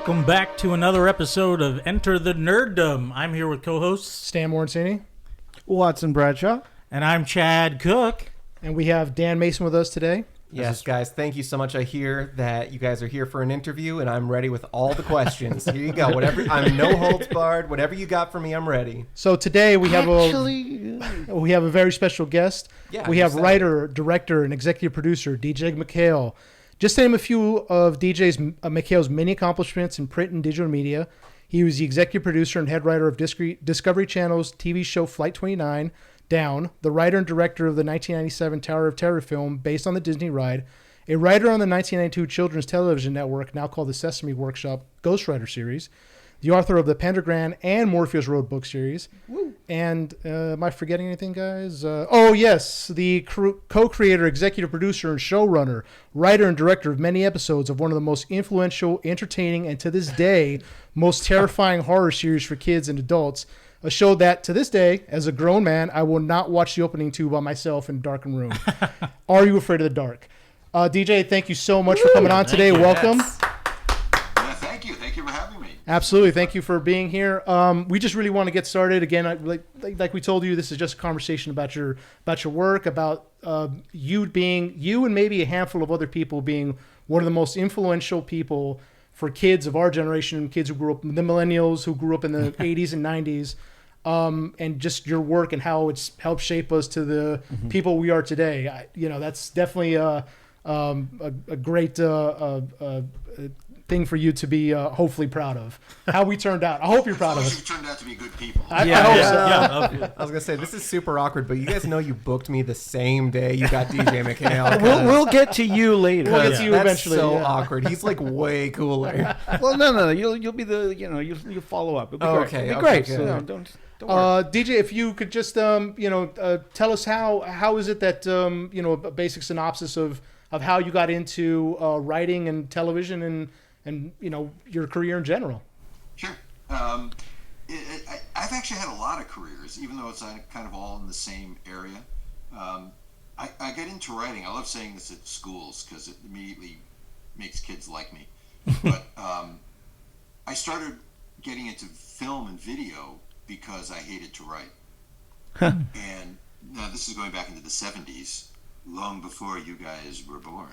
Welcome back to another episode of Enter the Nerdom. I'm here with co-hosts Stan Morncini, Watson Bradshaw, and I'm Chad Cook. and we have Dan Mason with us today. Yes, guys, thank you so much. I hear that you guys are here for an interview, and I'm ready with all the questions. Here you go. Whatever, I'm no holds barred. Whatever you got for me, I'm ready. So today we have a very special guest. Yeah, we have you said writer, director, and executive producer DJ MacHale. Just to name a few of MacHale's many accomplishments in print and digital media. He was the executive producer and head writer of Discovery Channel's TV show Flight 29, Down, the writer and director of the 1997 Tower of Terror film based on the Disney ride, a writer on the 1992 children's television network, now called the Sesame Workshop Ghost Rider series, the author of the Pendragon and Morpheus Road book series. Woo. And am I forgetting anything, guys? The co-creator, executive producer, and showrunner, writer and director of many episodes of one of the most influential, entertaining, and to this day, most terrifying horror series for kids and adults. A show that, to this day, as a grown man, I will not watch the opening to by myself in a darkened room. Are You Afraid of the Dark? DJ, thank you so much for coming on today. Welcome. Yeah, thank you. Thank you for having me. Absolutely. Thank you for being here. We just really want to get started. Again, like we told you, this is just a conversation about your work, about you and maybe a handful of other people being one of the most influential people for kids of our generation, kids who grew up, the millennials who grew up in the 80s and 90s. And just your work and how it's helped shape us to the people we are today. That's definitely a great thing for you to be hopefully proud of. How we turned out. I hope you're proud of us. You turned out to be good people. I hope so. Yeah. I was gonna say this is super awkward, but you guys know you booked me the same day you got DJ MacHale. We'll get to you later. We'll get to you That's eventually. so yeah. awkward. He's like way cooler. Well, no. You'll be the you'll follow up. It'll be great. It'll be great. good. So don't worry. DJ, if you could just tell us how is it that a basic synopsis of how you got into writing and television and your career in general. Sure. I've actually had a lot of careers, even though it's kind of all in the same area. I got into writing. I love saying this at schools because it immediately makes kids like me. But I started getting into film and video because I hated to write. And now this is going back into the 70s, long before you guys were born,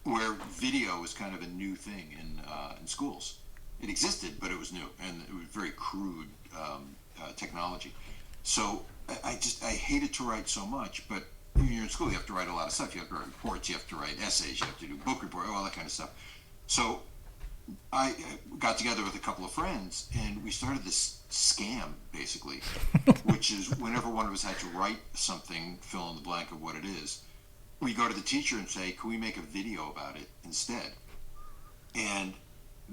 where video was kind of a new thing in schools. It existed, but it was new, and it was very crude technology. So I hated to write so much, but when you're in school, you have to write a lot of stuff. You have to write reports, you have to write essays, you have to do book report, all that kind of stuff. So I got together with a couple of friends, and we started this scam, basically, which is whenever one of us had to write something, fill in the blank of what it is, we go to the teacher and say, can we make a video about it instead? And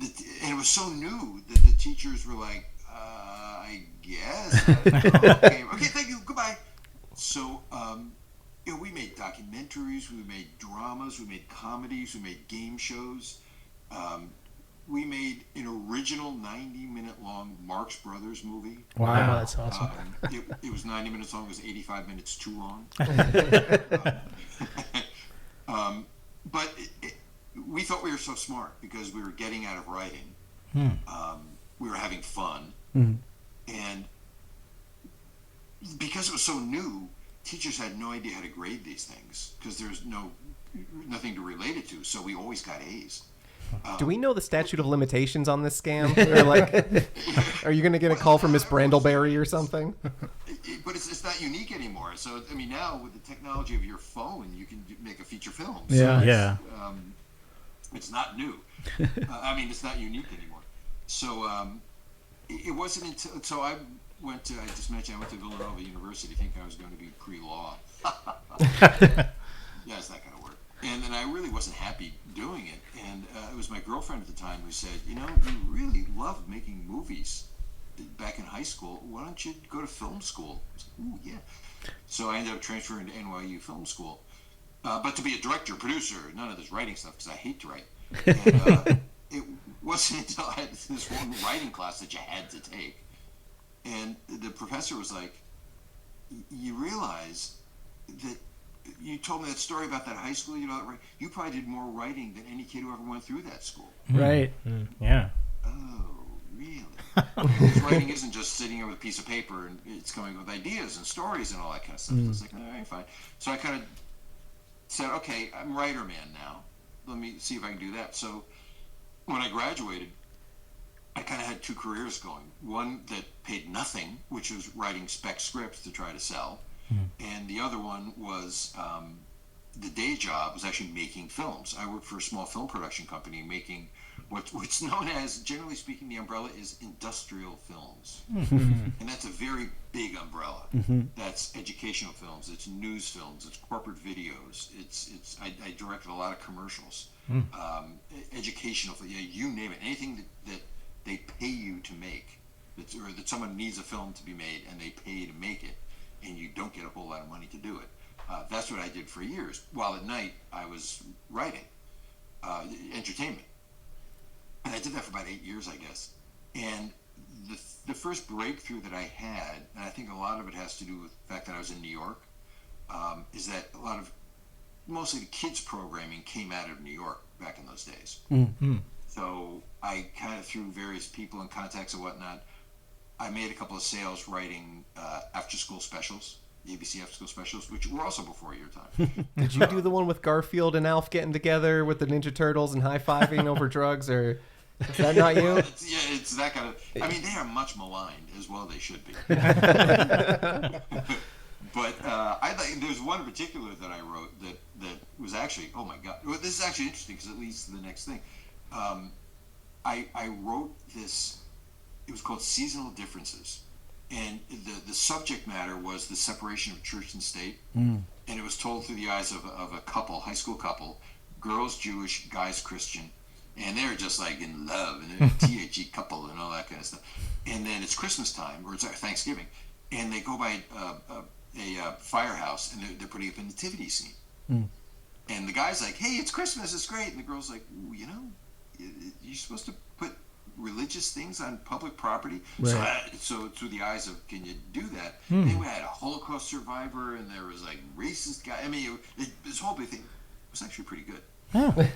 it was so new that the teachers were like, I guess. Okay, thank you, goodbye. So we made documentaries, we made dramas, we made comedies, we made game shows. We made an original 90-minute long Marx Brothers movie. Wow, that's awesome. It was 90 minutes long. It was 85 minutes too long. But we thought we were so smart because we were getting out of writing. We were having fun. And because it was so new, teachers had no idea how to grade these things because there's nothing to relate it to. So we always got A's. Do we know the statute of limitations on this scam? Or are you going to get a call from Miss Brandleberry or something? But it's not unique anymore. So, I mean, now with the technology of your phone, you can make a feature film. Yeah. It's not new. It's not unique anymore. So it wasn't until... So I just mentioned I went to Villanova University thinking I was going to be pre-law. Yeah, it's not going to work. And then I really wasn't happy doing it. And it was my girlfriend at the time who said, you really love making movies back in high school. Why don't you go to film school? I was like, ooh, yeah. So I ended up transferring to NYU Film School. But to be a director, producer, none of this writing stuff, because I hate to write. And it wasn't until I had this one writing class that you had to take. And the professor was like, you realize that you told me that story about that high school. You know, right? You probably did more writing than any kid who ever went through that school. Right. Yeah. Oh, really? Because writing isn't just sitting there with a piece of paper and it's coming with ideas and stories and all that kind of stuff. It's like, all right, fine. So I kind of said, okay, I'm writer man now. Let me see if I can do that. So when I graduated, I kind of had two careers going. One that paid nothing, which was writing spec scripts to try to sell. And the other one was the day job was actually making films. I worked for a small film production company making what's known as, generally speaking, the umbrella is industrial films. And that's a very big umbrella. That's educational films, it's news films, it's corporate videos, I directed a lot of commercials, educational, you name it, anything that they pay you to make, or that someone needs a film to be made and they pay you to make it, and you don't get a whole lot of money to do it. That's what I did for years. While at night I was writing entertainment. And I did that for about 8 years, I guess. And the first breakthrough that I had, and I think a lot of it has to do with the fact that I was in New York, is that a lot of, mostly the kids programming came out of New York back in those days. So I kind of, through various people and contacts and whatnot, I made a couple of sales writing after-school specials, the ABC after-school specials, which were also before your time. Did you do the one with Garfield and Alf getting together with the Ninja Turtles and high-fiving over drugs, or is that not you? It's that kind of... I mean, they are much maligned, as well they should be. But there's one in particular that I wrote that was actually, oh my God. Well, this is actually interesting because it leads to the next thing. I wrote this, it was called Seasonal Differences. And the subject matter was the separation of church and state. And it was told through the eyes of a couple, high school couple, girls Jewish, guys Christian. And they're just like in love, and they're a THE couple and all that kind of stuff. And then it's Christmas time, or it's Thanksgiving, and they go by a firehouse, and they're putting up a nativity scene. And the guy's like, hey, it's Christmas, it's great. And the girl's like, you know, you're supposed to put religious things on public property. Right. So through the eyes of, can you do that? They had a Holocaust survivor, and there was like racist guy. I mean, this whole big thing was actually pretty good. But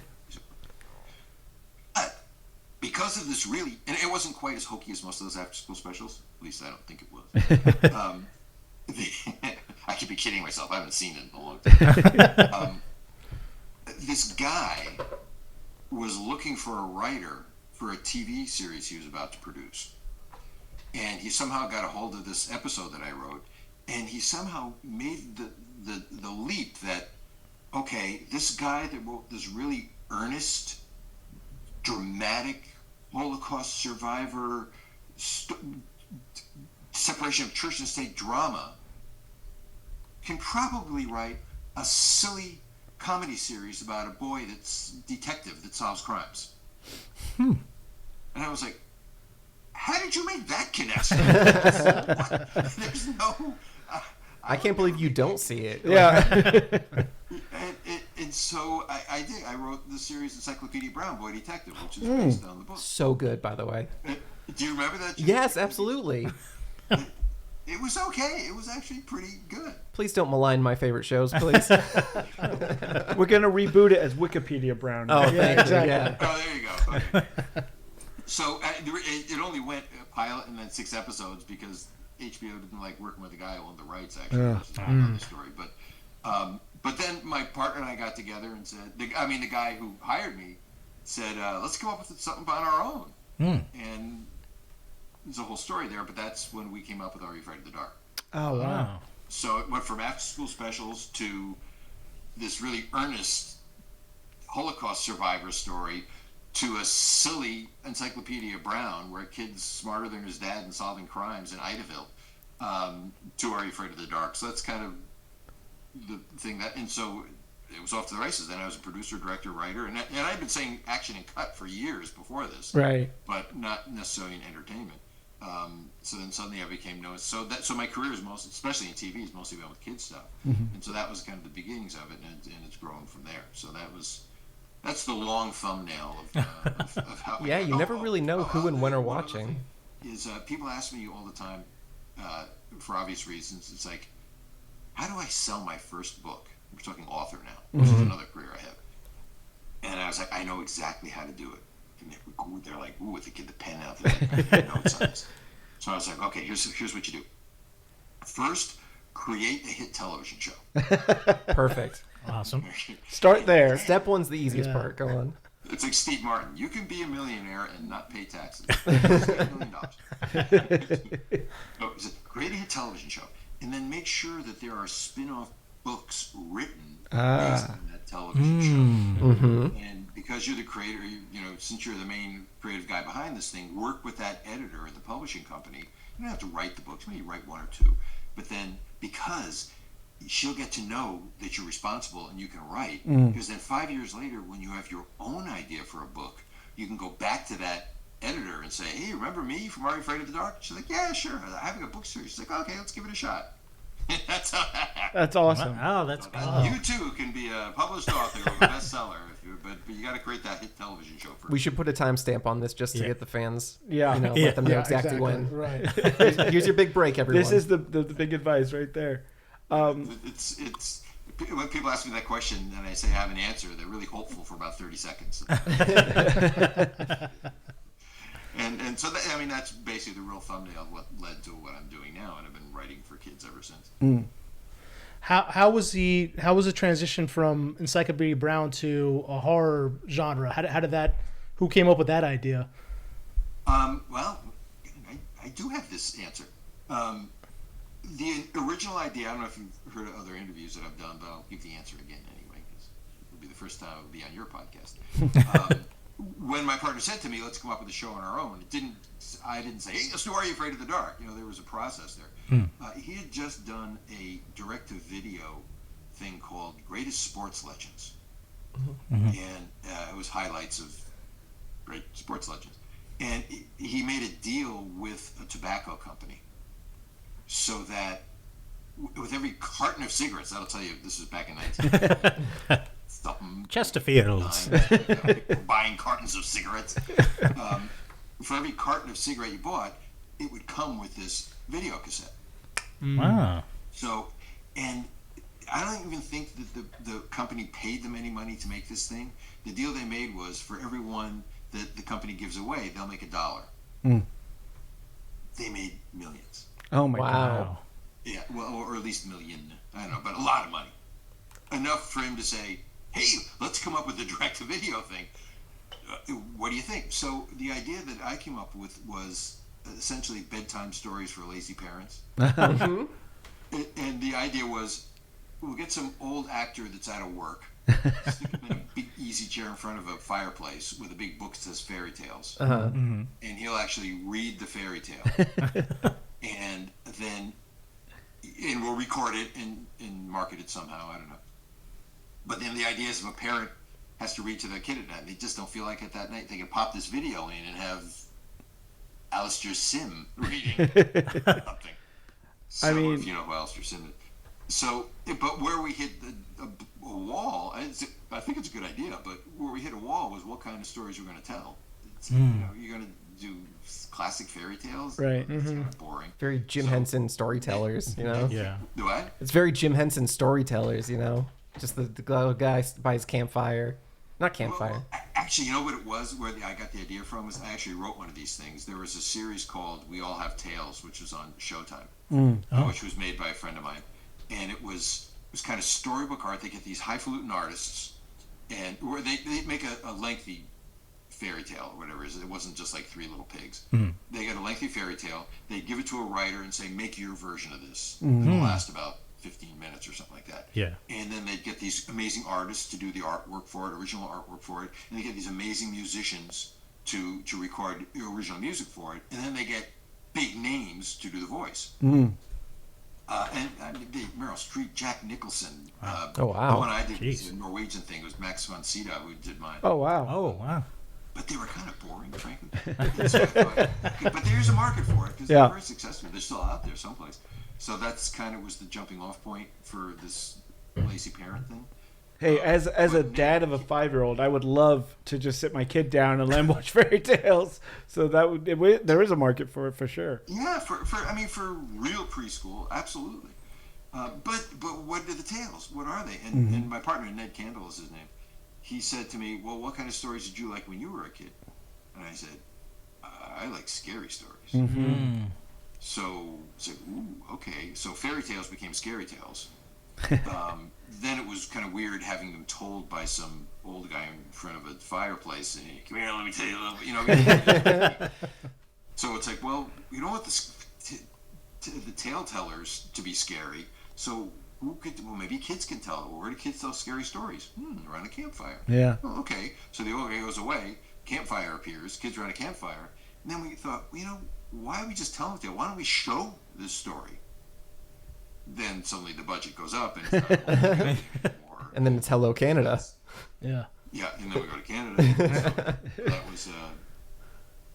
because of this really, and it wasn't quite as hokey as most of those after-school specials. At least I don't think it was. I could be kidding myself. I haven't seen it in a long time. This guy was looking for a writer for a TV series he was about to produce. And he somehow got a hold of this episode that I wrote, and he somehow made the leap that, okay, this guy that wrote this really earnest, dramatic Holocaust survivor separation of church and state drama can probably write a silly comedy series about a boy that's detective that solves crimes. And I was like, how did you make that connection? There's no... I can't believe you don't see it. Yeah. And so I did. I wrote the series Encyclopedia Brown, Boy Detective, which is based on the book. So good, by the way. Do you remember that? Yes, absolutely. It was okay. It was actually pretty good. Please don't malign my favorite shows, please. We're going to reboot it as Wikipedia Brown. Oh, Yeah, thank exactly. you. Yeah. Oh, there you go. Okay. So it only went a pilot and then 6 episodes because HBO didn't like working with the guy who owned the rights, actually. Which is another story. But then my partner and I got together and said, the guy who hired me said, let's come up with something on our own. And there's a whole story there, but that's when we came up with Are You Afraid of the Dark? Oh, wow. So it went from after-school specials to this really earnest Holocaust survivor story to a silly Encyclopedia Brown where a kid's smarter than his dad and solving crimes in Idaville, to Are You Afraid of the Dark? So that's kind of the thing and so it was off to the races. Then I was a producer, director, writer, and I'd been saying action and cut for years before this, Right. but not necessarily in entertainment. So then suddenly I became known. So my career is especially in TV, is mostly been with kids stuff, and so that was kind of the beginnings of it, and it's grown from there. So that's the long thumbnail of how. Yeah, you never really know who and when are watching. Is people ask me all the time, for obvious reasons. It's like, how do I sell my first book? We're talking author now, which is another career I have. And I was like, I know exactly how to do it. And they're like, ooh, with the kid the pen out there, notes on this. So I was like, okay, here's what you do. First, create a hit television show. Perfect. Awesome. Start there. Step one's the easiest part. Go on. It's like Steve Martin. You can be a millionaire and not pay taxes. $1 million. So create a hit television show, and then make sure that there are spin-off books written based on that television show. Mm-hmm. And because you're the creator, since you're the main creative guy behind this thing, work with that editor at the publishing company. You don't have to write the books. Maybe write one or two, but then because she'll get to know that you're responsible and you can write. Because then 5 years later, when you have your own idea for a book, you can go back to that editor and say, hey, remember me from Are You Afraid of the Dark? She's like, yeah, sure. I'm having a book series. She's like, okay, let's give it a shot. That's how that happened. That's awesome. Wow, that's So cool. you too can be a published author or a bestseller, but you got to create that hit television show first. We should put a timestamp on this just to get the fans. Yeah. Let them know exactly when. Right. Here's your big break, everyone. This is the big advice right there. It's when people ask me that question and I say I have an answer, they're really hopeful for about 30 seconds. And so that's basically the real thumbnail of what led to what I'm doing now, and I've been writing for kids ever since. How was the transition from Encyclopedia Brown to a horror genre? How did that? Who came up with that idea? Well, I do have this answer. The original idea, I don't know if you've heard of other interviews that I've done, but I'll give the answer again anyway, because it'll be the first time I'll be on your podcast. When my partner said to me, let's come up with a show on our own, I didn't say, hey, let's do Are You Afraid of the Dark? There was a process there. He had just done a direct-to-video thing called Greatest Sports Legends. And it was highlights of great sports legends. And he made a deal with a tobacco company so that with every carton of cigarettes, that'll tell you this was back in 19 something. Chesterfields. Buying cartons of cigarettes. For every carton of cigarette you bought, it would come with this video cassette. Wow. So, and I don't even think that the company paid them any money to make this thing. The deal they made was for every one that the company gives away, they'll make $1. They made millions. Oh my Wow. God. Yeah, well, or at least million. I don't know, but a lot of money. Enough for him to say, hey, let's come up with a direct-to-video thing. What do you think? So the idea that I came up with was essentially bedtime stories for lazy parents. And the idea was, we'll get some old actor that's out of work, stick him in a big easy chair in front of a fireplace with a big book that says fairy tales. And he'll actually read the fairy tale. And we'll record it and market it somehow. I don't know. But then the idea is if a parent has to read to their kid at night, they just don't feel like it that night, they can pop this video in and have Alistair Sim reading something. So, if you know who Alistair Sim is. So, but where we hit a wall, I think it's a good idea, but where we hit a wall was what kind of stories you're going to tell. You're going to do classic fairy tales? Right. It's kind of boring. Very Jim Henson storytellers, Yeah. Do I? It's very Jim Henson storytellers, Just the guy by his campfire. Not campfire. Well, actually, you know what it was where I got the idea from was I actually wrote one of these things. There was a series called We All Have Tales, which was on Showtime, which was made by a friend of mine. And it was kind of storybook art. They get these highfalutin artists, and where they make a lengthy fairy tale or whatever it is. It wasn't just like Three Little Pigs. They get a lengthy fairy tale. They give it to a writer and say, make your version of this. It'll last about 15 minutes or something like that. Yeah. And then they'd get these amazing artists to do the artwork for it, original artwork for it, and they get these amazing musicians to record the original music for it, and then they get big names to do the voice. And Meryl Streep, Jack Nicholson. Oh, wow. The one I did was Jeez. a Norwegian thing. It was Max von Sydow who did mine. Oh wow. Oh, wow. But they were kind of boring, frankly. So I thought, but there's a market for it because Yeah. they're very successful. They're still out there someplace. So that's kind of was the jumping off point for this lazy parent thing. Hey, as a dad of a 5-year-old, I would love to just sit my kid down and let him watch fairy tales. So there is a market for it for sure. Yeah, for real preschool, absolutely. But what are the tales? What are they? And my partner, Ned Candle is his name, he said to me, well, what kind of stories did you like when you were a kid? And I said, I like scary stories. So it's like, ooh, okay. So fairy tales became scary tales. Then it was kind of weird having them told by some old guy in front of a fireplace. And come here, let me tell you a little bit. You know. So it's like, well, you don't want the tale tellers to be scary. So who could? Well, maybe kids can tell. Well, where do kids tell scary stories? Around a campfire. Yeah. Oh, okay. So the old guy goes away. Campfire appears. Kids around a campfire. And then we thought, well, you know, why don't we just tell them? Why don't we show this story? Then suddenly the budget goes up, and it's not anymore. And then it's Hello Canada. Yeah. Yeah, and then we go to Canada. So that was.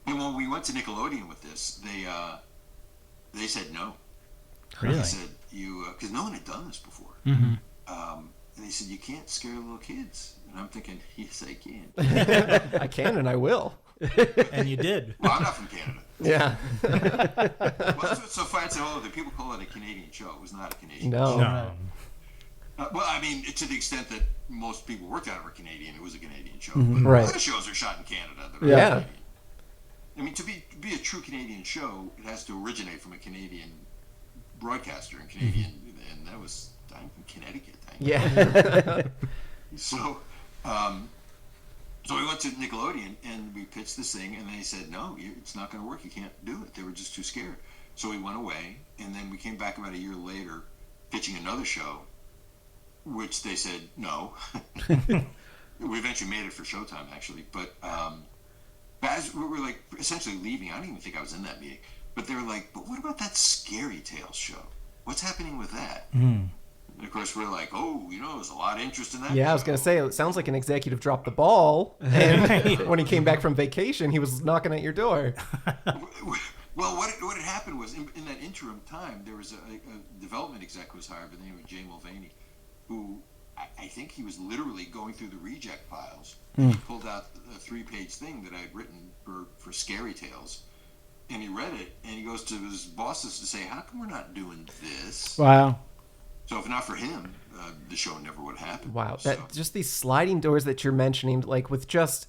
And when we went to Nickelodeon with this, they said no. Really? They said because no one had done this before. Mm-hmm. And they said you can't scare little kids, and I'm thinking, yes, I can. I can and I will. And you did. Well, I'm not from Canada. Yeah. Well, that's what's so funny. The people call it a Canadian show. It was not a Canadian show. No. Well, I mean, to the extent that most people worked on it were Canadian, it was a Canadian show. Mm-hmm. But Right. a lot of shows are shot in Canada. That are Yeah. Canadian. I mean, to be a true Canadian show, it has to originate from a Canadian broadcaster and Canadian, and that was I'm from Connecticut. Yeah. So, so we went to Nickelodeon and we pitched this thing, and they said, no, it's not going to work. You can't do it. They were just too scared. So we went away, and then we came back about a year later pitching another show, which they said no. We eventually made it for Showtime, actually. But as we were like essentially leaving, I don't even think I was in that meeting, but they were like, but what about that Scary Tales show? What's happening with that? And of course, we're like, oh, you know, there's a lot of interest in that. Yeah, I was show. going to say, it sounds like an executive dropped the ball. And when he came back from vacation, he was knocking at your door. Well, what had happened was in that interim time, there was a development exec who was hired by the name of Jay Mulvaney, who I think he was literally going through the reject piles. And he pulled out a 3-page thing that I had written for Scary Tales. And he read it, and he goes to his bosses to say, how come we're not doing this? Wow. So if not for him, the show never would have happened. Wow. So, That just these sliding doors that you're mentioning, like with just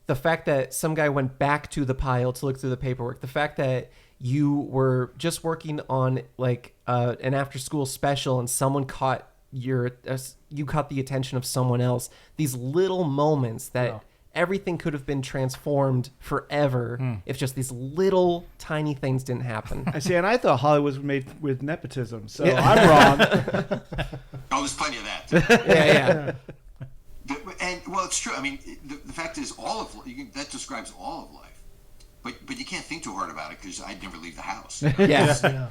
the fact that some guy went back to the pile to look through the paperwork, the fact that you were just working on like an after school special and someone caught you caught the attention of someone else, these little moments that everything could have been transformed forever if just these little tiny things didn't happen. I see, and I thought Hollywood was made with nepotism, so I'm wrong. oh, there's plenty of that. Too. Yeah. And well, it's true. I mean, the fact is, that describes all of life. But you can't think too hard about it because I'd never leave the house. Yes. Yeah.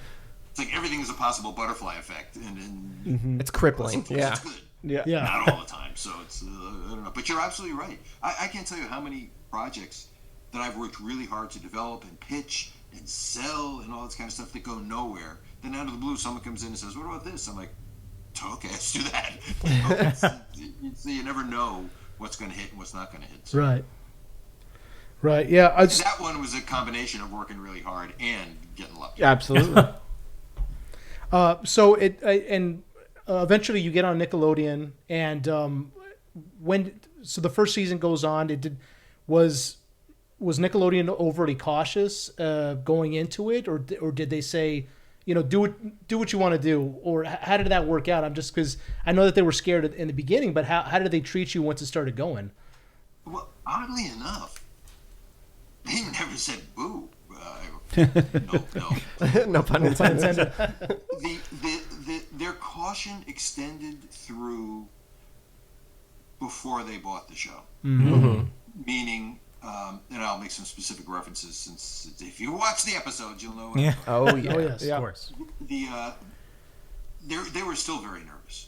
It's like everything is a possible butterfly effect, and It's crippling. sometimes Yeah. it's good. Yeah. Yeah. Not all the time. So it's I don't know. But you're absolutely right. I can't tell you how many projects that I've worked really hard to develop and pitch and sell and all this kind of stuff that go nowhere. Then out of the blue, someone comes in and says, "What about this?" I'm like, "Okay, let's do that." You never know what's going to hit and what's not going to hit. So. Right. Right. Yeah. That one was a combination of working really hard and getting lucky. Absolutely. So eventually you get on Nickelodeon, and so the first season goes on. Was Nickelodeon overly cautious going into it, or did they say, you know, do what you want to do, or how did that work out? I'm just because I know that they were scared in the beginning, but how did they treat you once it started going? Well, oddly enough, they never said boo. No. No pun intended. Their caution extended through before they bought the show. Mm-hmm. Meaning, and I'll make some specific references since if you watch the episodes, you'll know. Yeah. Oh yeah. Oh yes. Of course. They were still very nervous.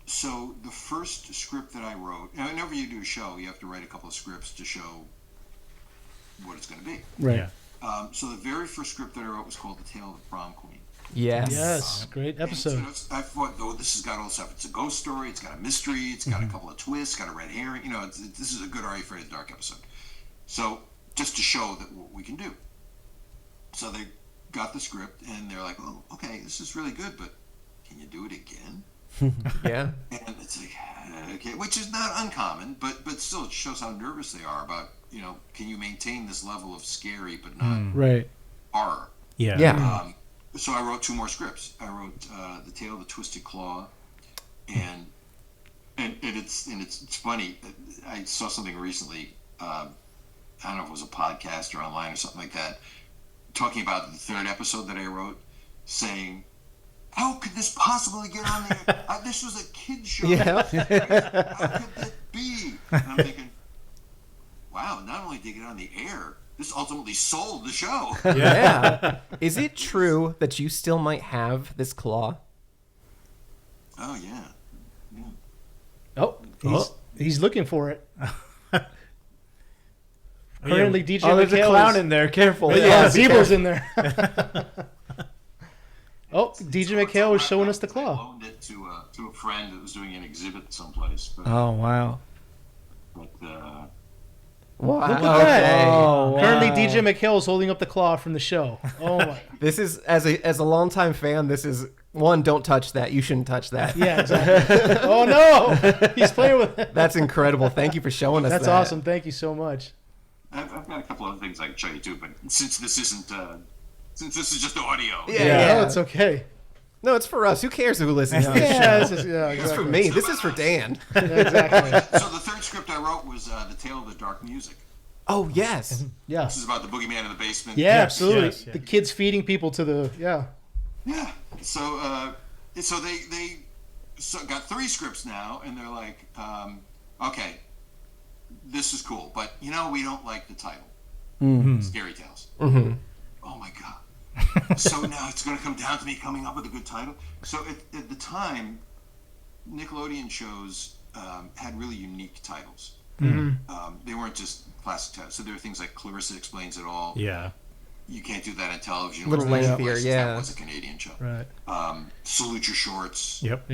So the first script that I wrote, and whenever you do a show, you have to write a couple of scripts to show what it's going to be. Right. Yeah. So the very first script that I wrote was called The Tale of the Prom Queen. Yes. Yes. Great episode. And, I thought, oh, this has got all stuff. It's a ghost story. It's got a mystery. It's got a couple of twists. Got a red herring. You know, this is a good Are You Afraid of the Dark episode. So just to show that what we can do. So they got the script and they're like, oh, okay, this is really good, but can you do it again? Yeah. And it's like, okay, which is not uncommon, but still it shows how nervous they are about, can you maintain this level of scary but not Right. horror? Yeah. Yeah. So I wrote 2 more scripts. I wrote The Tale of the Twisted Claw, and it's funny. I saw something recently. I don't know if it was a podcast or online or something like that, talking about the 3rd episode that I wrote, saying, "How could this possibly get on there? This was a kid show. Yeah. How could that be?" And I'm thinking, wow, not only did it get on the air, this ultimately sold the show. Yeah. Is it true that you still might have this claw? Oh, yeah. Oh, he's looking for it. Oh, yeah. Currently, DJ Oh, there's a MacHale clown is- in there. Careful. Yeah, zebra's in there. Oh, DJ MacHale was showing us the I claw. loaned it to a friend that was doing an exhibit someplace. But, Oh, wow. but Wow. Look at that. Oh, wow. Currently, DJ MacHale is holding up the claw from the show. Oh my. This is as a longtime fan. This is one. Don't touch that. You shouldn't touch that. Yeah, exactly. Oh no, he's playing with it. That's incredible. Thank you for showing us. That's that. awesome. Thank you so much. I've got a couple other things I can show you too. But since this isn't, since this is just audio, Yeah, it's okay. No, it's for us. Who cares who listens to this Yeah, show? this is, yeah, It's for exactly. me. This is for Dan. Yeah, exactly. So the 3rd script I wrote was The Tale of the Dark Music. Oh yes. Yeah, This is about the boogeyman in the basement. yeah, absolutely. yes, yeah. The kids feeding people to the Yeah. So they got 3 scripts now, and they're like, okay, this is cool, but we don't like the title, Scary Tales. Mm-hmm. Oh my god. So now it's going to come down to me coming up with a good title. So at the time, Nickelodeon shows had really unique titles. They weren't just classic titles. So there were things like Clarissa Explains It All. Yeah. You can't do that on television. Little It was lengthier, licensed. yeah. That was a Canadian show. right. Salute Your Shorts. Yep.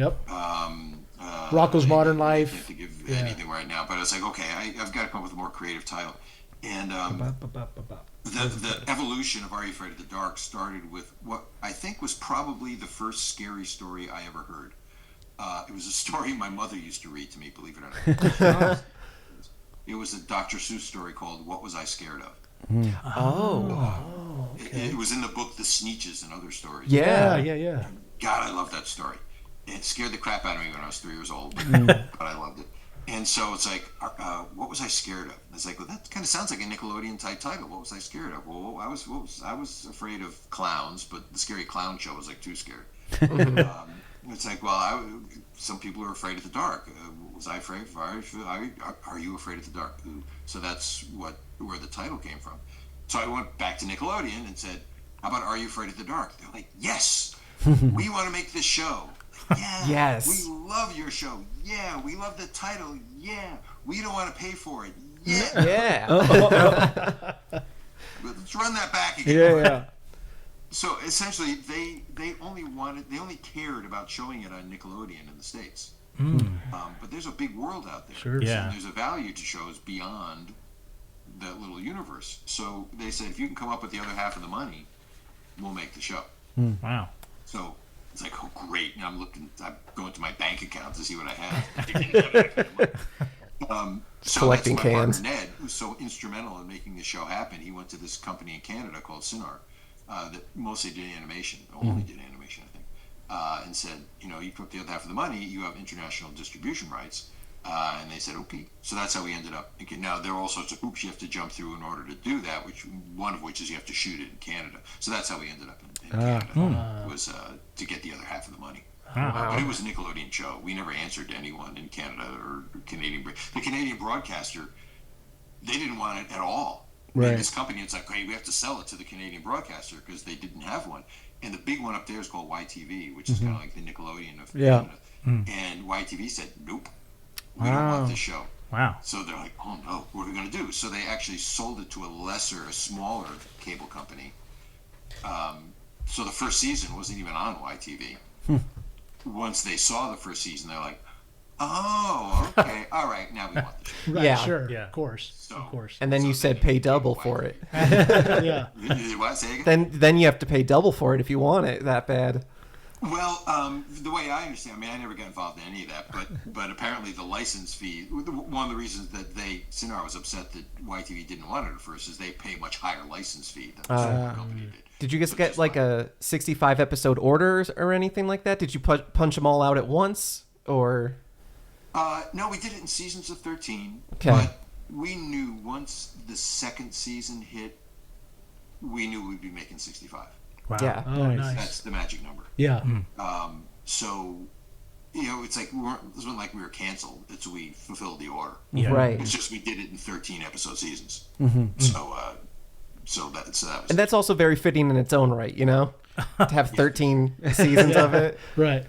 Rocco's Modern I Life. can't think of anything right now, but I was like, okay, I've got to come up with a more creative title. And the evolution of Are You Afraid of the Dark started with what I think was probably the first scary story I ever heard. It was a story my mother used to read to me, believe it or not. It was a Dr. Seuss story called What Was I Scared Of? Oh. It was in the book The Sneetches and Other Stories. Yeah. Yeah. God, I love that story. It scared the crap out of me when I was 3 years old, but I loved it. And so it's like, what was I scared of? It's like, well, that kind of sounds like a Nickelodeon type title. What was I scared of? Well, I was afraid of clowns, but the Scary Clown Show was like too scared. It's like, well, some people are afraid of the dark. Was I afraid? Are you afraid of the dark? So that's where the title came from. So I went back to Nickelodeon and said, how about Are You Afraid of the Dark? They're like, yes, we want to make this show. Yeah, Yes. we love your show. Yeah, we love the title. Yeah, we don't want to pay for it. Yeah. Yeah. Let's run that back again. Yeah. So essentially, they only cared about showing it on Nickelodeon in the States. But there's a big world out there. Sure. Yeah. And there's a value to shows beyond that little universe. So they said, if you can come up with the other half of the money, we'll make the show. Wow. So it's like, oh, great. Now I'm going to my bank account to see what I have. I didn't have that kind of money. So Collecting that's my cans. partner, Ned, who's so instrumental in making the show happen. He went to this company in Canada called Cinar that mostly did animation, only did animation, I think, and said, you put the other half of the money, you have international distribution rights. And they said, okay. So that's how we ended up. Now, there are all sorts of hoops you have to jump through in order to do that, one of which is you have to shoot it in Canada. So that's how we ended up in Canada, was to get the other half of the money. But it was a Nickelodeon show. We never answered to anyone in Canada or Canadian. The Canadian broadcaster, they didn't want it at all. Right. This company, it's like, hey, we have to sell it to the Canadian broadcaster because they didn't have one. And the big one up there is called YTV, which is kind of like the Nickelodeon of Canada. And YTV said, nope, we don't want this show. Wow. So they're like, oh no, what are we going to do? So they actually sold it to a smaller cable company. So the first season wasn't even on YTV. Once they saw the first season, they're like, oh, okay, all right, now we want the show. Right, Yeah. sure. Yeah. Of course. So, Of course. And then you said pay double for it. Yeah. You did what? Say again? Then you have to pay double for it if you want it that bad. Well, the way I understand, I mean, I never got involved in any of that, but apparently the license fee, one of the reasons that Cinar was upset that YTV didn't want it at first is they pay a much higher license fee than the company did. Did you guys get like a 65 episode order or anything like that? Did you punch them all out at once, or? No, we did it in seasons of 13. Okay. But we knew once the second season hit, we knew we'd be making 65. Wow. Yeah. Oh, nice. That's the magic number. Yeah. So, it's like it wasn't like we were canceled. It's we fulfilled the order. Yeah. Right. It's just we did it in 13 episode seasons. So that was. And that's also very fitting in its own right, to have 13 seasons of it. Right.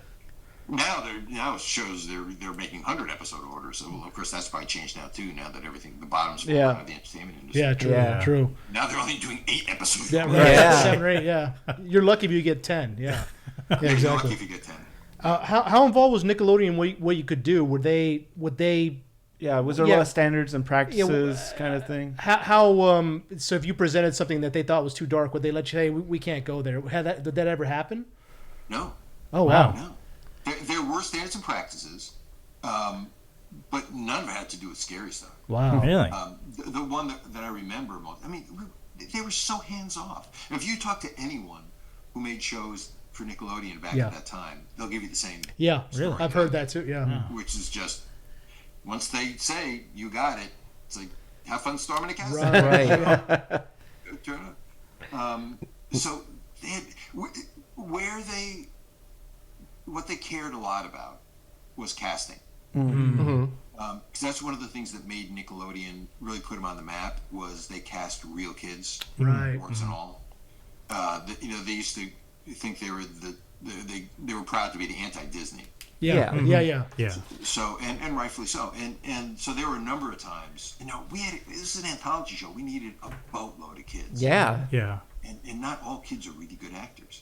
Now shows they're making 100 episode orders. So of course that's probably changed now too. Now that the bottom's fallen out of the entertainment industry. Yeah, true. Yeah. True. Now they're only doing 8 episodes. Yeah, right. Yeah. 7 or 8. Yeah. You're lucky if you get 10. Yeah. Yeah, You're exactly. lucky if you get 10. How involved was Nickelodeon? What you could do? Would they? Yeah, was there a lot of standards and practices kind of thing? How so if you presented something that they thought was too dark, would they let you? Hey, we can't go there. Did that ever happen? No. Oh wow. No. There were standards and practices, but none of it had to do with scary stuff. Wow. Really? The one that I remember most, I mean, they were so hands off. If you talk to anyone who made shows for Nickelodeon back at that time, they'll give you the same. Yeah, story. I've heard that too. Yeah. Which is just once they say you got it, it's like have fun storming a castle. Right. Turn up. So they had, what they cared a lot about was casting. Because that's one of the things that made Nickelodeon really put them on the map was they cast real kids, Right. warts and all. They used to think they were they were proud to be the anti-Disney. Yeah. Yeah. Yeah. Yeah. So and rightfully so. And so there were a number of times. This is an anthology show. We needed a boatload of kids. Yeah. Yeah. And not all kids are really good actors.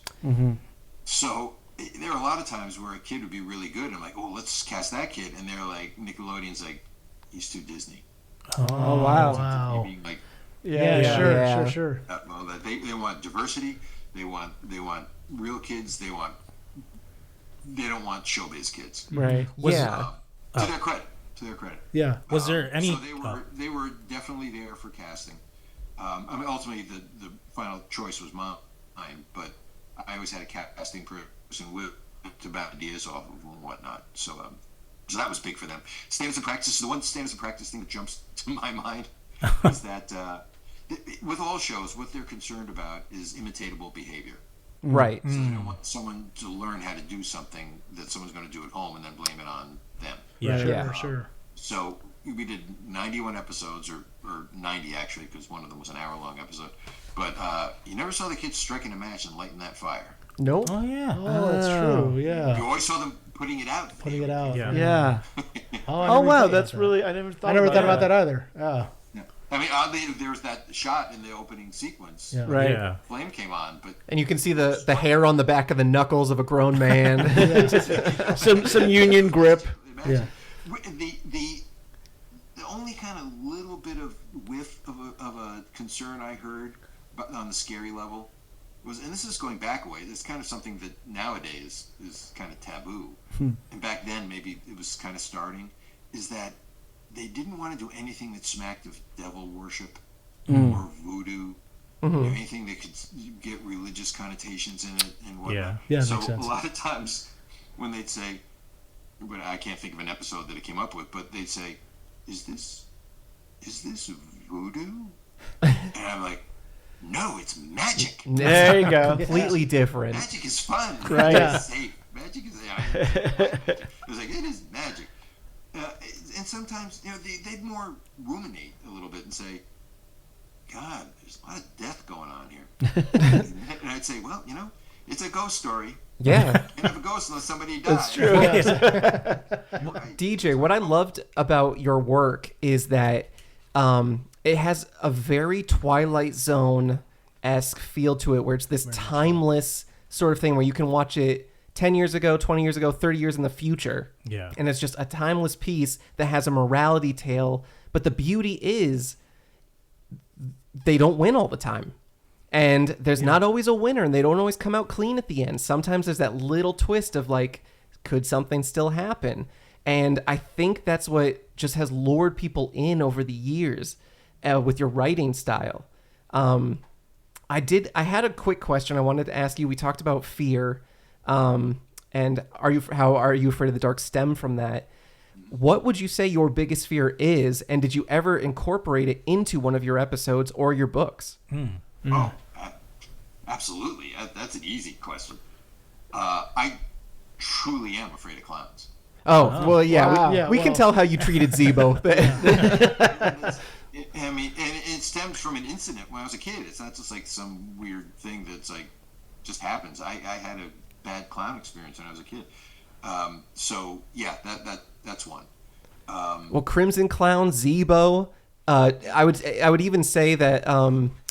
So there are a lot of times where a kid would be really good. And I'm like, oh, let's cast that kid. And they're like, Nickelodeon's like, he's too Disney. Oh, wow. Wow. Being like, Yeah. Sure. well, they want diversity. They want real kids. They don't want showbiz kids. Right. Yeah. To their credit. Yeah. Was there any? So they were definitely there for casting. I mean, ultimately the final choice was mine, but I always had a casting person with to bounce ideas off of and whatnot. So that was big for them. Standards and practice. The one standards and practice thing that jumps to my mind is that with all shows, what they're concerned about is imitatable behavior. Right. So they don't want someone to learn how to do something that someone's going to do at home and then blame it on them. Yeah. Sure. So we did 91 episodes, or 90 actually, because one of them was an hour-long episode. But you never saw the kids striking a match and lighting that fire. Nope. Oh yeah. Oh, that's true. You Yeah. always saw them putting it out. Putting it out. Yeah. Yeah. Oh, I Oh never wow, thought that's about really I never thought. I never thought about that. that either. Oh. Yeah. I mean, oddly, there was that shot in the opening sequence. Yeah. Right. Yeah. Flame came on, but And you can see the hair on the back of the knuckles of a grown man. Some union grip. imagine the only kind of little bit of whiff of a concern I heard on the scary level was, and this is going back a way, it's kind of something that nowadays is kind of taboo, and back then maybe it was kind of starting, is that they didn't want to do anything that smacked of devil worship or voodoo, anything that could get religious connotations in it and whatnot. Yeah. Yeah, So makes sense. a lot of times when they'd say, but I can't think of an episode that it came up with, but they'd say, is this voodoo? And I'm like, no, it's magic. There you go. Completely different. Magic is fun. Right. Magic is safe. Magic is. It was like, it is magic. And sometimes, they'd more ruminate a little bit and say, God, there's a lot of death going on here. And I'd say, well, it's a ghost story. Yeah. You can't have a ghost unless somebody dies. That's true. Right. DJ, what I loved about your work is that it has a very Twilight Zone-esque feel to it, where it's this timeless sort of thing where you can watch it 10 years ago, 20 years ago, 30 years in the future. Yeah. And it's just a timeless piece that has a morality tale. But the beauty is they don't win all the time. And there's not always a winner, and they don't always come out clean at the end. Sometimes there's that little twist of like, could something still happen? And I think that's what just has lured people in over the years with your writing style. I had a quick question I wanted to ask you. We talked about fear, and how are you afraid of the dark stem from that? What would you say your biggest fear is, and did you ever incorporate it into one of your episodes or your books? Oh, absolutely. That's an easy question. I truly am afraid of clowns. Oh, well, yeah. Wow. We can tell how you treated Zebo. I mean, and it stems from an incident when I was a kid. It's not just like some weird thing that's like just happens. I had a bad clown experience when I was a kid. So yeah, that's one. Well, Crimson Clown, Zebo. I would even say that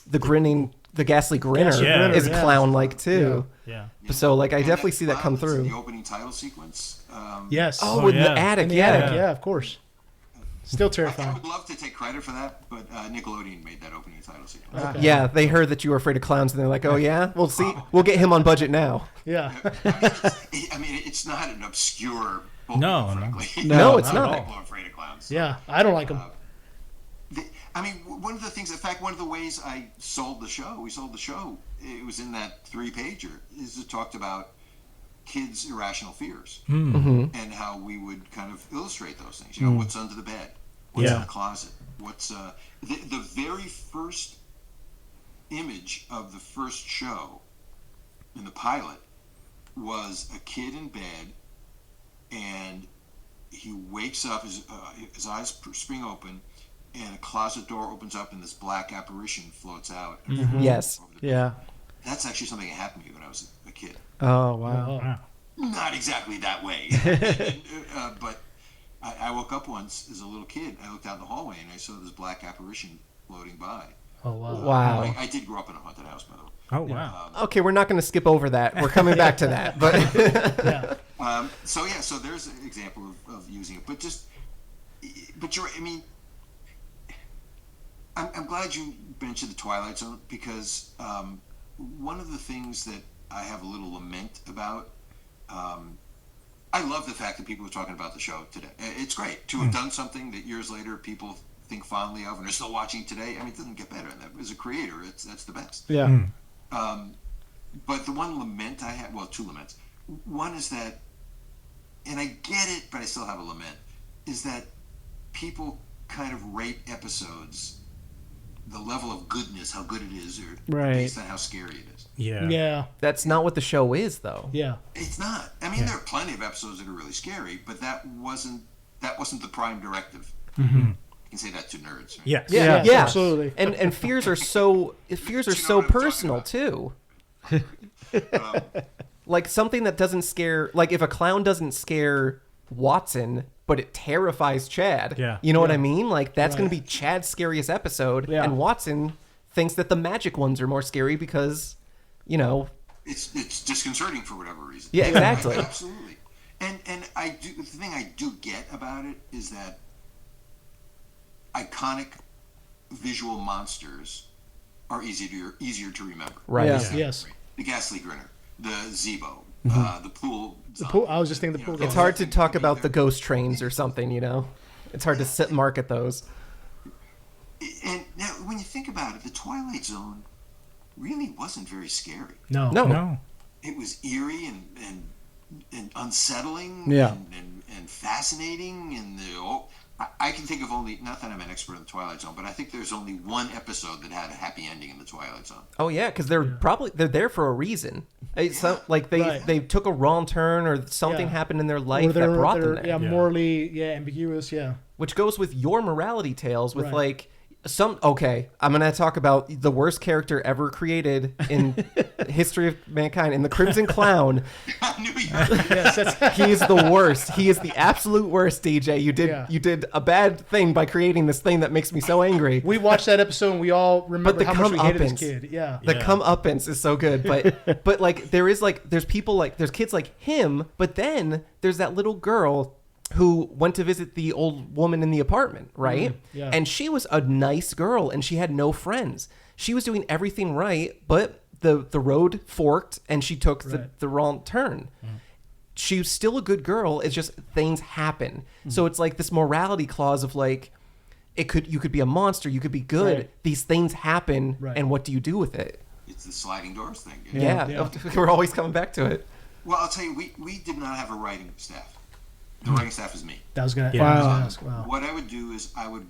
the ghastly grinner is clown-like too. Yeah. So like, I And definitely that see that come clown that's in through. the opening title sequence. Yes. Oh, in the attic, In the yeah. attic, yeah, of course. Still I terrifying. would love to take credit for that, but Nickelodeon made that opening title sequence. Yeah, they heard that you were afraid of clowns, and they're like, "Oh yeah, we'll see. We'll get him on budget now." Yeah. I mean, it's not an obscure book, No, frankly. No, it's not. not. People are afraid of clowns. Yeah. I don't like them. I mean, one of the things, in fact, one of the ways we sold the show, it was in that 3-pager, is it talked about kids' irrational fears and how we would kind of illustrate those things. You know, what's under the bed? What's in the closet? What's the very first image of the first show in the pilot was a kid in bed, and he wakes up, his eyes spring open, and a closet door opens up, and this black apparition floats out. Yes. Over the bed. Yeah. That's actually something that happened to me when I was a kid. Oh, wow. Wow. Not exactly that way, but I woke up once as a little kid. I looked out in the hallway and I saw this black apparition floating by. Oh, wow. Wow. I did grow up in a haunted house, by the way. Oh, wow. Okay, we're not going to skip over that. We're coming back to that. But So there's an example of using it, but you're. I mean, I'm glad you mentioned the Twilight Zone, because one of the things that I have a little lament about. I love the fact that people are talking about the show today. It's great to have done something that years later people think fondly of and are still watching today. I mean, it doesn't get better than that. As a creator, that's the best. Yeah. But the one lament I have, well, two laments. One is that, and I get it, but I still have a lament, is that people kind of rate episodes, the level of goodness, how good it is, or Right. based on how scary it is. Yeah. Yeah. that's not what the show is, though. Yeah. It's not. I mean, there are plenty of episodes that are really scary, but that wasn't the prime directive. You can say that to nerds. Right? Yes. Yeah, Yeah, absolutely. And fears are so what I'm personal talking too. Like something that doesn't scare, like if a clown doesn't scare Watson, but it terrifies Chad. Yeah. You know what I mean? Like that's going to be Chad's scariest episode, Yeah. and Watson thinks that the magic ones are more scary because, you know. It's disconcerting for whatever reason. Yeah, exactly. Absolutely. And the thing I do get about it is that iconic visual monsters are easier to remember. Right. Yeah. Yes. The ghastly grinner, the Zebo, the pool. I was just thinking the pool. It's hard to talk about the ghost trains or something, you know. It's hard to market those. And now, when you think about it, the Twilight Zone really wasn't very scary. No. No. It was eerie and unsettling. Yeah. And fascinating. And I can think of only, not that I'm an expert in the Twilight Zone, but I think there's only one episode that had a happy ending in the Twilight Zone. Oh yeah, because they're there for a reason. It's not like they took a wrong turn or something Yeah. happened in their Or life that brought them there. Yeah, morally, ambiguous, yeah. Which goes with your morality tales with like I'm gonna talk about the worst character ever created in history of mankind, in the Crimson Clown. I knew you were. Yes, He is the worst. He is the absolute worst, DJ. You Yeah. did a bad thing by creating this thing that makes me so angry. we watched that episode and we all remember the how much we hated this comeuppance. kid. Yeah. The comeuppance is so good, but like there's kids like him, but then there's that little girl who went to visit the old woman in the apartment, right? Yeah. And she was a nice girl and she had no friends. she was doing everything right, but the road forked and she took the wrong turn. She's still a good girl. It's just things happen. So it's like this morality clause of like, you could be a monster, you could be good. Right. These things happen, Right. and what do you do with it? It's the sliding doors thing. Yeah. We're always coming back to it. Well, I'll tell you, we did not have a writing staff. The writing staff is me. That was gonna. Yeah. I was Wow. gonna ask. Wow. What I would do is I would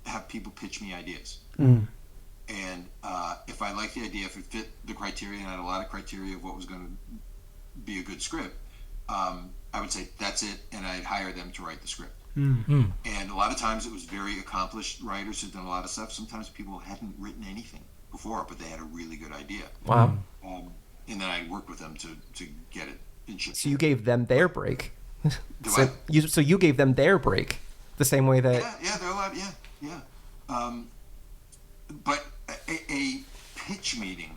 have people pitch me ideas. And if I liked the idea, if it fit the criteria, and I had a lot of criteria of what was going to be a good script, I would say, that's it, and I'd hire them to write the script. And a lot of times it was very accomplished writers who'd done a lot of stuff. Sometimes people hadn't written anything before, but they had a really good idea. Wow. And then I'd work with them to get it in shape. So you gave them their break. Do So I? you gave them their break, the same way that. Yeah, they're allowed. Yeah. But a pitch meeting,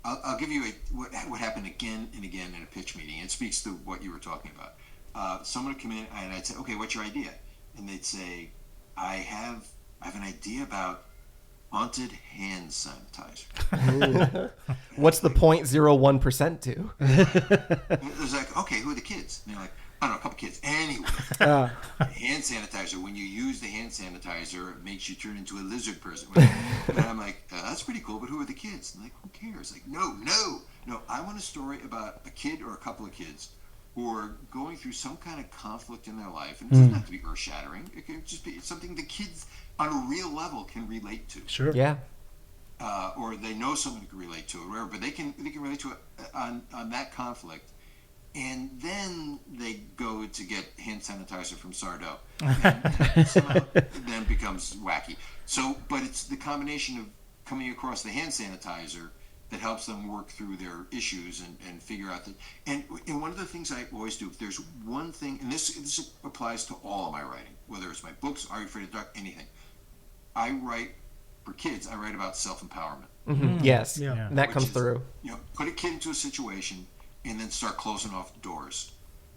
I'll give you what happened again and again in a pitch meeting. It speaks to what you were talking about. Someone would come in and I'd say, "Okay, what's your idea?" And they'd say, "I have an idea about haunted hand sanitizer." What's the 0.01% to? It was like, "Okay, who are the kids?" And they're like, "I don't know, a couple kids." Anyway, hand sanitizer. When you use the hand sanitizer, it makes you turn into a lizard person. And I'm like, "That's pretty cool, but who are the kids?" And like, "Who cares?" Like, no. I want a story about a kid or a couple of kids who are going through some kind of conflict in their life, and it doesn't have to be earth-shattering. It can just be something the kids on a real level can relate to. Sure. Yeah. Or they know someone who can relate to it, or whatever, but they can relate to it on that conflict. And then they go to get hand sanitizer from Sardo. And somehow it then becomes wacky. So, but it's the combination of coming across the hand sanitizer that helps them work through their issues and figure out that. And one of the things I always do, if there's one thing, and this applies to all of my writing, whether it's my books, Are You Afraid of the Dark, anything. I write, for kids, I write about self-empowerment. Yes. Yeah. And that Which comes is, through. Put a kid into a situation and then start closing off doors.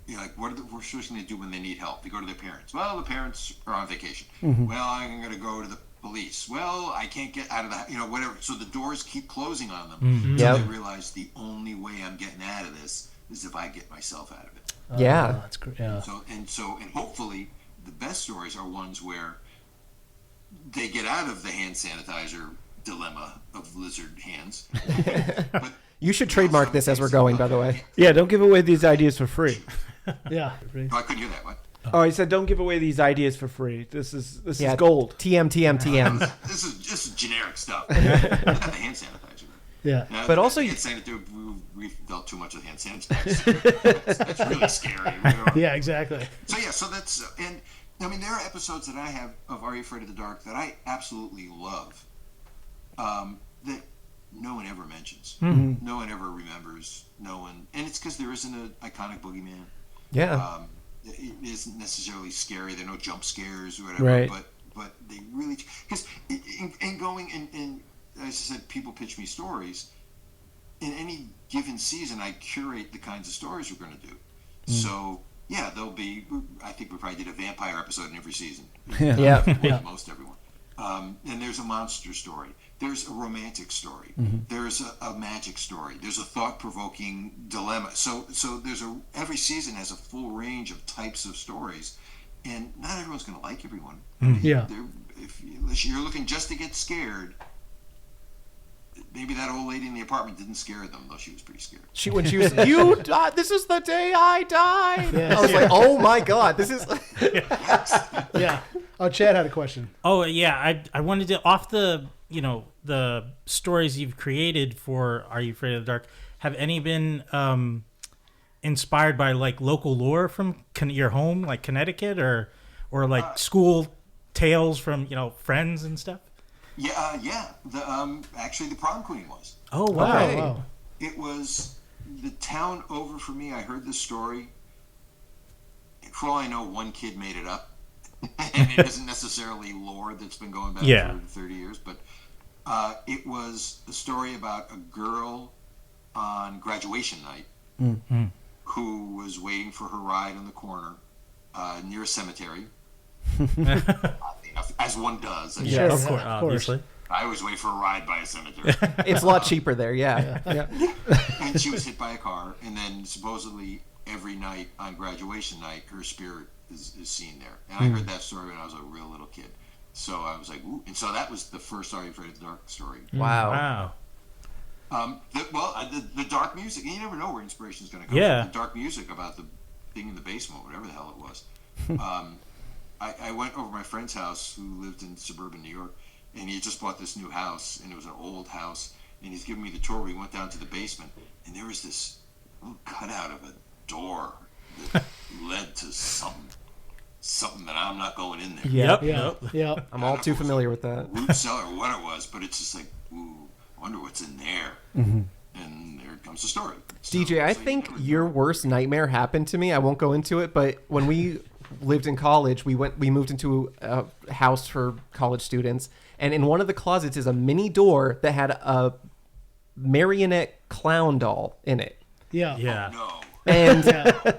Like, what are the first things they do when they need help? They go to their parents. Well, the parents are on vacation. Well, I'm going to go to the police. Well, I can't get out of the, whatever. So the doors keep closing on them. Until they realize the only way I'm getting out of this is if I get myself out of it. Yeah. That's great. Yeah. And hopefully the best stories are ones where they get out of the hand sanitizer dilemma of lizard hands. But You should trademark this as we're going, by the way. Yeah, don't give away these ideas for free. Yeah. no, I couldn't hear that. What? Oh, he said, don't give away these ideas for free. This is Yeah. gold. TM. This is just generic stuff. Not the hand sanitizer. Yeah. Now, But also hand sanitizer, we've dealt too much with hand sanitizer. That's really scary. Yeah. Exactly. So that's and I mean there are episodes that I have of Are You Afraid of the Dark that I absolutely love. That no one ever mentions. No one ever remembers. No one, and it's because there isn't an iconic boogeyman. Yeah. It isn't necessarily scary. There are no jump scares or whatever. Right. But they really, because in going and as I said, people pitch me stories. In any given season, I curate the kinds of stories we're going to do. So yeah, there'll be. I think we probably did a vampire episode in every season. Yeah. Most everyone. And there's a monster story. There's a romantic story. There's a magic story. There's a thought-provoking dilemma. So every season has a full range of types of stories, and not everyone's going to like everyone. Yeah. If you're looking just to get scared, maybe that old lady in the apartment didn't scare them, though she was pretty scared. When she was, you died. This is the day I died. Yeah. I was like, oh my god, this is. Yeah. Oh, Chad had a question. Oh yeah, I wanted to off the the stories you've created for Are You Afraid of the Dark. Have any been inspired by like local lore from your home, like Connecticut, or like school tales from friends and stuff? Yeah. Actually, the prom queen was. Oh wow! Oh, wow. It was the town over for me. I heard this story. For all I know, one kid made it up. And it isn't necessarily lore that's been going back for 30 years, but it was a story about a girl on graduation night who was waiting for her ride on the corner near a cemetery, as one does. Sure, Of course, of obviously. I always wait for a ride by a cemetery. It's a lot cheaper there. Yeah. And she was hit by a car, and then supposedly every night on graduation night, her spirit is seen there. And I heard that story when I was a real little kid. So I was like, ooh. And so that was the first Are You Afraid of the Dark story. Wow. The dark music, you never know where inspiration is going to come Yeah. from. The dark music about the thing in the basement, whatever the hell it was. I went over my friend's house who lived in suburban New York, and he had just bought this new house, and it was an old house, and he's giving me the tour. We went down to the basement, and there was this little cutout of a door that led to something that I'm not going in there. Yeah. I'm all too familiar with that. Root cellar or what it was, but it's just like, ooh, I wonder what's in there. Mm-hmm. And there comes the story. DJ, I think your worst nightmare happened to me. I won't go into it, but when we lived in college, we moved into a house for college students, and in one of the closets is a mini door that had a marionette clown doll in it. Yeah. Yeah. No. And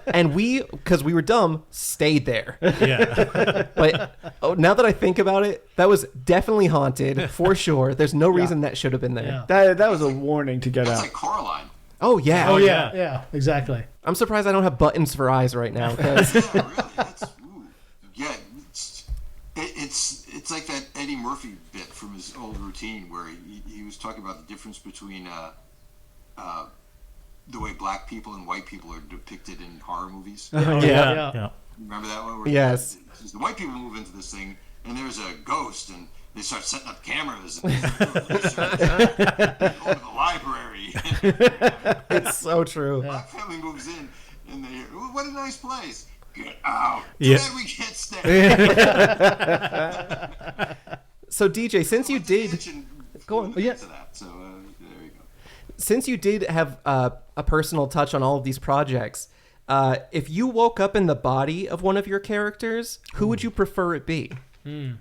and we, because we were dumb, stayed there. Yeah. But now that I think about it, that was definitely haunted for sure. There's no reason that should have been there. Yeah. That was a warning to get That's out. like Coraline. Oh yeah. Oh, Yeah. yeah. Yeah. Exactly. I'm surprised I don't have buttons for eyes right now. 'Cause Yeah, really. That's, ooh. Yeah, it's like that Eddie Murphy bit from his old routine where he was talking about the difference between the way black people and white people are depicted in horror movies. Yeah. Remember that one? Where Yes. The white people move into this thing, and there's a ghost, and they start setting up cameras and they go to the library. it's so true. Black family moves in, and they hear, "Ooh, what a nice place. Get out. Yeah. Today we can't stay." So DJ, since you did, go on. Yeah. To that. So there you go. Since you did have a personal touch on all of these projects, if you woke up in the body of one of your characters, who would you prefer it be? Ooh.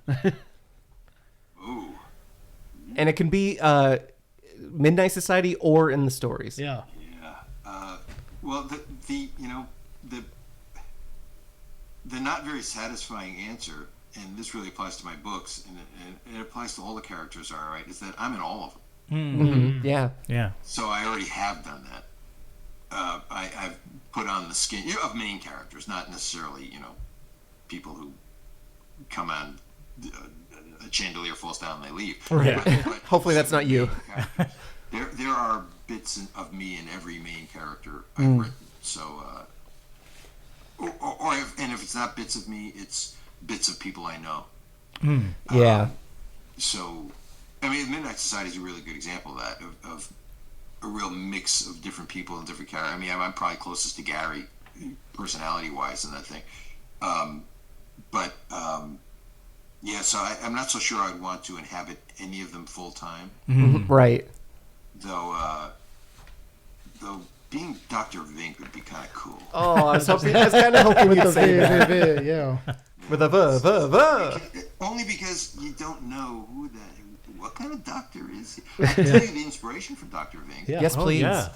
And it can be Midnight Society or in the stories. Yeah. Yeah. Well, the not very satisfying answer, and this really applies to my books, and it applies to all the characters, all right, is that I'm in all of them. Mm-hmm. Yeah. Yeah. So I already have done that. I've put on the skin of main characters, not necessarily, people who come on, a chandelier falls down and they leave. Right. But Hopefully that's not you. There are bits of me in every main character I've written. So, if it's not bits of me, it's bits of people I know. Yeah. So, I mean, Midnight Society is a really good example of that, of a real mix of different people and different characters. I mean, I'm probably closest to Gary, personality-wise, in that thing. Yeah, so I'm not so sure I'd want to inhabit any of them full-time. Right. Though being Dr. Vink would be kind of cool. Oh, I was kind of hoping With you'd the say that. yeah. With a Only because you don't know what kind of doctor is he. I can tell you the inspiration for Dr. Vink. Yeah. Yes, please. Yeah.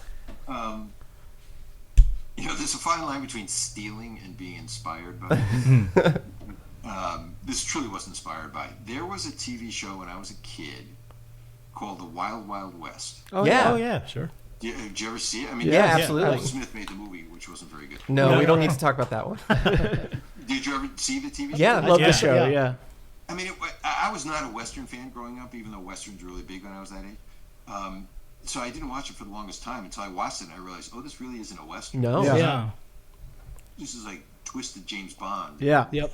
There's a fine line between stealing and being inspired by. This truly was inspired by. There was a TV show when I was a kid called The Wild Wild West. Oh, yeah. Oh, yeah, sure. Did you ever see it? I mean, Yeah, absolutely. Will Smith made the movie, which wasn't very good. No, we don't need to talk about that one. Did you ever see the TV show? Yeah. Love Yeah. the show, Yeah. yeah. I mean, I was not a Western fan growing up, even though Westerns were really big when I was that age. So I didn't watch it for the longest time until I watched it and I realized, oh, this really isn't a Western. No. Yeah. Yeah. This is like twisted James Bond. Yeah. Yep.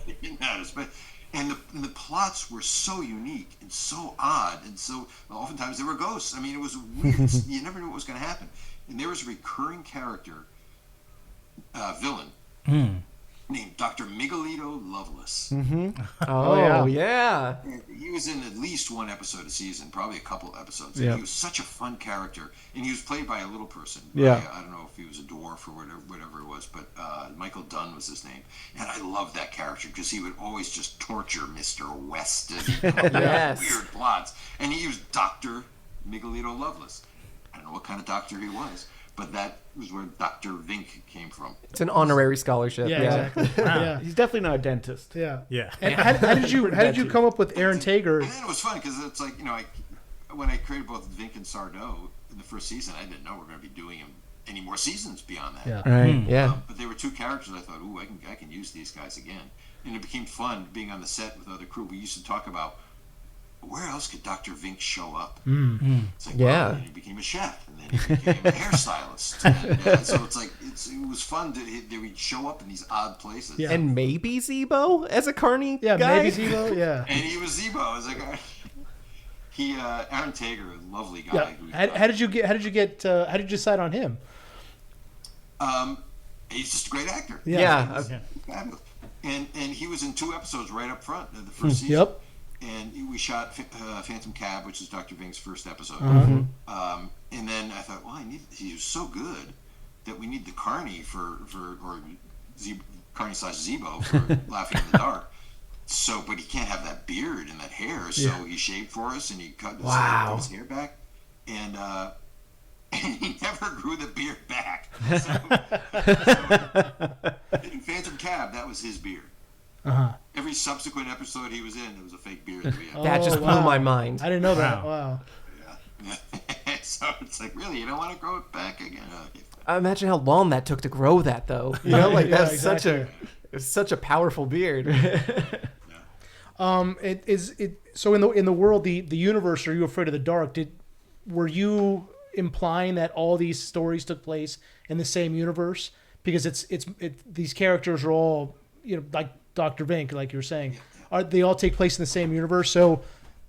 And the plots were so unique and so odd, and so oftentimes there were ghosts. I mean, it was weird. You never knew what was going to happen. And there was a recurring character, villain, named Dr. Miguelito Lovelace. Oh, yeah. He was in at least one episode a season, probably a couple episodes. Yeah. He was such a fun character, and he was played by a little person. Yeah. I don't know if he was a dwarf or whatever it was, but Michael Dunn was his name. And I loved that character because he would always just torture Mr. West and Yes. weird plots. And he was Dr. Miguelito Lovelace. I don't know what kind of doctor he was, but that was where Dr. Vink came from. It's an honorary scholarship. Yeah, exactly. Yeah. He's definitely not a dentist. Yeah. Yeah. And how did you come up with Aaron Tager? And then it was fun because it's like, when I created both Vink and Sardo in the first season, I didn't know we're going to be doing him any more seasons beyond that. Yeah. Right. Yeah. But they were two characters I thought, ooh, I can use these guys again. And it became fun being on the set with other crew. We used to talk about where else could Dr. Vink show up? It's like, Yeah. well, he became a chef, and then he became a hairstylist. And so it's like it was fun. They would show up in these odd places. Yeah. And maybe Zebo as a Carney Yeah, guy. maybe Zebo. Yeah. And he was Zebo. I was like, Aaron Tager, a lovely guy. Yeah. How did you decide on him? He's just a great actor. Yeah. Fabulous. And he was in 2 episodes right up front of the first season. Yep. And we shot Phantom Cab, which is Dr. Vink's first episode. And then I thought, well, he was so good that we need the Carney Carney / Zebo for Laughing in the Dark. So, but he can't have that beard and that hair, so he shaved for us and he cut his hair back, and he never grew the beard back. So in Phantom Cab, that was his beard. Every subsequent episode he was in, there was a fake beard that we had. That just blew my mind. I didn't know that. Wow. Yeah. So it's like, really, you don't want to grow it back again? Okay. I imagine how long that took to grow that, though. You know, like that's exactly. such a powerful beard. So in the world, the universe, Are You Afraid of the Dark? Were you implying that all these stories took place in the same universe? Because these characters are all, like Dr. Vink, like you were saying, they all take place in the same universe. So,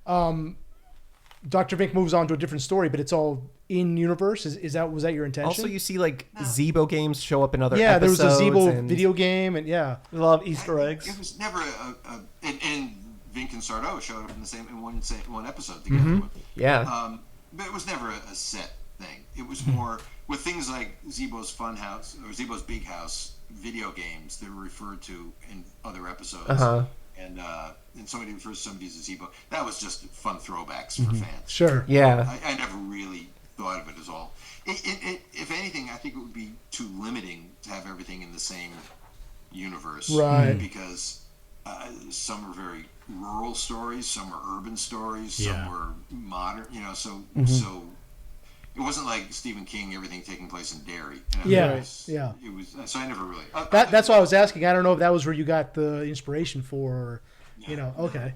Dr. Vink moves on to a different story, but it's all in universe. Was that your intention? Also, you see like Zebo games show up in other there was episodes. a Zebo video game, and A lot of Easter eggs. It was never and Vink and Sardo showed up in one episode together. Yeah. But it was never a set thing. It was more with things like Zebo's Fun House or Zebo's Big House video games that were referred to in other episodes. And somebody refers to somebody as a Zebo. That was just fun throwbacks for fans. Sure. Yeah. I never really thought of it as all. If anything, I think it would be too limiting to have everything in the same universe. Right. Because some are very rural stories, some are urban stories, some were modern, so it wasn't like Stephen King, everything taking place in Derry. It was, so I never really... That's why I was asking. I don't know if that was where you got the inspiration for, okay.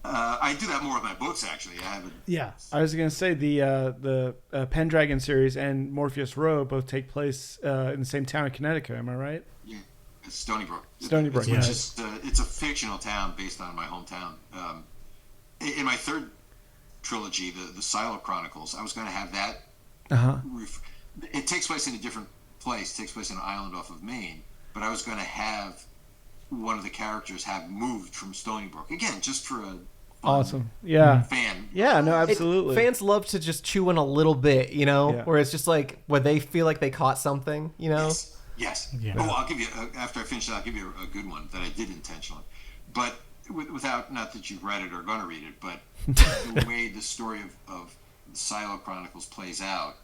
I do that more with my books, actually. I haven't... Yeah. I was going to say the Pendragon series and Morpheus Road both take place in the same town in Connecticut. Am I right? Yeah. It's Stony Brook. Stony Brook. It's just it's a fictional town based on my hometown. In my third trilogy, the Silo Chronicles, I was going to have that. It takes place in a different place. It takes place in an island off of Maine. But I was going to have one of the characters have moved from Stony Brook again, just for a fun awesome. Yeah. fan. Yeah. No. Absolutely. Fans love to just chew in a little bit, where it's just like where they feel like they caught something, Yes. Yeah. Oh, I'll give you after I finish. I'll give you a good one that I did intentionally, but without, not that you've read it or going to read it, but the way the story of the Silo Chronicles plays out,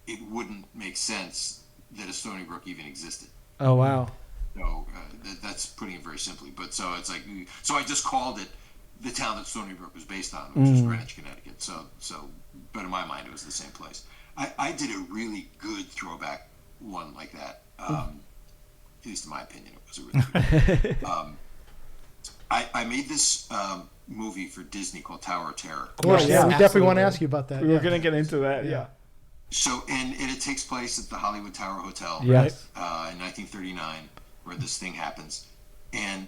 it wouldn't make sense that a Stony Brook even existed. Oh wow. So that's putting it very simply. But so it's like, so I just called it the town that Stony Brook was based on, which is Greenwich, Connecticut. So, but in my mind, it was the same place. I did a really good throwback one like that. At least in my opinion, it was a really good one. I made this movie for Disney called Tower of Terror. Of course, we definitely want to ask you about that. We were going to get into that. Yeah. So, and it takes place at the Hollywood Tower Hotel Yes. in 1939, where this thing happens. And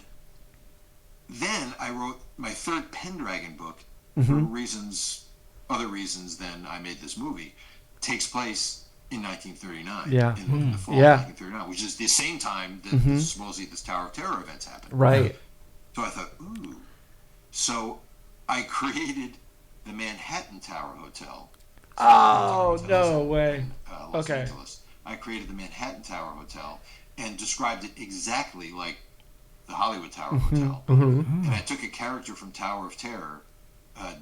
then I wrote my third Pendragon book for other reasons than I made this movie. Takes place in 1939, in the fall of 1939, which is the same time that supposedly this Tower of Terror events happened. Right. So I thought, ooh. So I created the Manhattan Tower Hotel. Oh, no way. Los Angeles. I created the Manhattan Tower Hotel and described it exactly like the Hollywood Tower Hotel. And I took a character from Tower of Terror,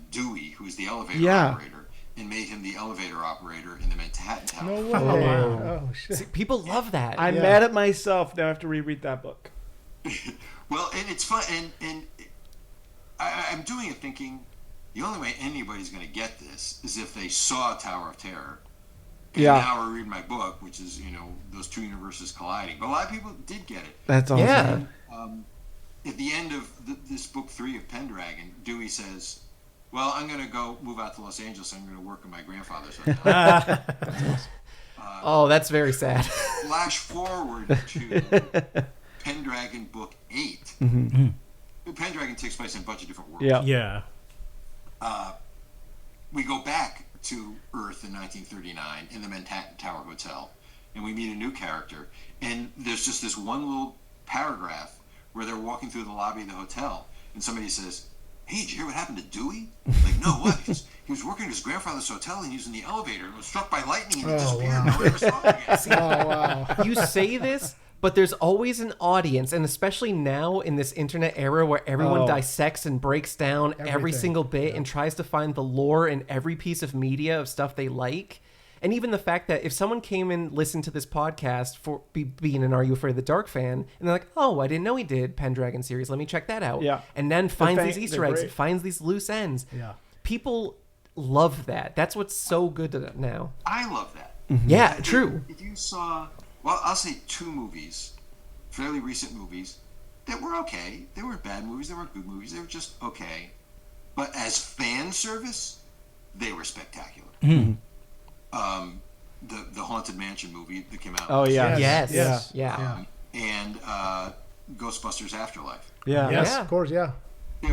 Dewey, who is the elevator operator, and made him the elevator operator in the Manhattan Tower. No way. Oh, shit. See, people love that. I'm mad at myself now. I have to reread that book. Well, and it's fun, and I'm doing it thinking, the only way anybody's going to get this is if they saw Tower of Terror. And Yeah. now we're reading my book, which is, those two universes colliding. But a lot of people did get it. That's awesome. Yeah. At the end of this book 3 of Pendragon, Dewey says, well, I'm going to go move out to Los Angeles. I'm going to work in my grandfather's hotel. Oh, that's very sad. Flash forward to Pendragon book 8. Pendragon takes place in a bunch of different worlds. Yeah. Yeah. We go back to Earth in 1939 in the Manhattan Tower Hotel, and we meet a new character. And there's just this one little paragraph where they're walking through the lobby of the hotel, and somebody says, hey, did you hear what happened to Dewey? Like, no, what? He was working at his grandfather's hotel and he was in the elevator and was struck by lightning and he disappeared. wow. No one ever saw him again. Oh wow. You say this, but there's always an audience, and especially now in this internet era where everyone Oh. dissects and breaks down every Everything. single bit and tries to find the lore in every piece of media of stuff they like. And even the fact that if someone came and listened to this podcast for being an Are You Afraid of the Dark fan, and they're like, oh, I didn't know he did Pendragon series, let me check that out. Yeah. And then finds these they're Easter eggs, great. finds these loose ends. Yeah. People love that. That's what's so good now. I love that. Yeah, true. If you saw, well, I'll say 2 movies, fairly recent movies, that were okay. They weren't bad movies, they weren't good movies, they were just okay. But as fan service, they were spectacular. The Haunted Mansion movie that came out. Oh, yeah. Yes. Yes. Yes. Yeah. And Ghostbusters Afterlife. Yeah. Yes, Yeah. of course, yeah.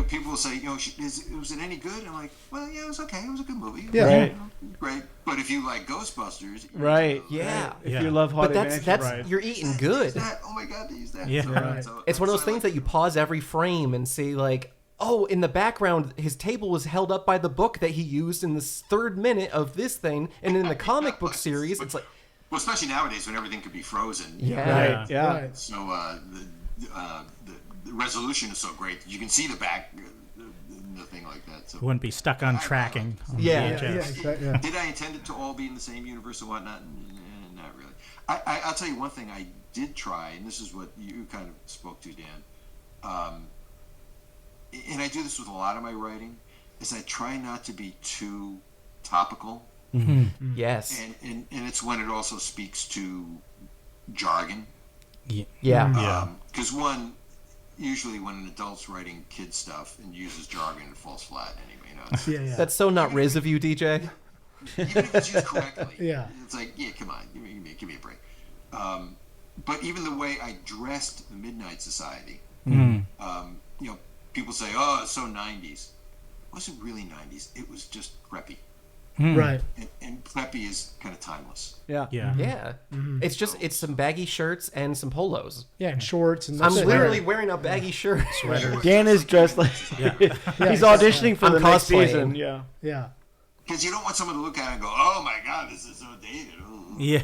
People will say, was it any good? I'm like, well, yeah, it was okay. It was a good movie. Yeah. Right. Great. But if you like Ghostbusters, you're Right. Yeah. If Yeah. you love But Haunted that's Mansion, you're eating They good. use that. Oh my God, they use that. Yeah. Right. It's one of those I things like that you pause every frame and say like, oh, in the background, his table was held up by the book that he used in this 3rd minute of this thing, and in the comic book series, it's like, Well, especially nowadays when everything could be frozen. yeah, Right. Yeah. Right. So the resolution is so great that you can see the back, the thing like that. So Wouldn't be stuck on tracking. On the Yeah. VHS. Yeah, exactly. Yeah. did I intend it to all be in the same universe and whatnot? Not really. I'll tell you one thing I did try, and this is what you kind of spoke to, Dan. And I do this with a lot of my writing, is I try not to be too topical. yes, And it's when it also speaks to jargon. Yeah. yeah, Because usually when an adult's writing kid stuff and uses jargon, it falls flat anyway. Yeah. That's so not Riz of you, DJ. Even if it's used correctly. Yeah. It's like, yeah, come on, give me a break. But even the way I dressed the Midnight Society, people say, oh, it's so 90s. It wasn't really 90s. It was just preppy. Right. And preppy is kind of timeless. Yeah. Yeah. Yeah, it's some baggy shirts and some polos. Yeah, and shorts and I'm that's it. literally wearing a baggy shirt. Dan is dressed like he's auditioning for I'm the next cosplaying. season. Yeah. Yeah. Because you don't want someone to look at it and go, oh my God, this is so dated. Yeah.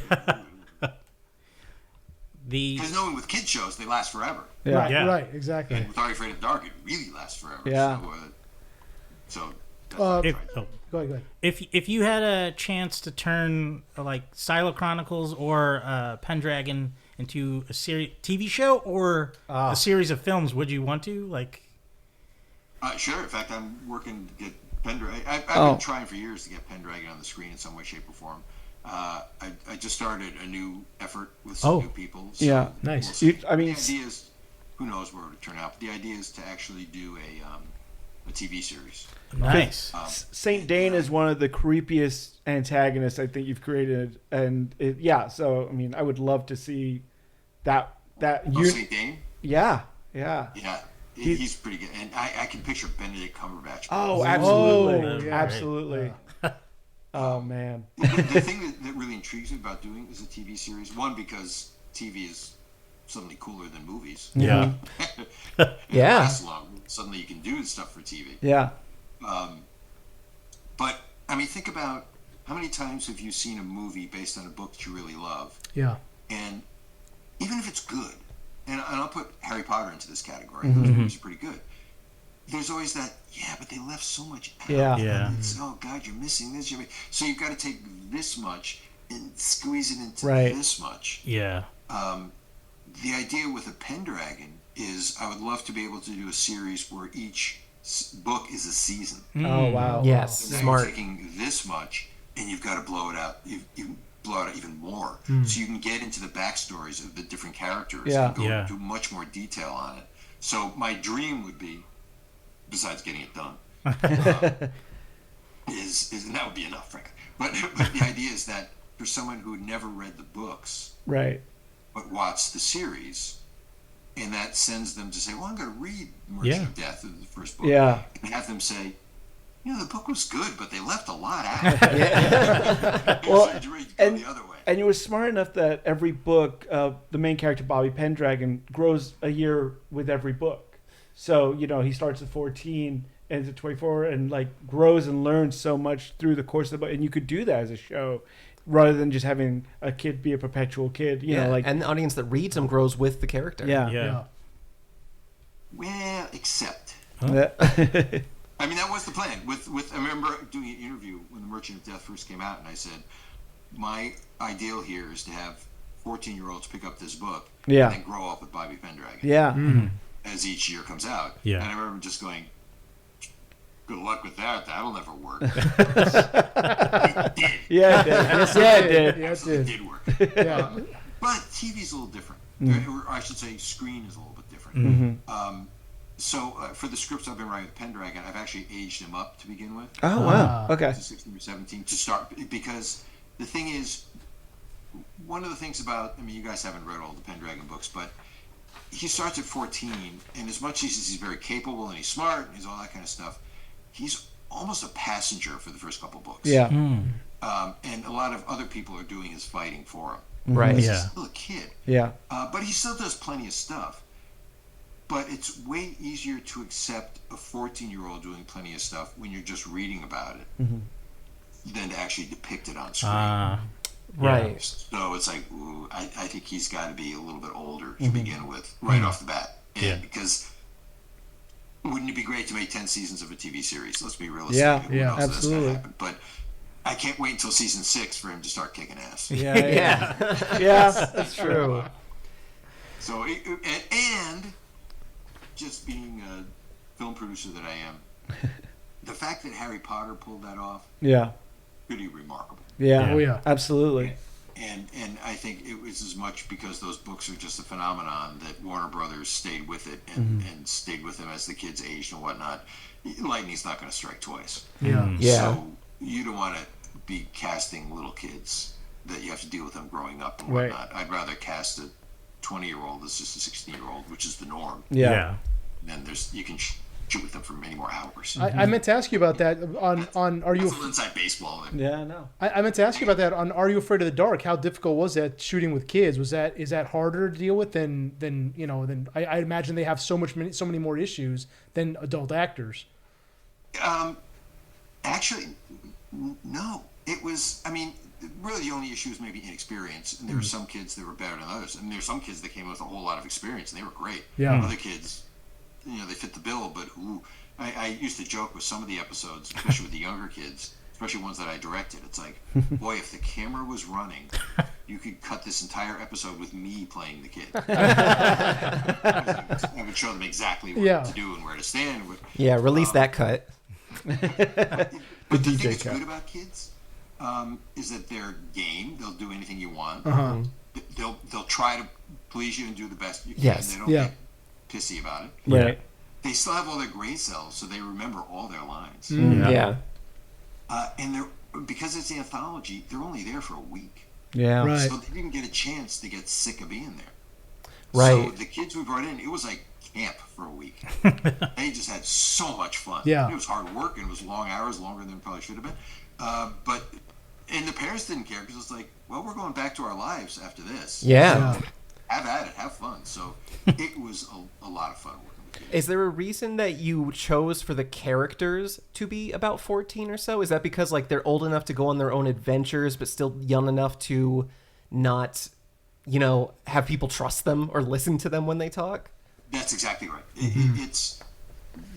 Because knowing with kid shows, they last forever. Yeah. Right. Yeah. Right. Exactly. With Are You Afraid of the Dark, it really lasts forever. Yeah. So that's what I If, tried. oh, Go ahead. Go ahead. if you had a chance to turn like Silo Chronicles or Pendragon into a TV show or a series of films, would you want to like? Sure. In fact, I'm working to get Pendragon. I've been trying for years to get Pendragon on the screen in some way, shape, or form. I just started a new effort with some new people. So Yeah. Nice. we'll see. I mean, the idea is, who knows where it would turn out. But the idea is to actually do a TV series. Nice. Saint Dane is one of the creepiest antagonists I think you've created, and so I mean, I would love to see that. St. Dane? Yeah. Yeah. He's pretty good. And I can picture Benedict Cumberbatch. Oh, absolutely, Oh, yeah. absolutely. Oh man. The thing that really intrigues me about doing is a TV series. One, because TV is suddenly cooler than movies. Yeah. And Yeah. it lasts long. Suddenly you can do stuff for TV. Yeah. But, I mean, think about how many times have you seen a movie based on a book that you really love? Yeah. And even if it's good, and I'll put Harry Potter into this category, those movies are pretty good. There's always that, but they left so much out. Yeah. Yeah. It's, oh, God, you're missing this. So you've got to take this much and squeeze it into Right. this much. Yeah. The idea with a Pendragon is I would love to be able to do a series where each book is a season. Oh wow. Yes, So now smart. you're taking this much, and you've got to blow it out. You blow it out even more, so you can get into the backstories of the different characters and go into much more detail on it. So my dream would be, besides getting it done, is and that would be enough, frankly. But the idea is that for someone who never read the books, Right. but watched the series, and that sends them to say, well, I'm going to read Merchant of Death, the first book, and have them say, the book was good, but they left a lot out. Well, So you go the other way. And you were smart enough that every book, the main character, Bobby Pendragon, grows a year with every book. So, he starts at 14, ends at 24, and grows and learns so much through the course of the book. And you could do that as a show rather than just having a kid be a perpetual kid. And the audience that reads them grows with the character. Yeah. Well, except. Huh? I mean, that was the plan. I remember doing an interview when The Merchant of Death first came out, and I said, my ideal here is to have 14-year-olds pick up this book and then grow up with Bobby Pendragon as each year comes out. Yeah. And I remember just going, good luck with that. That'll never work. It did. Yeah, it did. Yes, it did. Yeah, it Absolutely did. did work. Yeah. But TV's a little different. Or I should say screen is a little bit different. So for the scripts I've been writing with Pendragon, I've actually aged him up to begin with. Oh, wow. Okay. To 16 or 17 to start, because the thing is, one of the things about, you guys haven't read all the Pendragon books, but he starts at 14, and as much as he's very capable and he's smart and he's all that kind of stuff, he's almost a passenger for the first couple books. Yeah. And a lot of other people are doing his fighting for him. Right. He's Yeah. still a kid. Yeah. But he still does plenty of stuff. But it's way easier to accept a 14-year-old doing plenty of stuff when you're just reading about it than to actually depict it on screen. Right. So it's like, ooh, I think he's got to be a little bit older to begin with, right off the bat. And because wouldn't it be great to make 10 seasons of a TV series? Let's be realistic. Who knows if that's gonna happen? But I can't wait until season 6 for him to start kicking ass. Yeah, that's true. So, and just being a film producer that I am, the fact that Harry Potter pulled that off, pretty remarkable. Yeah. Oh, yeah. Absolutely. And I think it was as much because those books are just a phenomenon that Warner Brothers stayed with it and stayed with them as the kids aged and whatnot. Lightning's not going to strike twice. Yeah. So you don't want to be casting little kids that you have to deal with them growing up and whatnot. I'd rather cast a 20-year-old as just a 16-year-old, which is the norm. Yeah. And then you can shoot with them for many more hours. I meant to ask you about that on Are You? That's a little inside baseball. Yeah, no. I meant to ask you about that on Are You Afraid of the Dark? How difficult was that shooting with kids? Is that harder to deal with than I imagine they have so many more issues than adult actors. Actually, no. It was. Really, the only issue was maybe inexperience, and there were some kids that were better than others, and there were some kids that came with a whole lot of experience, and they were great. Yeah. Other kids, they fit the bill, but I used to joke with some of the episodes, especially with the younger kids, especially ones that I directed. It's like, boy, if the camera was running, you could cut this entire episode with me playing the kid. I would show them exactly what to do and where to stand. Release that cut. But the thing that's good about kids is that they're game. They'll do anything you want. They'll try to please you and do the best you can. Yes. They don't get pissy about it. Right. They still have all their gray cells, so they remember all their lines. Yeah. And because it's an anthology, they're only there for a week. Yeah. Right. So they didn't get a chance to get sick of being there. Right. So the kids we brought in, it was like camp for a week. They just had so much fun. Yeah. It was hard work and it was long hours, longer than it probably should have been. And the parents didn't care because it's like, well, we're going back to our lives after this. Yeah. So have at it, have fun. So it was a lot of fun working with kids. Is there a reason that you chose for the characters to be about 14 or so? Is that because they're old enough to go on their own adventures, but still young enough to not, have people trust them or listen to them when they talk? That's exactly right. It's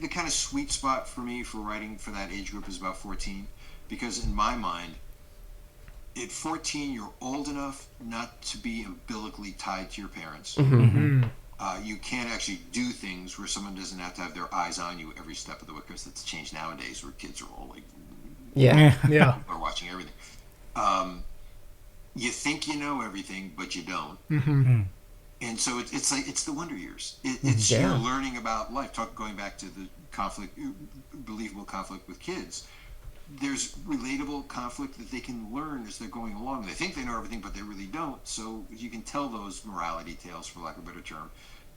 the kind of sweet spot for me for writing for that age group is about 14, because in my mind, at 14, you're old enough not to be umbilically tied to your parents. You can't actually do things where someone doesn't have to have their eyes on you every step of the way, because that's changed nowadays where kids are all like, Yeah. Yeah. are watching everything. You think you know everything, but you don't. And so it's like, it's the wonder years. It's Yeah. you're learning about life. Going back to the conflict, believable conflict with kids. There's relatable conflict that they can learn as they're going along. They think they know everything, but they really don't. So you can tell those morality tales, for lack of a better term.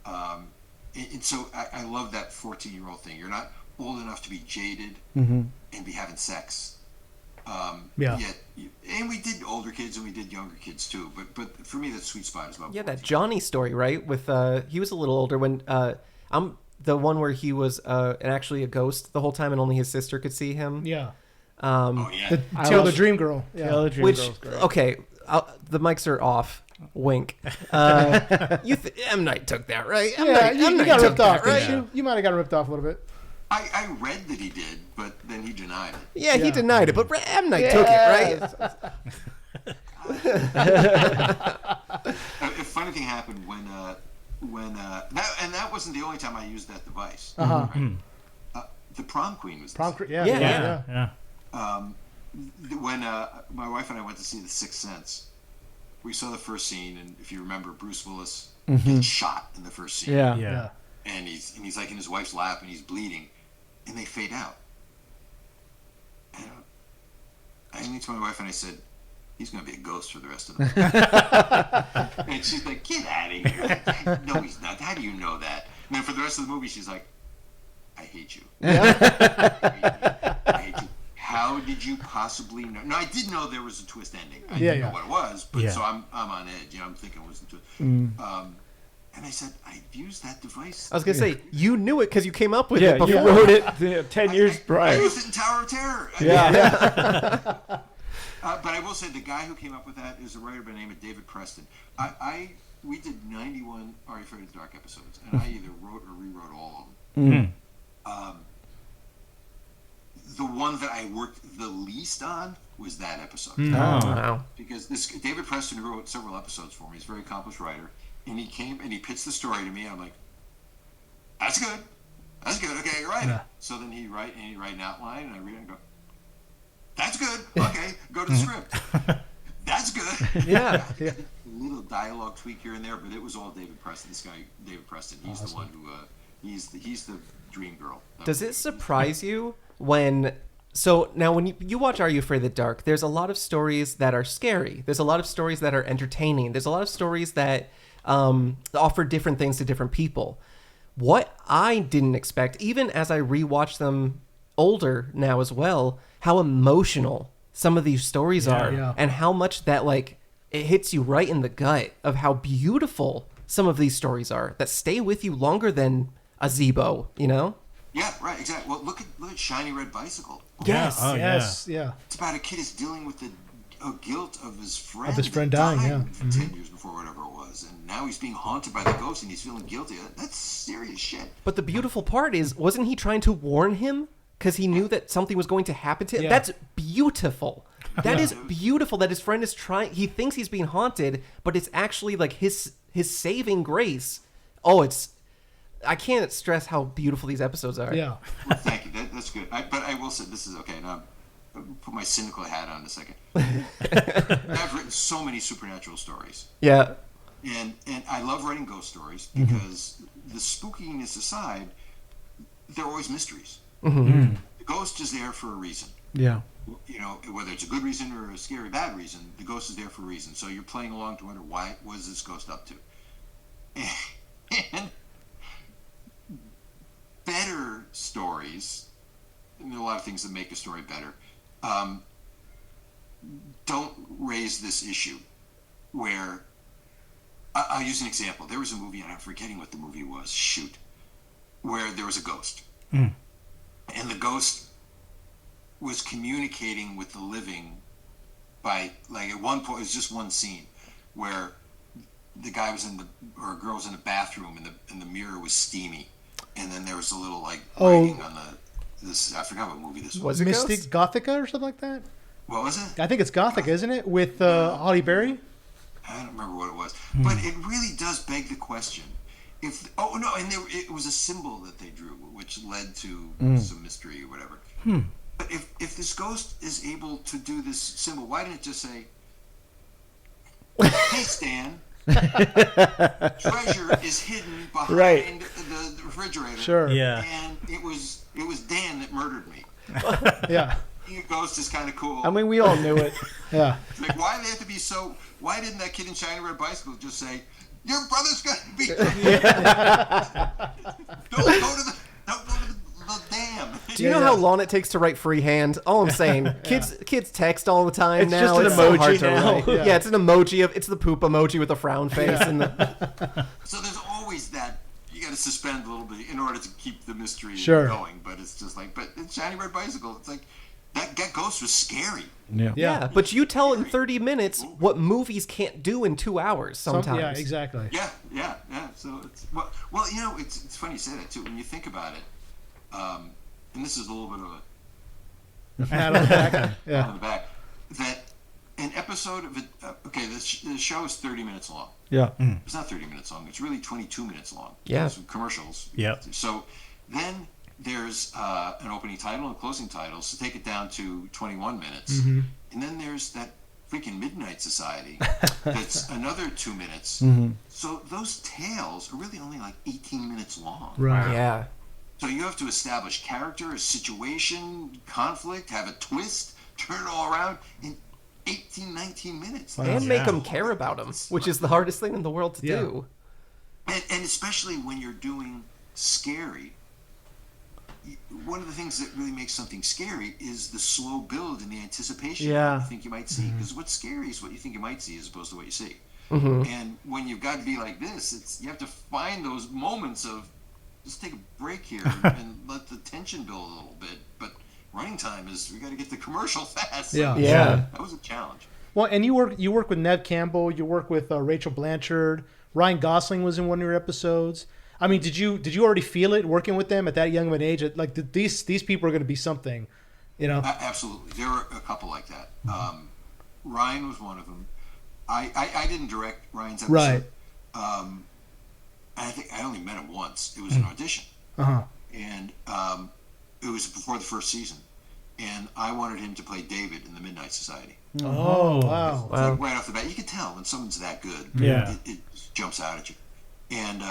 And so I love that 14-year-old thing. You're not old enough to be jaded and be having sex. Yet, and we did older kids and we did younger kids too. But for me, that sweet spot is about Yeah, 14. that Johnny story, right? With he was a little older when I'm the one where he was actually a ghost the whole time and only his sister could see him. Yeah. Oh yeah. The Tale of the Dream Girl. Yeah. Tale of the Dream Which Girl's great. okay, the mics are off. Wink. M. Night took that, right? Yeah, M. you Night got took ripped that, off, right? didn't you? You might have got ripped off a little bit. I read that he did, but then he denied it. Yeah, he Yeah. denied it, but M. Night took it, right? A funny thing happened when that wasn't the only time I used that device. Uh-huh. Right? The prom queen was Prom, the yeah, Yeah. yeah, Yeah. when my wife and I went to see The Sixth Sense. We saw the first scene, and if you remember, Bruce Willis gets shot in the first scene. Yeah. Yeah. And he's like in his wife's lap, and he's bleeding, and they fade out. And I looked to my wife and I said, "He's going to be a ghost for the rest of the movie." And she's like, "Get out of here!" No, he's not. How do you know that? And then for the rest of the movie, she's like, "I hate you. I hate you. How did you possibly know?" No, I did know there was a twist ending. I didn't know what it was, but so I'm on edge. I'm thinking it was a twist. And I said, I used that device. I was gonna say you knew it because you came up with Yeah, it before. you wrote it 10 years I prior. used it in Tower of Terror. Yeah. But I will say the guy who came up with that is a writer by the name of David Preston. We did 91 Are You Afraid of the Dark episodes, and I either wrote or rewrote all of them. The one that I worked the least on was that episode. Oh, wow. Because David Preston, who wrote several episodes for me, he's a very accomplished writer, and he came and he pitched the story to me, and I'm like, that's good, okay, you're right. Yeah. So then he'd write an outline, and I read it and go, that's good, okay, go to the script. That's good. Yeah. Yeah. A little dialogue tweak here and there, but it was all David Preston. This guy, David Preston, he's the one who, he's the dream girl. Does it surprise you when? So now, when you watch Are You Afraid of the Dark, there's a lot of stories that are scary. There's a lot of stories that are entertaining. There's a lot of stories that offer different things to different people. What I didn't expect, even as I rewatch them older now as well, how emotional some of these stories are, Yeah. and how much that it hits you right in the gut of how beautiful some of these stories are that stay with you longer than a Zebo, you know? Yeah, right, exactly. Well, look at Shiny Red Bicycle. Yes. Oh, Yes. Yeah. It's about a kid who's dealing with the guilt of his friend. Of his friend that dying, died yeah. 10 years before, whatever it was. And now he's being haunted by the ghost and he's feeling guilty. That's serious shit. But the beautiful part is, wasn't he trying to warn him because he knew that something was going to happen to him? Yeah. That's beautiful. That is beautiful that his friend is trying. He thinks he's being haunted, but it's actually like his saving grace. Oh, I can't stress how beautiful these episodes are. Yeah. Well, thank you. That's good. But I will say, this is okay. Now, I'll put my cynical hat on a second. I've written so many supernatural stories. Yeah. And I love writing ghost stories because the spookiness aside, they're always mysteries. The ghost is there for a reason. Yeah. You know, whether it's a good reason or a scary bad reason, the ghost is there for a reason. So you're playing along to wonder, what is this ghost up to? And better stories, and there are a lot of things that make a story better, don't raise this issue where, I'll use an example. There was a movie, and I'm forgetting what the movie was, where there was a ghost. And the ghost was communicating with the living by, at one point, it was just one scene where the guy was or a girl was in the bathroom and the mirror was steamy. And then there was a little writing on this. I forgot what movie this was. Was it Mystic Ghost? Gothica or something like that? What was it? I think it's Gothica, isn't it? With Holly Berry? I don't remember what it was. But it really does beg the question. it was a symbol that they drew, which led to some mystery or whatever. But if this ghost is able to do this symbol, why didn't it just say, "Hey Stan, treasure is hidden behind the refrigerator"? Sure. Yeah. And it was Dan that murdered me. Yeah. Being a ghost is kind of cool. I mean, we all knew it. Yeah. Like, why do they have to be so? Why didn't that kid in Shiny Red Bicycle just say, "Your brother's gonna be"? Don't go to the dam. Do you know how long it takes to write freehand? All I'm saying, kids text all the time It's now. just an it's so emoji hard to now. write. Yeah. Yeah, it's an emoji it's the poop emoji with a frown face and the So there's always that. You got to suspend a little bit in order to keep the mystery Sure. going. But it's just like, but in Shiny Red Bicycle, it's like that ghost was scary. Yeah. yeah. But you tell in 30 minutes what movies can't do in 2 hours sometimes. Yeah, exactly. Yeah. So it's it's funny you say that too. When you think about it, and this is a little bit of a Pat on the back. on Yeah. the back, that an episode of it. The show is 30 minutes long. Yeah. It's not 30 minutes long. It's really 22 minutes long. Yeah. Some commercials. Yep. So then there's an opening title and closing title, so take it down to 21 minutes. Mm-hmm. And then there's that freaking Midnight Society that's another 2 minutes. Mm-hmm. So those tales are really only like 18 minutes long. Right. Yeah. So you have to establish character, a situation, conflict, have a twist, turn it all around in 18, 19 minutes. And make them care about them, which is the hardest thing in the world to Yeah. do. And especially when you're doing scary, one of the things that really makes something scary is the slow build and the anticipation Yeah. you think you might see. Because what's scary is what you think you might see as opposed to what you see. Mm-hmm. And when you've got to be like this, you have to find those moments of just take a break here and let the tension build a little bit. But running time is, we got to get the commercial fast. Yeah. Yeah. That was a challenge. Well, and you work with Neve Campbell. You work with Rachel Blanchard. Ryan Gosling was in one of your episodes. I mean, did you already feel it working with them at that young of an age? Like these people are going to be something, you know? Absolutely. There were a couple like that. Ryan was one of them. I didn't direct Ryan's episode. Right. I think I only met him once. It was an audition. Uh-huh. And it was before the first season. And I wanted him to play David in the Midnight Society. Oh, wow. It's like right off the bat, you can tell when someone's that good. Yeah. It jumps out at you. And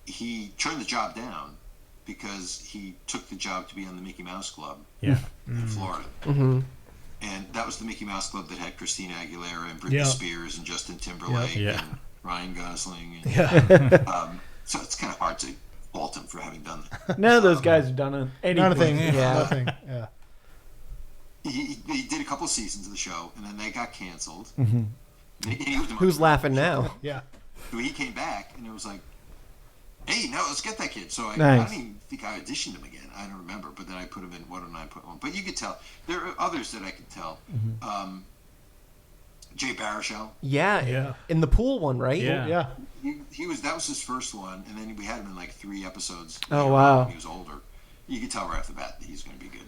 he turned the job down because he took the job to be on the Mickey Mouse Club Yeah. in Florida. Mm-hmm. And that was the Mickey Mouse Club that had Christina Aguilera and Britney Yeah. Spears and Justin Timberlake Yeah. and Ryan Gosling. And, Yeah. so it's kind of hard to fault him for having done that. None of those guys have done anything. Nothing. Yeah. Nothing. Yeah. He did a couple seasons of the show, and then they got canceled. Mm-hmm. And he was Who's laughing now? Yeah. So he came back, and it was like, hey, no, let's get that kid. So I Nice. don't even think I auditioned him again. I don't remember. But then I put him in 109.1. But you could tell. There are others that I could tell. Jay Baruchel. Yeah. Yeah. In the pool one, right? Yeah. Yeah. That was his first one, and then we had him in like 3 episodes. Oh, later wow. When he was older. You could tell right off the bat that he's going to be good.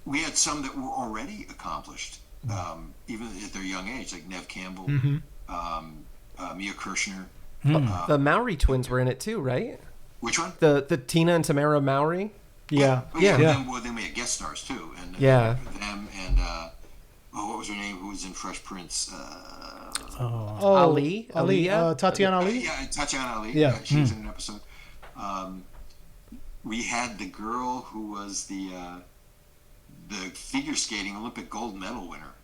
We had some that were already accomplished, even at their young age, like Neve Campbell, Mia Kirshner. The Mowry twins were in it too, right? Which one? The Tina and Tamara Mowry. Yeah. Oh, Yeah. Then we had guest stars too, and Yeah. them and what was her name? Who was in Fresh Prince? Oh, Ali? Aaliyah? Tatiana Ali. Yeah, Tatiana Ali. Yeah. She was in an episode. We had the girl who was the figure skating Olympic gold medal winner,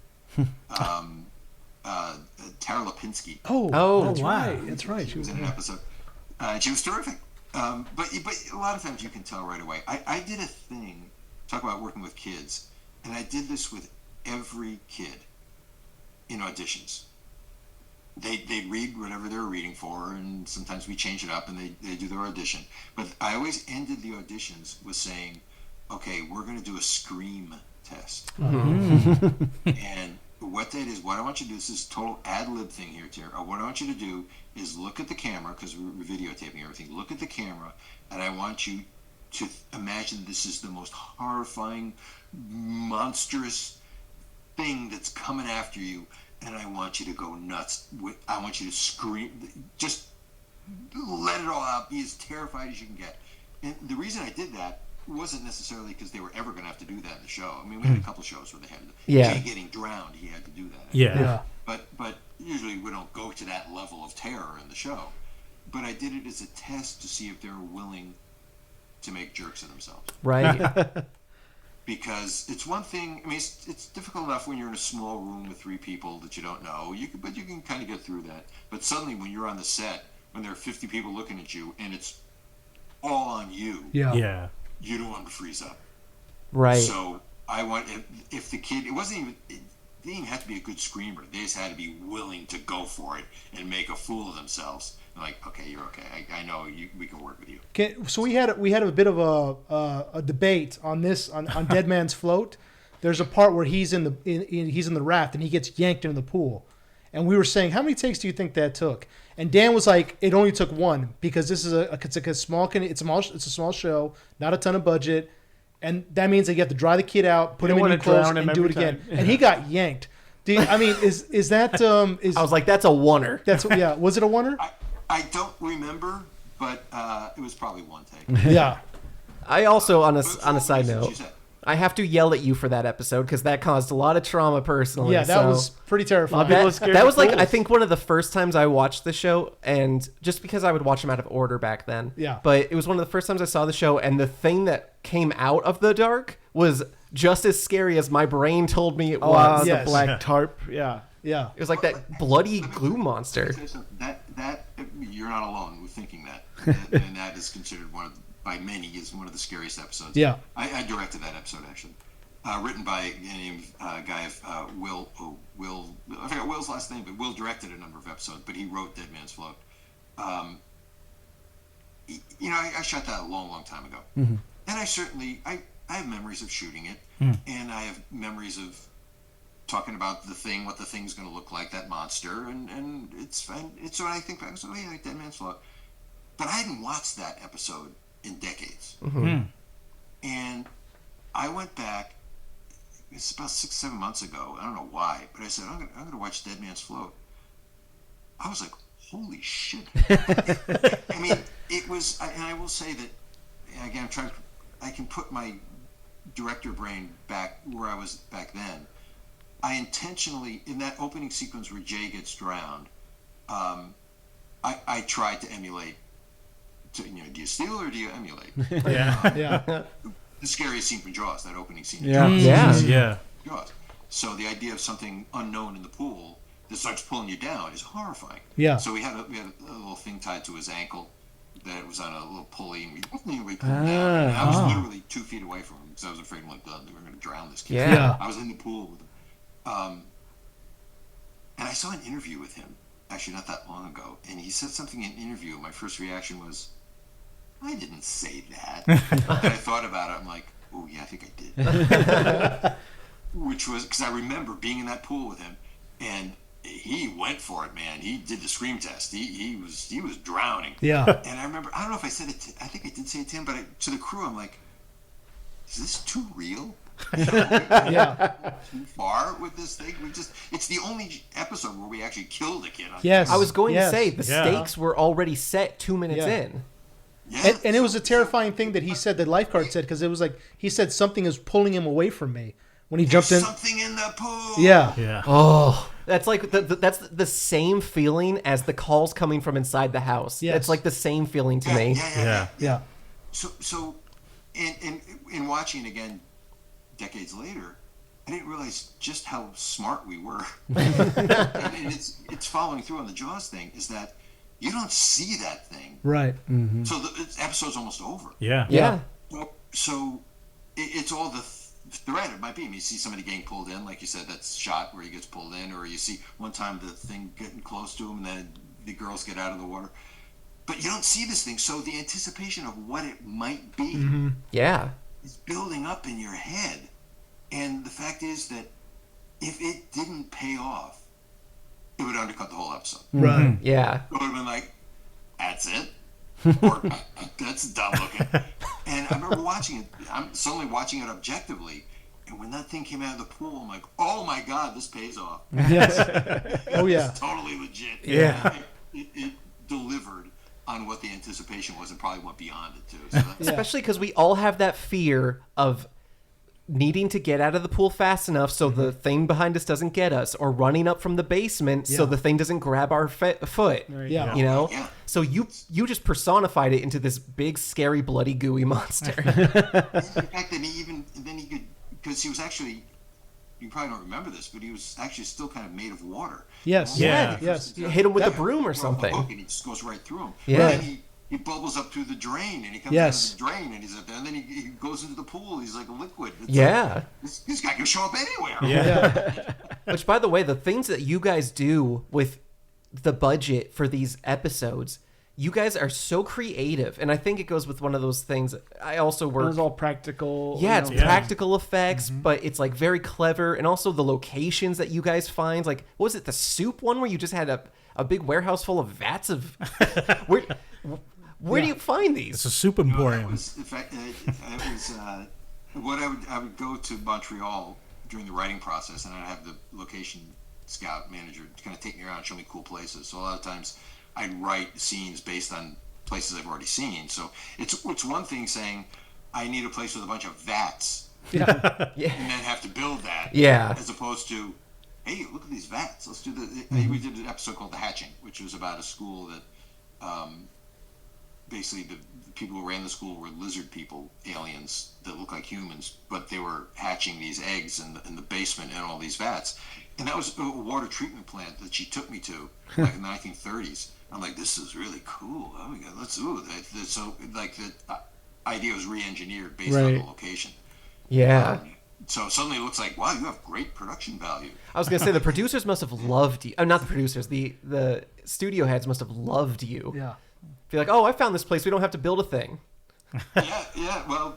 Tara Lipinski. Oh, that's wow. right. That's right. She was in an episode. She was terrific. But a lot of times you can tell right away. I did a thing, talk about working with kids, and I did this with every kid in auditions. They'd read whatever they were reading for, and sometimes we change it up and they do their audition. But I always ended the auditions with saying, okay, we're going to do a scream test. And what that is, what I want you to do, this is total ad-lib thing here, Tara. What I want you to do is look at the camera, because we're videotaping everything. Look at the camera, and I want you to imagine this is the most horrifying, monstrous thing that's coming after you, and I want you to go nuts. I want you to scream. Just let it all out, be as terrified as you can get. And the reason I did that wasn't necessarily because they were ever going to have to do that in the show. I mean, we had a couple shows where they had to. Yeah. Jay getting drowned, he had to do that. Yeah. But usually we don't go to that level of terror in the show. But I did it as a test to see if they were willing to make jerks of themselves. Right. Because it's one thing. I mean, it's difficult enough when you're in a small room with 3 people that you don't know. But you can kind of get through that. But suddenly, when you're on the set, when there are 50 people looking at you, and it's all on you, Yeah. you don't want to freeze up. Right. So I want if the kid, it didn't even have to be a good screamer. They just had to be willing to go for it and make a fool of themselves. Like, okay, you're okay. I know we can work with you. Okay, so we had a bit of a debate on this on Dead Man's Float. There's a part where he's in the raft and he gets yanked into the pool, and we were saying, how many takes do you think that took? And Dan was like, it only took 1 because this is it's a small show, not a ton of budget, and that means that you have to dry the kid out, put him in new clothes, and do it again. Yeah. And he got yanked. Is that I was like, that's a oneer. Was it a oneer? I don't remember, but it was probably 1 take. Yeah. I also, on a For side reasons note, you said. I have to yell at you for that episode because that caused a lot of trauma personally. Yeah, that so. was pretty terrifying. People are scared That of was like, pools. I think, one of the first times I watched the show, and just because I would watch them out of order back then. Yeah. But it was one of the first times I saw the show, and the thing that came out of the dark was just as scary as my brain told me it was. yes. the black tarp. Yeah. Yeah. It was like that bloody glue monster. That you're not alone with thinking that, and that is considered by many is one of the scariest episodes. Yeah. I directed that episode actually, written by a guy Will. I forgot Will's last name, but Will directed a number of episodes, but he wrote Dead Man's Float. I shot that a long time ago, and I have memories of shooting it, and I have memories of talking about what the thing's going to look like, that monster, and it's when I think back, so yeah, Dead Man's Float. But I hadn't watched that episode in decades, and I went back. It's about 6-7 months ago. I don't know why, but I said I'm going to watch Dead Man's Float. I was like, holy shit! I mean, it was, and I will say that again. I can put my director brain back where I was back then. I intentionally, in that opening sequence where Jay gets drowned, I tried to emulate. Do you steal or do you emulate? Yeah. The scariest scene from Jaws, that opening scene. Yeah. Yeah. Jaws. So the idea of something unknown in the pool that starts pulling you down is horrifying. Yeah. So we had a little thing tied to his ankle that was on a little pulley, and we pulled him down. And I was literally 2 feet away from him because I was afraid we were going to drown this kid. Yeah. I was in the pool with him. And I saw an interview with him, actually not that long ago, and he said something in an interview, and my first reaction was, I didn't say that. And I thought about it, I'm like, oh yeah, I think I did. Which was, because I remember being in that pool with him, and he went for it, man. He did the scream test. He was drowning. Yeah. And I remember, I don't know if I said it, I think I did say it to him, but to the crew, I'm like, is this too real? Yeah. Too far with this thing? It's the only episode where we actually killed a kid. Yes. I was going to Yes. say, the stakes were already set 2 minutes Yeah. in. Yeah. And it was a terrifying thing that he said, the lifeguard said, because it was like, he said something is pulling him away from me when he jumped in. Something in the pool. Yeah. Yeah. Oh, that's like that's the same feeling as the calls coming from inside the house. Yes. It's like the same feeling to me. Yeah. Yeah. So, in watching it again decades later, I didn't realize just how smart we were. and it's following through on the Jaws thing, is that you don't see that thing. Right. Mm-hmm. So the episode's almost over. Yeah. Yeah. So it's all the threat. It might be. I mean, you see somebody getting pulled in, like you said, that's shot where he gets pulled in, or you see one time the thing getting close to him and then the girls get out of the water. But you don't see this thing, so the anticipation of what it might be Yeah. is building up in your head. And the fact is that if it didn't pay off, it would undercut the whole episode. Right. Yeah. It would have been like, that's it? Or, that's dumb looking. And I remember watching it, I'm suddenly watching it objectively, and when that thing came out of the pool, I'm like, oh my God, this pays off. Yes. Oh, yeah. It's totally legit. Yeah. It delivered. beyond what the anticipation was and probably went beyond it too. So that's, Especially because we all have that fear of needing to get out of the pool fast enough so the thing behind us doesn't get us, or running up from the basement so the thing doesn't grab our foot. Yeah. You know? Yeah. So you just personified it into this big, scary, bloody, gooey monster. In fact, then he could, because he was actually, you probably don't remember this, but he was actually still kind of made of water. Yes. Yeah. Yes. You hit him with a Yeah. broom or Throw him a something. hook and he just goes right through him. Yeah. And then he bubbles up through the drain, and he comes Yes. out of the drain, and he's up there, and then he goes into the pool. He's like a liquid. It's Yeah. like, this guy can show up anywhere. Yeah. Which, by the way, the things that you guys do with the budget for these episodes, you guys are so creative. And I think it goes with one of those things. I also It work. was all practical. Yeah, you it's know. Yeah. practical effects, but it's like very clever. And also the locations that you guys find. Like, what was it, the soup one where you just had a big warehouse full of vats of. Where do you find these? It's a soup No, that emporium. was, in fact, it was what I would go to Montreal during the writing process, and I'd have the location scout manager kind of take me around and show me cool places. So a lot of times I'd write scenes based on places I've already seen. So it's one thing saying I need a place with a bunch of vats, Yeah. and then have to build that. Yeah. As opposed to, hey, look at these vats. Let's do the. We did an episode called The Hatching, which was about a school that. Basically, the people who ran the school were lizard people, aliens that look like humans, but they were hatching these eggs in the basement in all these vats. And that was a water treatment plant that she took me to, like in the 1930s. I'm like, this is really cool. Oh my God, let's do that. So, like, the idea was re-engineered based on Right. the location. Yeah. So suddenly it looks like, wow, you have great production value. I was going to say the producers must have loved you. Not the producers. The studio heads must have loved you. Yeah. Be like, oh, I found this place. We don't have to build a thing. Yeah. Well,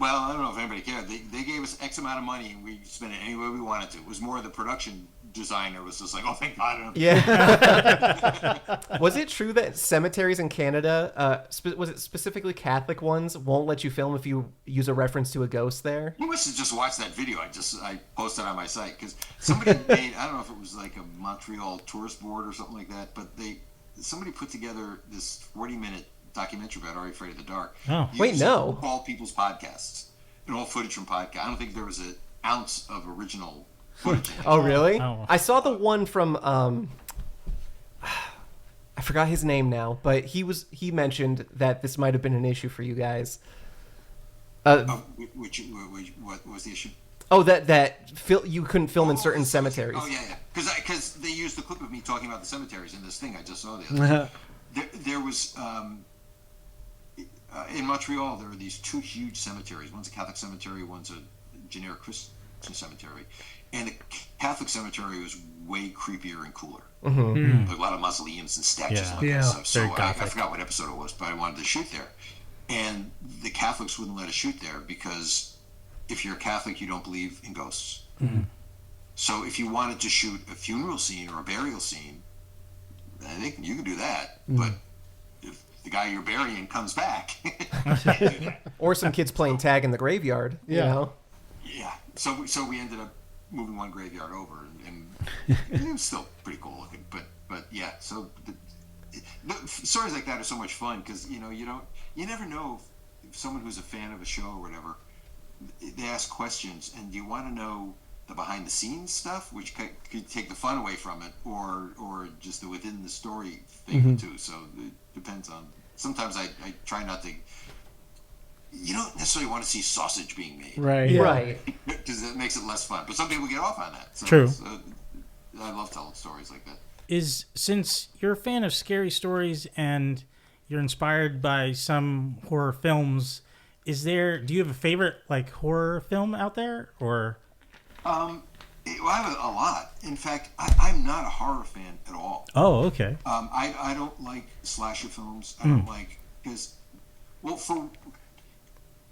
I don't know if anybody cared. They gave us X amount of money, and we spent it any way we wanted to. It was more the production designer was just like, oh, thank God. I don't Yeah. Was it true that cemeteries in Canada, was it specifically Catholic ones, won't let you film if you use a reference to a ghost there? You must have just watched that video. I posted on my site because somebody made, I don't know if it was like a Montreal tourist board or something like that, but somebody put together this 40-minute documentary about Are You Afraid of the Dark? Oh. Wait, using no. all people's podcasts and all footage from podcasts. I don't think there was an ounce of original footage. in it. Oh, really? Oh. I saw the one from, I forgot his name now, but he mentioned that this might have been an issue for you guys. Oh, what was the issue? Oh, you couldn't film in certain cemeteries. Oh, yeah. Because they used the clip of me talking about the cemeteries in this thing I just saw the other day. There was, in Montreal, there are these two huge cemeteries. One's a Catholic cemetery, one's a generic Christian cemetery. And the Catholic cemetery was way creepier and cooler. Mm-hmm. Like a lot of mausoleums and statues Yeah. and all that Yeah. stuff. So Very I Gothic. forgot what episode it was, but I wanted to shoot there. And the Catholics wouldn't let us shoot there because if you're a Catholic, you don't believe in ghosts. Mm-hmm. So if you wanted to shoot a funeral scene or a burial scene, I think you can do that. Mm-hmm. But if the guy you're burying comes back, you can't do that. Or some kids playing tag in the graveyard. You Yeah. know? Yeah. So we ended up moving one graveyard over, and it was still pretty cool looking. But yeah. So the stories like that are so much fun because you never know if someone who's a fan of a show or whatever, they ask questions, and do you want to know the behind the scenes stuff, which could take the fun away from it, or just the within the story thing too. So it depends on. Sometimes I try not to. You don't necessarily want to see sausage being made, Right. Yeah. Right. because it makes it less fun. But some people get off on that. So True. I love telling stories like that. Since you're a fan of scary stories and you're inspired by some horror films, do you have a favorite like horror film out there or? I have a lot. In fact, I'm not a horror fan at all. Oh, okay. I don't like slasher films. I don't like because,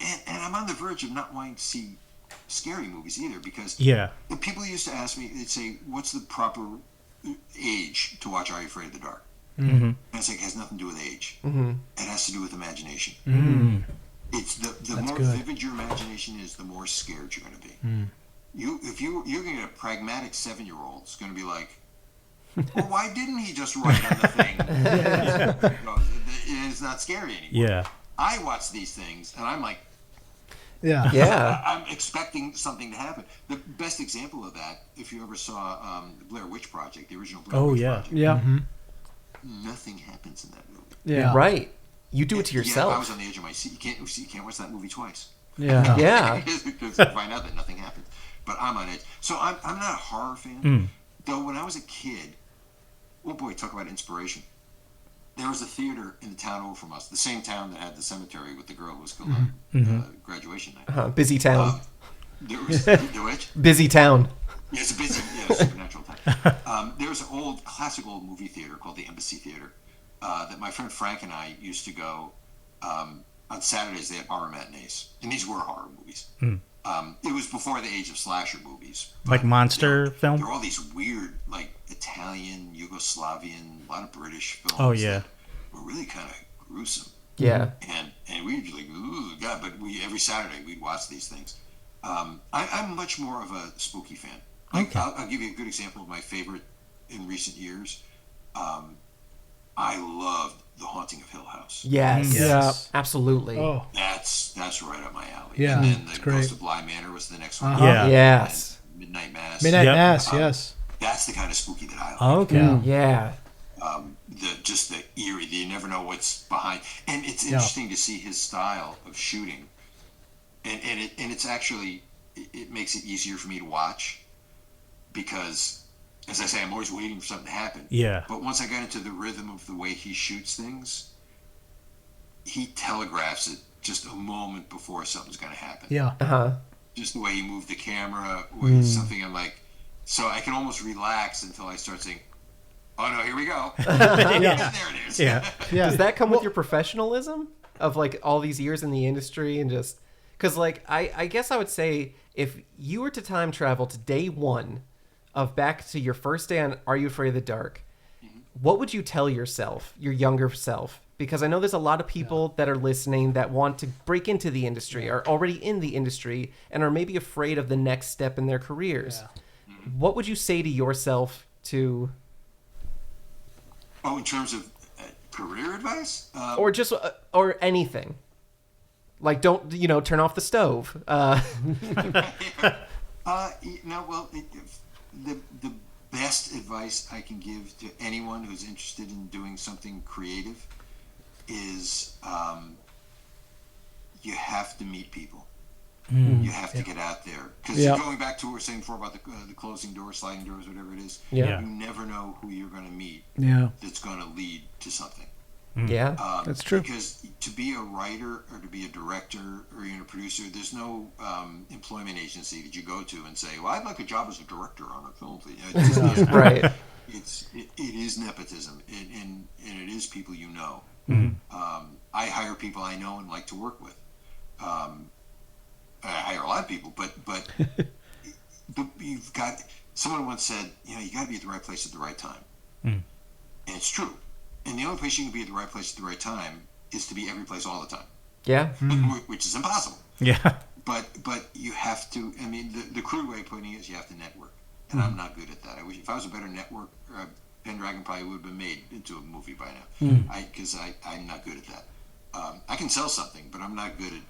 and I'm on the verge of not wanting to see scary movies either because Yeah. when people used to ask me, they'd say, "What's the proper age to watch Are You Afraid of the Dark?" Mm-hmm. And it's like it has nothing to do with age. Mm-hmm. It has to do with imagination. Mm. It's the more good. vivid your imagination is, the more scared you're going to be. If you're going to get a pragmatic 7-year-old, it's going to be like, well, why didn't he just write on the thing? it's not scary anymore. Yeah. I watch these things and I'm like, Yeah. Yeah. I'm expecting something to happen. The best example of that, if you ever saw the Blair Witch Project, the original Blair Witch Project, Yeah. nothing happens in that movie. Yeah. Right. You do it to Yeah, I yourself. was on the edge of my seat. You can't watch that movie twice. Yeah. Yeah. Because you find out that nothing happens. But I'm on edge. So I'm not a horror fan. Though when I was a kid, oh boy, talk about inspiration. There was a theater in the town over from us, the same town that had the cemetery with the girl who was killed on graduation night. Busy town. There was the which? Busy town. Yeah, it's a busy, supernatural town. There was an classic old movie theater called the Embassy Theater that my friend Frank and I used to go on Saturdays. They had horror matinees, and these were horror movies. It was before the age of slasher movies, Like monster film? There were all these weird, like Italian, Yugoslavian, a lot of British films. Oh, yeah. that were really kind of gruesome. Yeah. And we'd be like, ooh, God, but every Saturday we'd watch these things. I'm much more of a spooky fan. Like, I'll give you a good example of my favorite in recent years. I loved The Haunting of Hill House. Yes. Yeah. Absolutely. Oh, That's right up my alley. Yeah, And then it's The great. Ghost of Bly Manor was the next one. Yeah. Yes. And Midnight Mass. Midnight Yep. Mass, yes. That's the kind of spooky that I like. Oh, okay. Yeah. Just the eerie. You never know what's behind. And it's interesting to see his style of shooting. And it's actually, it makes it easier for me to watch because, as I say, I'm always waiting for something to happen. Yeah. But once I got into the rhythm of the way he shoots things, he telegraphs it just a moment before something's going to happen. Yeah. Uh-huh. Just the way he moved the camera, or something. I'm like, so I can almost relax until I start saying, "Oh no, here we go." Yeah. There it is. Yeah. Yeah. Does that come with your professionalism of like all these years in the industry and just because like I guess I would say if you were to time travel to day one of back to your first day on Are You Afraid of the Dark, what would you tell yourself, your younger self? Because I know there's a lot of people that are listening that want to break into the industry, are already in the industry, and are maybe afraid of the next step in their careers. What would you say to yourself to... Oh, in terms of career advice? or just or anything, like don't turn off the stove. The best advice I can give to anyone who's interested in doing something creative is you have to meet people. You have to get out there because going back to what we were saying before about the closing doors, sliding doors, whatever it is. Yeah. You never know who you're going to meet. Yeah. That's going to lead to something. Yeah. That's true. Because to be a writer or to be a director or even a producer, there's no employment agency that you go to and say, "Well, I'd like a job as a director on a film." It just doesn't happen. Right. It is nepotism, and it is people you know. I hire people I know and like to work with. I hire a lot of people, but you've got. Someone once said, you got to be at the right place at the right time, and it's true. And the only place you can be at the right place at the right time is to be every place all the time. Yeah. Which is impossible. Yeah. But you have to. I mean, the crude way of putting it is you have to network, and I'm not good at that. I wish if I was a better networker, Pendragon probably would have been made into a movie by now. Because I'm not good at that. I can sell something, but I'm not good at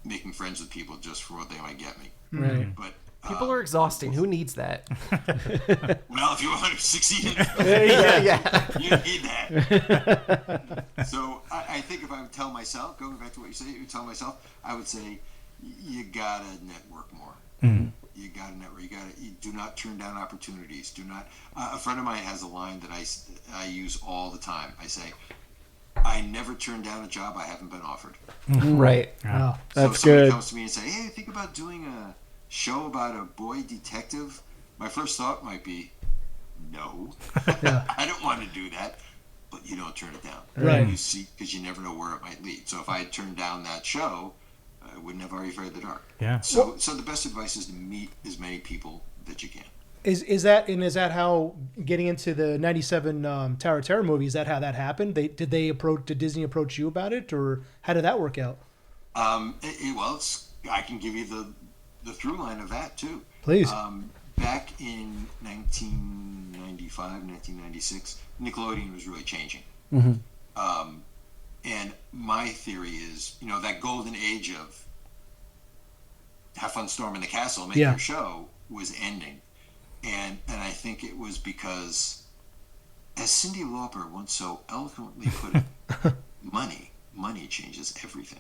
making friends with people just for what they might get me. Right. But People are exhausting. Who needs that? well, if you want to succeed, Yeah. you need that. So I think if I would tell myself, going back to what you say, I would say you gotta network more. You gotta network. You do not turn down opportunities. Do not. A friend of mine has a line that I use all the time. I say, I never turn down a job I haven't been offered. Right. Wow. So That's if somebody good. comes to me and say, "Hey, think about doing a show about a boy detective," my first thought might be, "No, I don't want to do that." But you don't turn it down, Right. You see, because you never know where it might lead. So if I had turned down that show, I wouldn't have Are You Afraid of the Dark. Yeah. So the best advice is to meet as many people that you can. Is that how getting into the '97 Tower of Terror movie? Is that how that happened? Did Disney approach you about it, or how did that work out? I can give you the through line of that too. Please. Back in 1995, 1996, Nickelodeon was really changing. And my theory is, that golden age of have fun storming the castle, make your show was ending. And I think it was because, as Cyndi Lauper once so eloquently put it, money changes everything.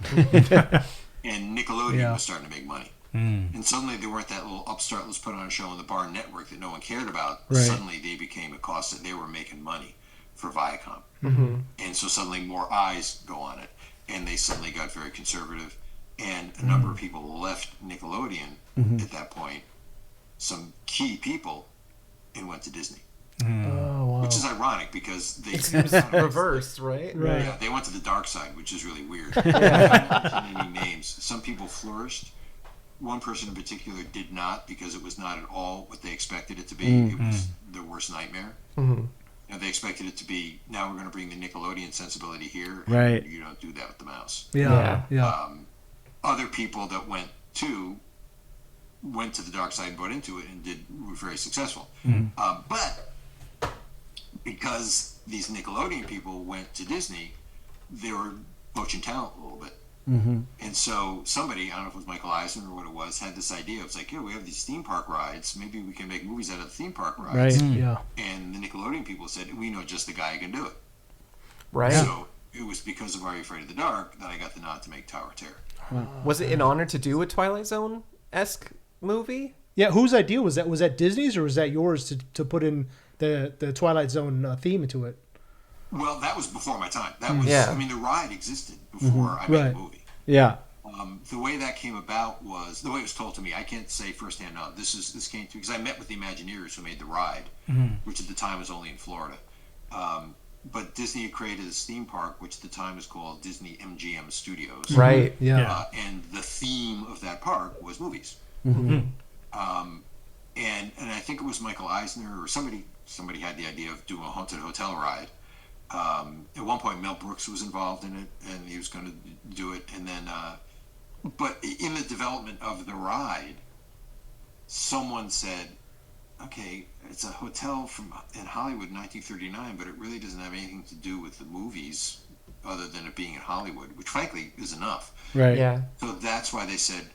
And Nickelodeon was starting to make money. And suddenly they weren't that little upstart, let's put on a show on the Bar Network that no one cared about. Right. Suddenly they became a cost that they were making money for Viacom. And so suddenly more eyes go on it. And they suddenly got very conservative. And a number of people left Nickelodeon at that point, some key people, and went to Disney. Oh, wow. Which is ironic because they Reversed, right? Right. Yeah, they went to the dark side, which is really weird. I won't mention any names. Some people flourished. One person in particular did not, because it was not at all what they expected it to be. It was their worst nightmare. They expected it to be, now we're going to bring the Nickelodeon sensibility here, and Right. you don't do that with the mouse. Yeah. Other people that went to the dark side and bought into it and were very successful. But because these Nickelodeon people went to Disney, they were poaching talent a little bit. And so somebody, I don't know if it was Michael Eisner or what it was, had this idea. It was like, we have these theme park rides. Maybe we can make movies out of the theme park rides. Right. Yeah. And the Nickelodeon people said, we know just the guy who can do it. Right. So it was because of Are You Afraid of the Dark that I got the nod to make Tower of Terror. Was it an honor to do a Twilight Zone-esque movie? Yeah. Whose idea was that? Was that Disney's or was that yours to put in the Twilight Zone theme into it? Well, that was before my time. That was, Yeah. I mean, the ride existed before I made Right. the movie. Yeah. The way that came about was the way it was told to me. I can't say firsthand. No, this came to because I met with the Imagineers who made the ride, which at the time was only in Florida. But Disney had created this theme park, which at the time was called Disney MGM Studios. Right. Yeah. And the theme of that park was movies. And I think it was Michael Eisner or somebody had the idea of doing a haunted hotel ride. At one point, Mel Brooks was involved in it, and he was going to do it. And then, but in the development of the ride, someone said, "Okay, it's a hotel in Hollywood, 1939, but it really doesn't have anything to do with the movies, other than it being in Hollywood, which frankly is enough." Right. Yeah. So that's why they said,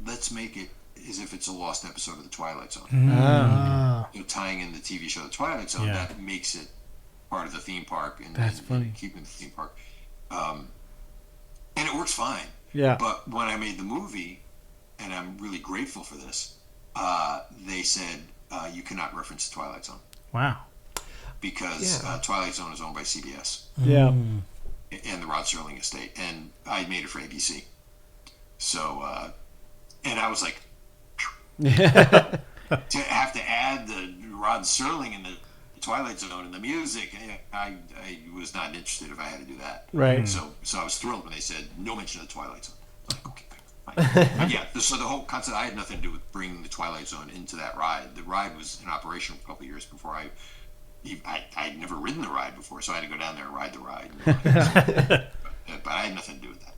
"Let's make it as if it's a lost episode of the Twilight Zone." Ah. Tying in the TV show The Twilight Zone, Yeah. that makes it part of the theme park, and That's funny. and keeping the theme park. And it works fine. Yeah. But when I made the movie, and I'm really grateful for this, they said you cannot reference the Twilight Zone Wow. because Twilight Zone is owned by CBS Yeah. and the Rod Serling estate, and I made it for ABC. So, and I was like, to have to add the Rod Serling and the Twilight Zone and the music, I was not interested if I had to do that. Right. So I was thrilled when they said no mention of the Twilight Zone. I was like, okay, fine. But yeah, so the whole concept, I had nothing to do with bringing the Twilight Zone into that ride. The ride was in operation for a couple of years before I'd never ridden the ride before, so I had to go down there and ride the ride. But I had nothing to do with that.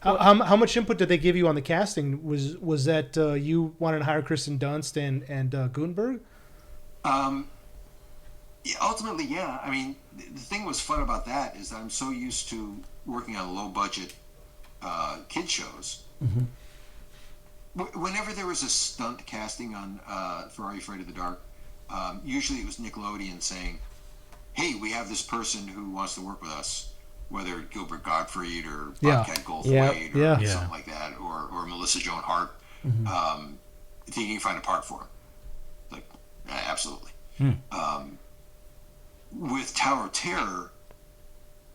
How much input did they give you on the casting? Was that you wanted to hire Kristen Dunst and Gutenberg? Yeah, ultimately, yeah. I mean, the thing was fun about that is that I'm so used to working on low budget kid shows. Whenever there was a stunt casting on for Are You Afraid of the Dark, usually it was Nickelodeon saying, "Hey, we have this person who wants to work with us," whether Gilbert Gottfried or Bobcat Goldthwait or something like that, or Melissa Joan Hart, thinking you can find a part for him. Like, absolutely. With Tower of Terror,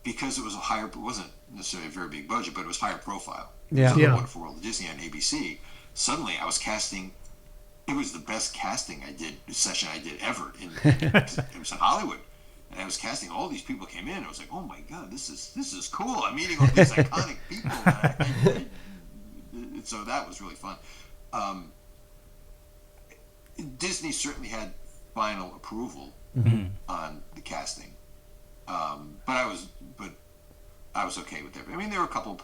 because it was it wasn't necessarily a very big budget, but it was higher profile. Yeah. It was Yeah. a Wonderful World of Disney on ABC. Suddenly, I was casting. It was the best casting session I did ever. It was in Hollywood, and I was casting. All these people came in. I was like, "Oh my god, this is cool! I'm meeting all these iconic people." So that was really fun. Disney certainly had final approval on the casting, but I was okay with it. I mean, there were a couple of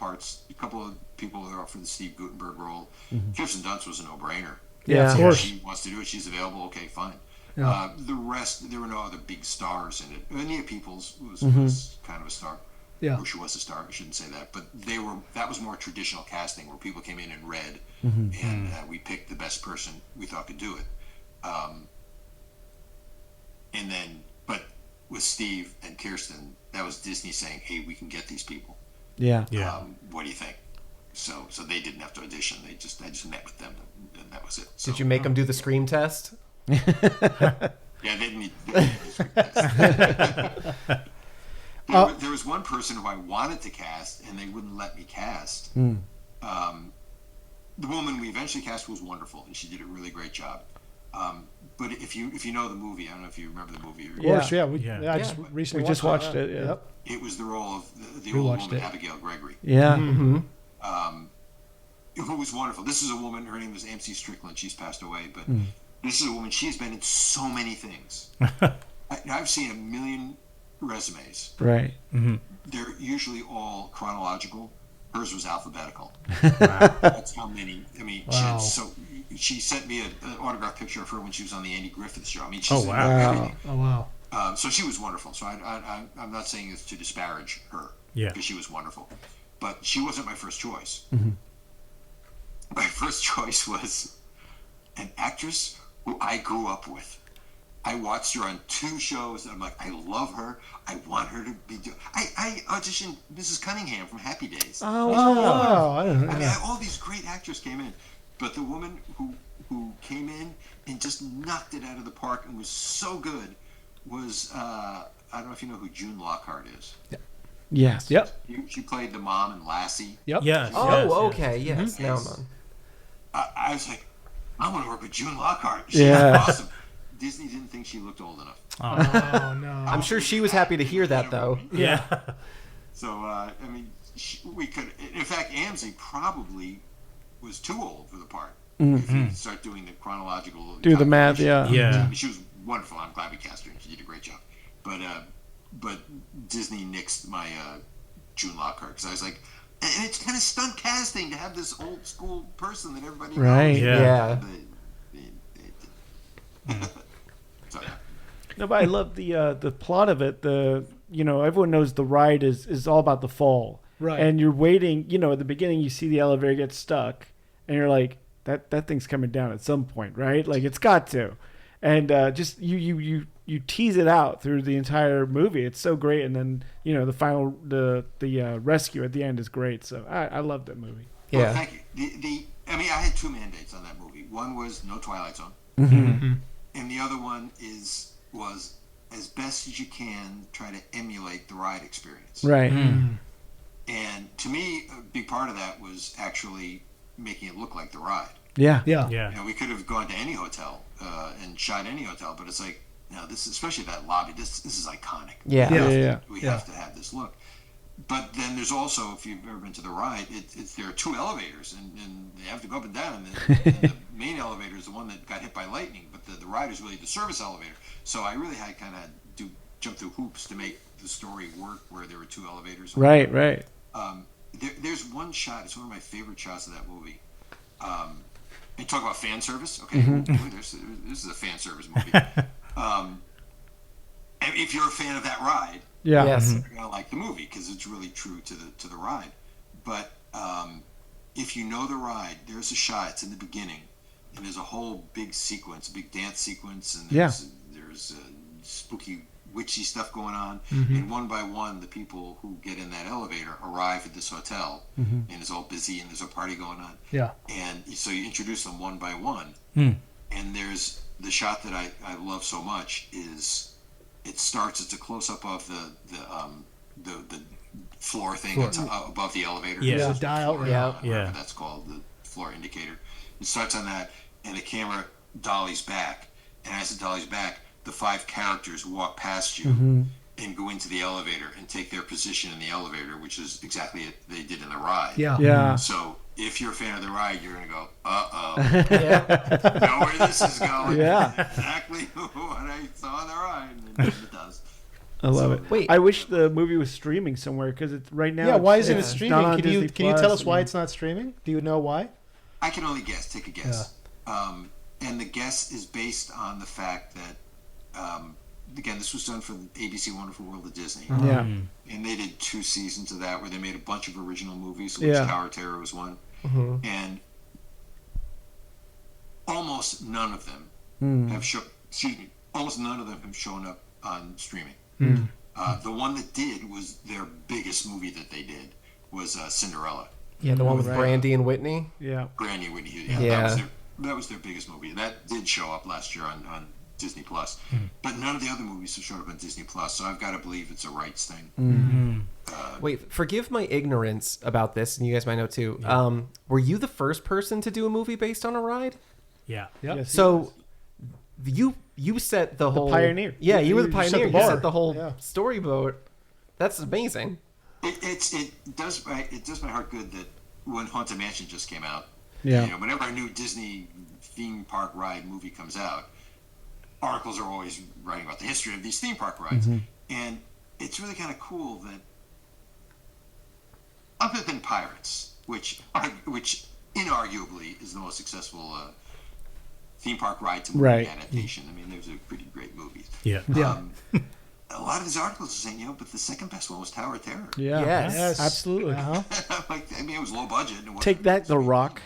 people that were up for the Steve Gutenberg role. Kirsten Dunst was a no-brainer. Yeah, of course. She wants to do it. She's available. Okay, fine. Yeah. The rest, there were no other big stars in it. Anita Peoples was kind of a star. Yeah. Or she was a star. I shouldn't say that, but that was more traditional casting where people came in and read, and we picked the best person we thought could do it. But with Steve and Kirsten, that was Disney saying, "Hey, we can get these people. Yeah. What do you think?" So they didn't have to audition. I just met with them, and that was it. So, Did you make them do the scream test? Yeah, they didn't need to. There was one person who I wanted to cast, and they wouldn't let me cast. The woman we eventually cast was wonderful, and she did a really great job. But if you know the movie, I don't know if you remember the movie. Of course, yeah. I just We recently just watched it. Yeah. Yep. It was the role of the We old watched woman, it. Abigail Gregory, Yeah. who was wonderful. This is a woman, her name was MC Strickland. She's passed away, but this is a woman, she's been in so many things. I've seen a million resumes. Right. They're usually all chronological. Hers was alphabetical. That's how many. I mean, Wow. she sent me an autographed picture of her when she was on the Andy Griffith Show. I mean, she's Oh, in wow. everything. Oh, wow. So she was wonderful. So I'm not saying this to disparage her, Yeah. because she was wonderful, but she wasn't my first choice. My first choice was an actress who I grew up with. I watched her on 2 shows, and I'm like, I love her. I want her to be. I auditioned Mrs. Cunningham from Happy Days. Oh, wow. I don't know. I mean, all these great actors came in, but the woman who came in and just knocked it out of the park and was so good was I don't know if you know who June Lockhart is. Yes. Yep. She played the mom in Lassie. Yep. Yes. Oh, yes, okay. Yes. Now I'm on. I was like, I want to work with June Lockhart. She's Yeah. awesome. Disney didn't think she looked old enough. Oh, no. I'm sure she was happy to hear that, though. Yeah. So I mean, we could. In fact, Amzie probably was too old for the part. If you start doing the chronological, Do the math, calculation. Yeah. I mean, she was wonderful. I'm glad we cast her. She did a great job. But Disney nixed my June Lockhart, because I was like, and it's kind of stunt casting to have this old school person that everybody Right. knows. Yeah. So, yeah. No, but I love the plot of it. Everyone knows the ride is all about the fall. Right. And you're waiting, at the beginning you see the elevator get stuck and you're like, that thing's coming down at some point, right? Like it's got to. And just you tease it out through the entire movie. It's so great, and then the final the rescue at the end is great. So I love that movie. Well, Yeah. thank you. I mean, I had 2 mandates on that movie. One was no Twilight Zone, and the other one was as best as you can try to emulate the ride experience. Right. And to me, a big part of that was actually making it look like the ride. Yeah. Yeah. Yeah. We could have gone to any hotel and shot any hotel, but it's like, this, especially that lobby, this is iconic. Yeah. Yeah. We have to have this look. But then there's also, if you've ever been to the ride, there are 2 elevators, and they have to go up and down. And the main elevator is the one that got hit by lightning, but the ride is really the service elevator. So I really had kind of jump through hoops to make the story work, where there were 2 elevators. Right. Right. There's one shot. It's one of my favorite shots of that movie. And talk about fan service. Okay, this is a fan service movie. If you're a fan of that ride, Yeah. Yes. you're gonna like the movie, because it's really true to the ride. But if you know the ride, there's a shot. It's in the beginning, and there's a whole big sequence, big dance sequence, and there's spooky, witchy stuff going on. And one by one, the people who get in that elevator arrive at this hotel, and it's all busy, and there's a party going on. Yeah. And so you introduce them one by one, and there's the shot that I love so much is it starts. It's a close up of the floor thing above the elevator. Yeah. The dial. Floor, Yeah. whatever that's called, the floor indicator. It starts on that, and the camera dollies back, and as it dollies back, the 5 characters walk past you and go into the elevator and take their position in the elevator, which is exactly what they did in the ride. Yeah. Yeah. So if you're a fan of the ride, you're going to go, uh-oh. Yeah. Know where this is going. Yeah. Exactly what I saw on the ride. And it does. I love it. Wait. I wish the movie was streaming somewhere, because it's right now. Yeah. Why isn't it it's not streaming? on Can you Disney tell us Plus, why and- it's not streaming? Do you know why? I can only guess. Take a guess. And the guess is based on the fact that again, this was done for the ABC Wonderful World of Disney. Yeah. And they did 2 seasons of that where they made a bunch of original movies, which Yeah. Tower of Terror was one. And almost none of them almost none of them have shown up on streaming. The one that did was their biggest movie that they did was Cinderella. Yeah, the one with Right. Brandy and Whitney. Yeah. Brandy and Whitney. Yeah. That was their biggest movie. That did show up last year on Disney Plus, but none of the other movies have showed up on Disney Plus. So I've got to believe it's a rights thing. Wait, forgive my ignorance about this, and you guys might know too. Were you the first person to do a movie based on a ride? Yeah. Yep. Yes, So you set the whole pioneer. Yeah, you were the You set the pioneer. You bar. set the whole Yeah. storyboard. That's amazing. It does my heart good that when Haunted Mansion just came out, Yeah. you know, whenever a new Disney theme park ride movie comes out, articles are always writing about the history of these theme park rides, and it's really kind of cool that, other than Pirates, which inarguably is the most successful theme park ride to movie Right. adaptation. I mean, those are pretty great movies. Yeah. Yeah. A lot of these articles are saying, but the second best one was Tower of Terror. Yeah. Yes. Absolutely. Like, I mean, it was low budget. And it wasn't- Take that, The Rock.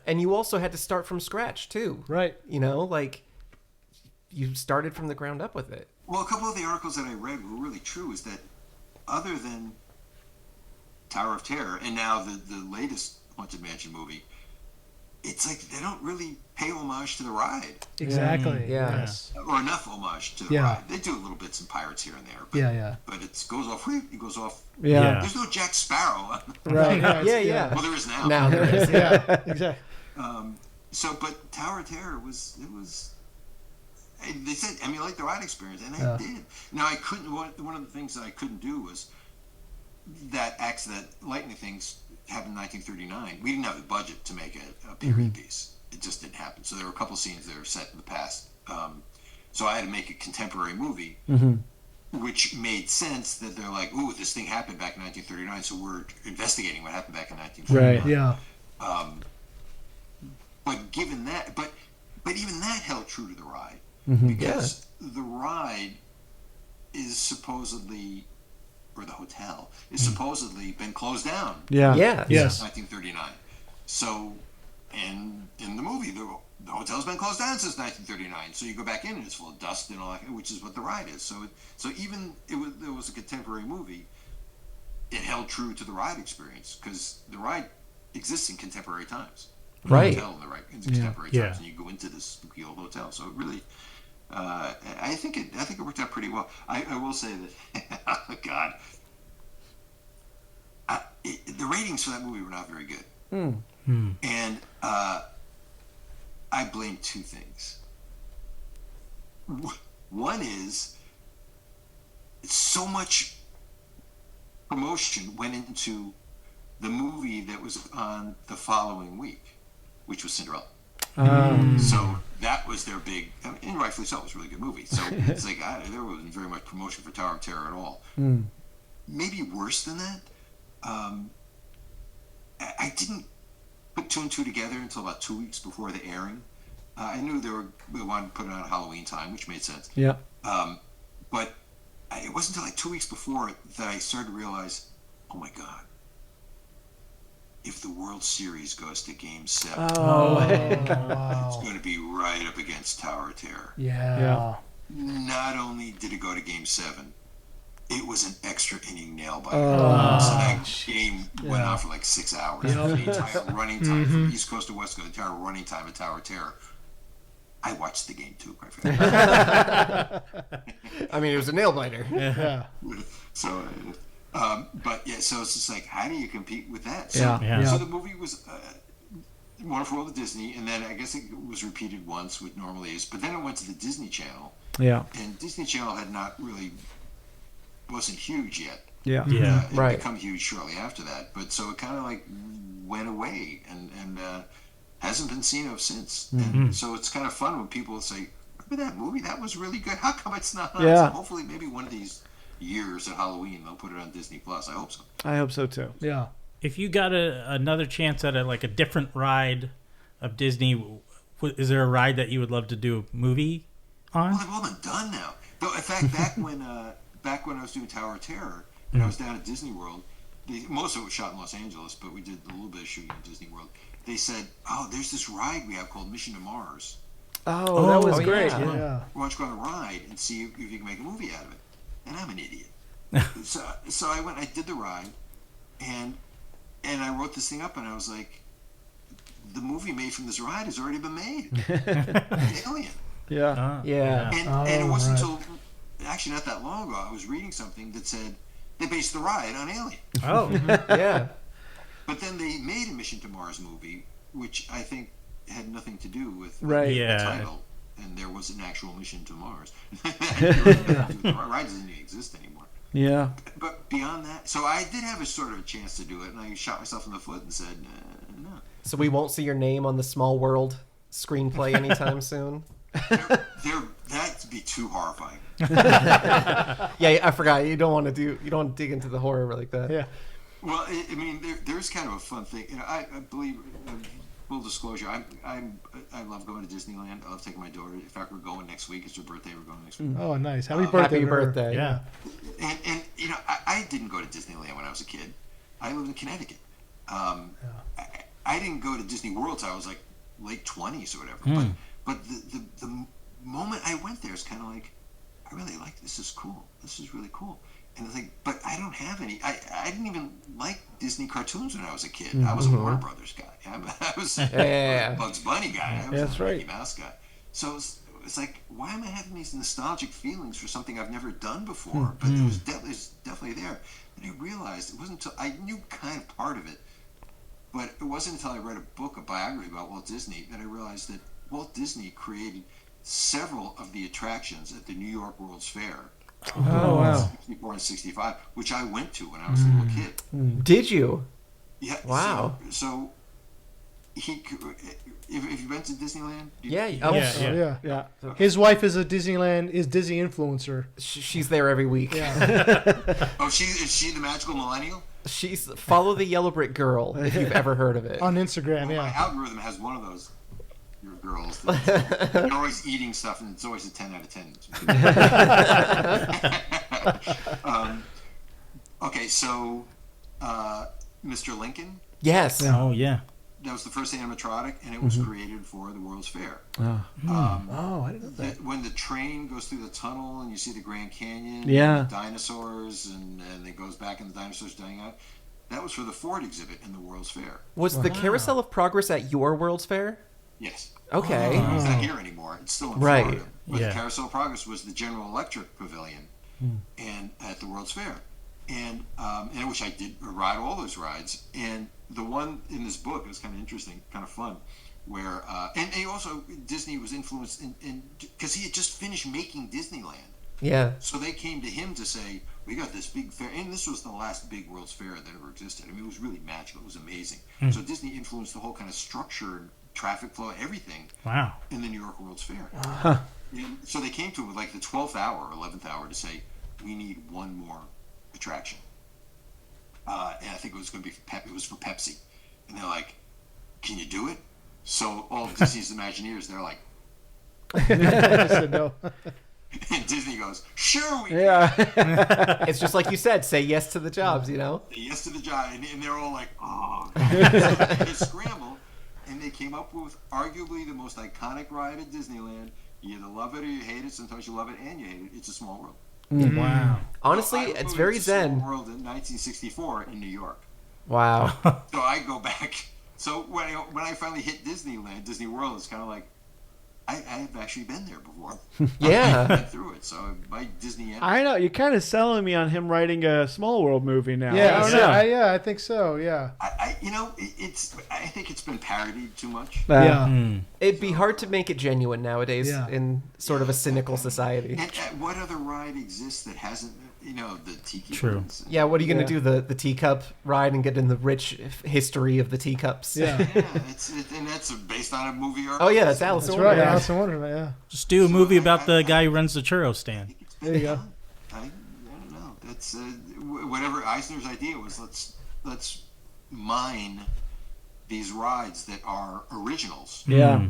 And you also had to start from scratch too. Right. You know, like you started from the ground up with it. Well, a couple of the articles that I read were really true. Is that other than Tower of Terror and now the latest Haunted Mansion movie, it's like they don't really pay homage to the ride Exactly. Yeah. Yes. or enough homage to the Yeah. ride. They do little bits in Pirates here and there, but Yeah. but it goes off. It goes off. Yeah. There's no Jack Sparrow. Right. Yeah. Well, there is now. Now there is. Yeah. Exactly. So, but Tower of Terror was. They said emulate the ride experience, and I did. Now I couldn't. One of the things that I couldn't do was that lightning things happened in 1939. We didn't have the budget to make a period piece. It just didn't happen. So there were a couple scenes that are set in the past. So I had to make a contemporary movie, which made sense. That they're like, "Ooh, this thing happened back in 1939." So we're investigating what happened back in 1939. Right. Yeah. But given that, but even that held true to the ride Mm-hmm. because the ride is supposedly, or the hotel is supposedly been closed down Yeah. Yeah. Yes. since 1939. So, and in the movie, the hotel's been closed down since 1939. So you go back in and it's full of dust and all that, which is what the ride is. So even it was a contemporary movie, it held true to the ride experience because the ride exists in contemporary times. Right. Hotel in the right in contemporary Yeah. times, and you go into this spooky old hotel. So it really, I think it worked out pretty well. I will say that, oh God, the ratings for that movie were not very good, and I blame 2 things. One is so much promotion went into the movie that was on the following week, which was Cinderella. So that was their big, and rightfully so, it was a really good movie. So it's like, there wasn't very much promotion for Tower of Terror at all. Maybe worse than that, I didn't put 2 and 2 together until about 2 weeks before the airing. I knew they wanted to put it on Halloween time, which made sense. Yeah. But it wasn't until like 2 weeks before that I started to realize, oh my God, if the World Series goes to Game 7, it's going to be right up against Tower of Terror. Yeah. Not only did it go to Game 7, it was an extra inning nail biter. Oh. So that game went on for like 6 hours. The entire running time from East Coast to West Coast, the entire running time of Tower of Terror. I watched the game too, quite frankly. I mean, it was a nail biter. Yeah. So, but yeah, so it's just like, how do you compete with that? So, Yeah. so the movie was Wonderful World of Disney, and then I guess it was repeated once, which normally is, but then it went to the Disney Channel, Yeah. and Disney Channel wasn't huge yet. Yeah. Yeah. It Right. become huge shortly after that, but so it kind of like went away and hasn't been seen of since. And so it's kind of fun when people say, "Remember that movie? That was really good. How come it's not on?" Yeah. So hopefully, maybe one of these years at Halloween they'll put it on Disney Plus. I hope so. I hope so too. Yeah. If you got another chance at a different ride of Disney, is there a ride that you would love to do a movie on? Well, they've all been done now. Though, in fact, back when I was doing Tower of Terror, and I was down at Disney World, most of it was shot in Los Angeles, but we did a little bit of shooting in Disney World. They said, "Oh, there's this ride we have called Mission to Mars. Oh, that was Oh, great. yeah. Yeah. Why don't you go on a ride and see if you can make a movie out of it?" And I'm an idiot. so I went. I did the ride, and I wrote this thing up, and I was like, "The movie made from this ride has already been made. Alien." Yeah. Yeah. And it wasn't until actually not that long ago I was reading something that said they based the ride on Alien. Oh, Yeah. But then they made a Mission to Mars movie, which I think had nothing to do with Right. Yeah. the title, and there was an actual mission to Mars. The ride doesn't even exist anymore. Yeah. But beyond that, so I did have a sort of a chance to do it, and I shot myself in the foot and said, no. So we won't see your name on the Small World screenplay anytime soon. That'd be too horrifying. Yeah, I forgot. You don't want to dig into the horror like that. Yeah. Well, I mean, there's kind of a fun thing. You know, I believe, full disclosure, I love going to Disneyland. I love taking my daughter. In fact, we're going next week. It's her birthday. We're going next week. Oh, nice. Happy birthday. Happy to her. birthday. yeah. And you know, I didn't go to Disneyland when I was a kid. I lived in Connecticut. I didn't go to Disney World till I was like late 20s or whatever. But the moment I went there, it's kind of like, I really like this. Is cool. This is really cool. And I think, but I don't have any. I didn't even like Disney cartoons when I was a kid. I was a Warner Brothers guy. I was a Bugs Bunny guy. I was That's a right. Mickey Mouse guy. So it's like, why am I having these nostalgic feelings for something I've never done before? But it was definitely there. And I realized it wasn't until I knew kind of part of it, but it wasn't until I read a biography about Walt Disney, that I realized that Walt Disney created several of the attractions at the New York World's Fair. Oh, wow. 64 and 65, which I went to when I was a little kid. Did you? Yeah. Wow. So if you went to Disneyland, Yeah. Yeah. Yeah. Yeah. His wife is a Disney influencer. She's there every week. Yeah. Oh, is she the magical millennial? She's Follow the Yellow Brick Girl, if you've ever heard of it. On Instagram, Well, my yeah. algorithm has one of those. Your girls. They're always eating stuff, and it's always a 10 out of 10. Okay, so Mr. Lincoln, Yes. Oh, yeah. that was the first animatronic, and it was created for the World's Fair. Oh, I didn't know that. When the train goes through the tunnel and you see the Grand Canyon, Yeah. and the dinosaurs, and it goes back and the dinosaurs dying out, that was for the Ford exhibit in the World's Fair. Was the Carousel of Progress at your World's Fair? Yes. Okay. It's not here anymore. It's still in Right. Florida. But Yeah. the Carousel of Progress was the General Electric Pavilion, and at the World's Fair, and which I did ride all those rides. And the one in this book is kind of interesting, kind of fun, where and he also Disney was influenced in because he had just finished making Disneyland. Yeah. So they came to him to say, we got this big fair, and this was the last big World's Fair that ever existed. I mean, it was really magical. It was amazing. So Disney influenced the whole kind of structure, traffic flow, everything Wow. in the New York World's Fair. And so they came to him with like the 12th hour or 11th hour to say, we need one more attraction. And I think it was going to be it was for Pepsi. And they're like, can you do it? So all of Disney's Imagineers, they're like, I said no. and Disney goes, sure we can. yeah. It's just like you said, say yes to the jobs, you know? Say yes to the job, and they're all like, oh. They scrambled, and they came up with arguably the most iconic ride at Disneyland. You either love it or you hate it. Sometimes you love it and you hate it. It's a Small World. Wow. Honestly, I it's moved very to Small zen. World in 1964 in New York. Wow. So I go back. So when I finally hit Disneyland, Disney World, it's kind of like, I have actually been there before. Yeah. I've been through it. So my Disney. I know. You're kind of selling me on him writing a Small World movie now. Yeah, I don't know. I think so. Yeah. I think it's been parodied too much. Yeah. It'd be hard to make it genuine nowadays Yeah. in sort of a cynical society. And what other ride exists that hasn't, the tiki True. birds? Yeah, what are you going to Yeah. do? The teacup ride and get in the rich history of the teacups? Yeah. Yeah, and that's based on a movie. Oh, yeah, that's Alice That's in right. Wonderland. Alice in Wonderland. Yeah. Just do a movie about the guy who runs the churro stand. There you go. I don't know. That's whatever Eisner's idea was. Let's mine these rides that are originals. Yeah.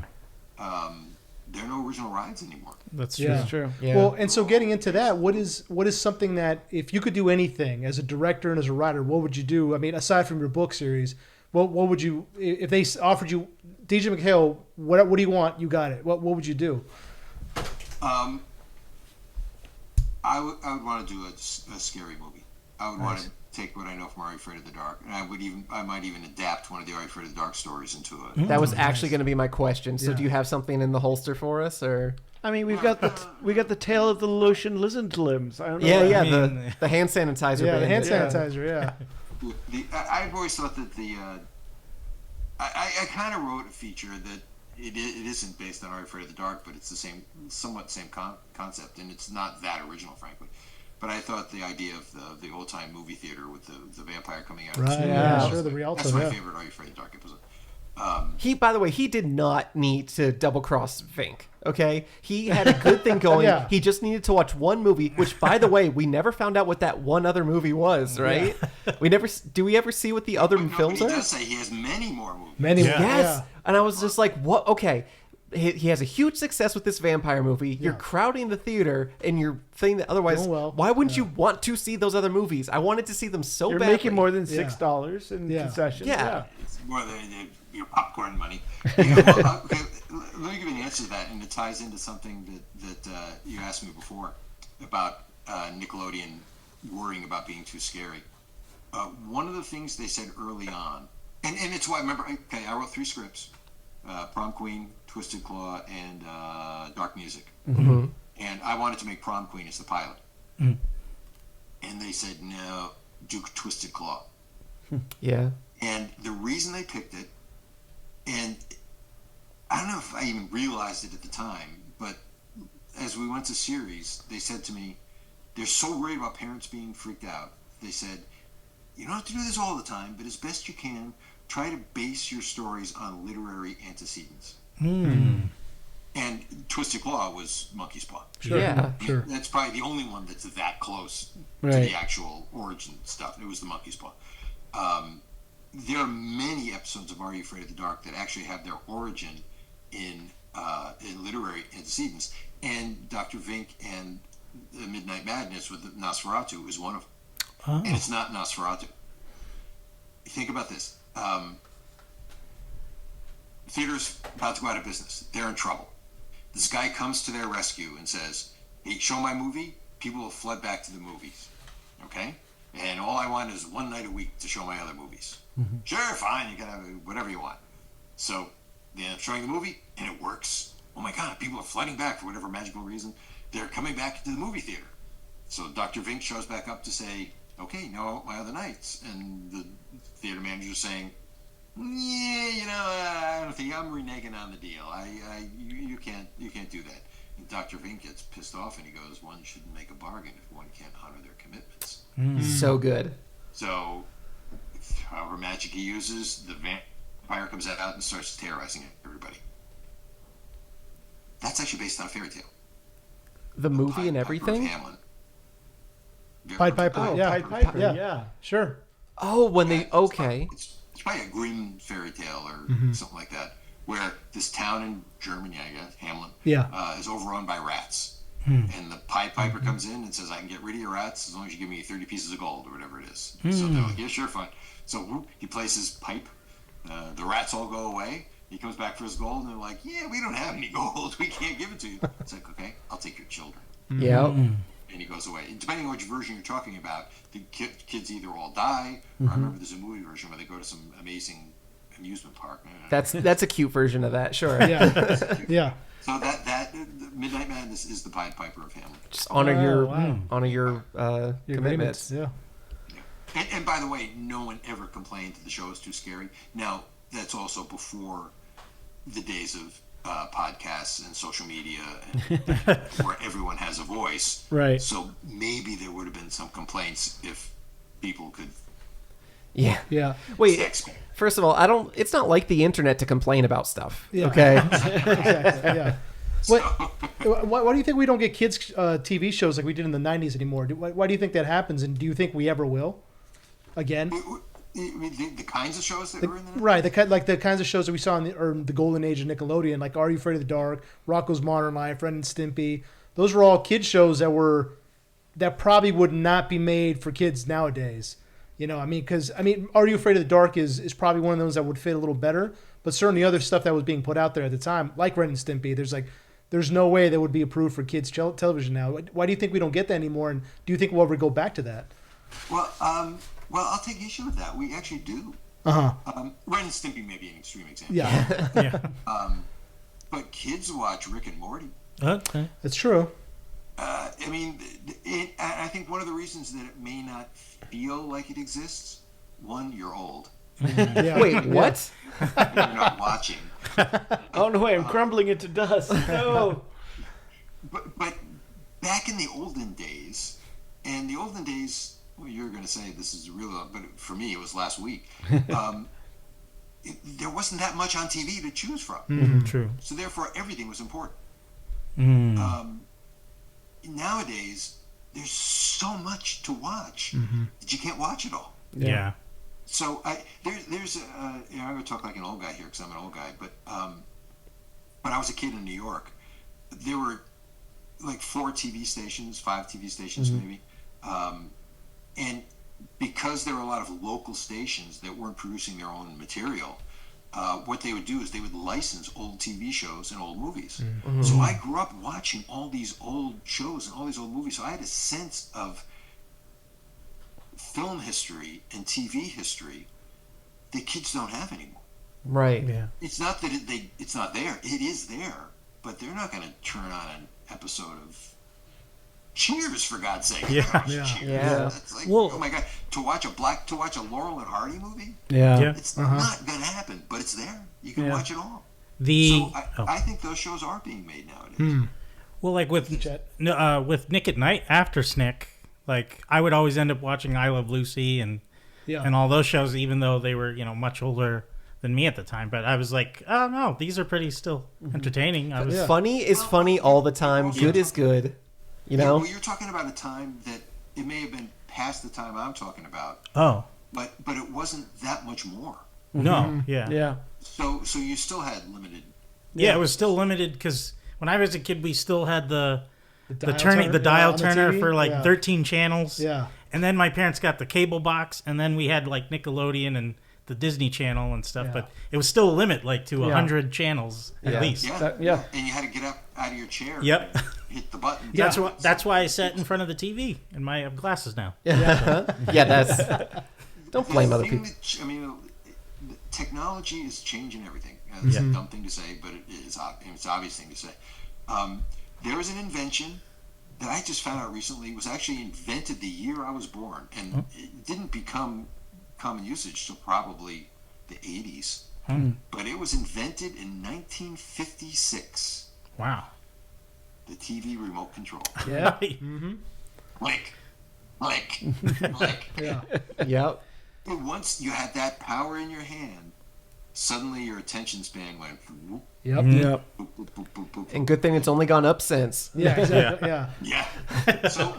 there are no original rides anymore. That's true. Yeah. It's true. Yeah. Well, and so getting into that, what is something that if you could do anything as a director and as a writer, what would you do? I mean, aside from your book series, what would you if they offered you DJ MacHale? What do you want? You got it. What would you do? I would want to do a scary movie. I would want to take what I know from Are You Afraid of the Dark, and I might even adapt one of the Are You Afraid of the Dark stories into a. That was actually going to be my question. So, do you have something in the holster for us, or? I mean, we got the Tale of the Lotion Lizard Limbs. I don't know. Yeah, what- yeah, the hand sanitizer. Yeah, the hand bandit. sanitizer. Yeah. I've always thought that I kind of wrote a feature that it isn't based on Are You Afraid of the Dark, but it's the somewhat same concept, and it's not that original, frankly. But I thought the idea of the old time movie theater with the vampire coming out. Right. Yeah. Sure. The Rialto. That's my Yeah. favorite Are You Afraid of the Dark episode. By the way, he did not need to double cross Vink. Okay, he had a good thing going. Yeah. He just needed to watch one movie, which, by the way, we never found out what that one other movie was. Right? We never. Do we ever see what the other But films he are? does say he has many more movies. Many. Yeah. Yes. And I was just like, what? Okay. He has a huge success with this vampire movie. You're crowding the theater, and you're saying that otherwise, Oh, well. why wouldn't you want to see those other movies? I wanted to see them so You're badly. making more than $6 in Yeah. concessions. Yeah. It's more than your popcorn money. Yeah, well, okay, let me give you an answer to that, and it ties into something that you asked me before about Nickelodeon worrying about being too scary. One of the things they said early on, and it's why I remember. Okay, I wrote 3 scripts: Prom Queen, Twisted Claw, and Dark Music. Mm-hmm. And I wanted to make Prom Queen as the pilot, Mm. and they said no, do Twisted Claw. Yeah. And the reason they picked it, and I don't know if I even realized it at the time, but as we went to series, they said to me, they're so worried about parents being freaked out. They said, you don't have to do this all the time, but as best you can, try to base your stories on literary antecedents. And Twisted Claw was Monkey's Paw. Yeah. Sure. That's probably the only one that's that close to Right. the actual origin stuff. It was the Monkey's Paw. There are many episodes of Are You Afraid of the Dark that actually have their origin in literary antecedents. And Dr. Vink and the Midnight Madness with Nosferatu is one of them. Oh. And it's not Nosferatu. Think about this. Theater's about to go out of business. They're in trouble. This guy comes to their rescue and says, hey, show my movie, people will flood back to the movies. Okay? And all I want is one night a week to show my other movies. Sure, fine, you can have whatever you want. So they end up showing the movie, and it works. Oh my God, people are flooding back for whatever magical reason. They're coming back to the movie theater. So Dr. Vink shows back up to say, okay, now my other nights. And the theater manager's saying, yeah, I don't think I'm reneging on the deal. You can't do that. And Dr. Vink gets pissed off and he goes, one shouldn't make a bargain if one can't honor their commitments. So good. So, however magic he uses, the vampire comes out and starts terrorizing everybody. That's actually based on a fairy tale. The movie Pied and Piper of everything? Hamlin. Pied Piper. Oh, yeah. Pied Piper. Yeah. Yeah. Sure. Oh, when they... Yeah, Okay. It's probably a Grimm fairy tale or something like that, where this town in Germany, I guess, Hamlin, Yeah. is overrun by rats. And the Pied Piper comes in and says, I can get rid of your rats as long as you give me 30 pieces of gold or whatever it is. So they're like, yeah, sure, fine. So whoop, he plays his pipe. The rats all go away. He comes back for his gold, and they're like, yeah, we don't have any gold. We can't give it to you. It's like, okay, I'll take your children. Yeah. And he goes away. And depending on which version you're talking about, the kids either all die, or I remember there's a movie version where they go to some amazing amusement park. That's a cute version of that, sure. Yeah. Yeah. So that Midnight Madness is the Pied Piper of Hamlin. Just honor Wow. your Your commitments. Yeah. And by the way, no one ever complained that the show is too scary. Now, that's also before the days of podcasts and social media and where everyone has a voice. Right. So maybe there would have been some complaints if people could Yeah. Yeah. Wait, text me. first of all, it's not like the internet to complain about stuff. Yeah. Okay. Exactly. Yeah. Why do you think we don't get kids TV shows like we did in the 90s anymore? Why do you think that happens? And do you think we ever will? Again? I mean, the kinds of shows that were in the 90s? Right, the kinds of shows that we saw in the golden age of Nickelodeon, like Are You Afraid of the Dark, Rocko's Modern Life, Ren and Stimpy. Those were all kid shows that probably would not be made for kids nowadays. You know, I mean, because Are You Afraid of the Dark is probably one of those that would fit a little better. But certainly other stuff that was being put out there at the time, like Ren and Stimpy, there's no way that would be approved for kids television now. Why do you think we don't get that anymore? And do you think we'll ever go back to that? Well, I'll take issue with that. We actually do. Uh-huh. Ren and Stimpy may be an extreme example. Yeah. Yeah. But kids watch Rick and Morty. Okay. That's true. I mean, I think one of the reasons that it may not feel like it exists, one, you're old. Yeah. Wait, what? You're not watching. Oh no way! I'm crumbling into dust. No. But back in the olden days, well, you're going to say this is real, but for me, it was last week. There wasn't that much on TV to choose from. Mm-hmm. True. So therefore, everything was important. Mm. Nowadays, there's so much to watch that you can't watch it all. Yeah. So there's I'm going to talk like an old guy here because I'm an old guy, but when I was a kid in New York, there were like 5 TV stations maybe, and because there were a lot of local stations that weren't producing their own material, what they would do is they would license old TV shows and old movies. Mm-hmm. So I grew up watching all these old shows and all these old movies, so I had a sense of film history and TV history that kids don't have anymore. Right. Yeah. It's not that it's not there. It is there, but they're not going to turn on an episode of Cheers, for God's sake. Yeah. Yeah. It's like, Well, oh my God, to watch a Laurel and Hardy movie, Yeah. it's not going to happen, but it's there. You can watch it all. The So I think those shows are being made nowadays. well, like with Nick at Night after Snick, like I would always end up watching I Love Lucy and all those shows, even though they were much older than me at the time. But I was like, oh no, these are pretty still entertaining. I was Funny is funny all the time. Good is good. You know? Well, you're talking about a time that it may have been past the time I'm talking about, oh but it wasn't that much more. no yeah Yeah. So you still had limited. yeah it was still limited because when I was a kid we still had the dial on the turner TV? for like Yeah. 13 channels. Yeah. And then my parents got the cable box, and then we had like Nickelodeon and the Disney Channel and stuff. Yeah. But it was still a limit, like to 100 channels at Yeah. least. Yeah. And you had to get up out of your chair. Yep. And hit the button. That's why I sat in front of the TV, and I have glasses now. Yeah, that's. Don't blame other people. Technology is changing everything. It's a dumb thing to say, but it's an obvious thing to say. There was an invention that I just found out recently. It was actually invented the year I was born, and it didn't become common usage till probably the 80s. But it was invented in 1956. Wow. The TV remote control. Yeah. Click. Yeah. Yep. And once you had that power in your hand, suddenly your attention span went whoop, Yep. Yep. boop, boop, boop, boop, boop. And good thing it's only gone up since. Yeah. Exactly. Yeah. Yeah. So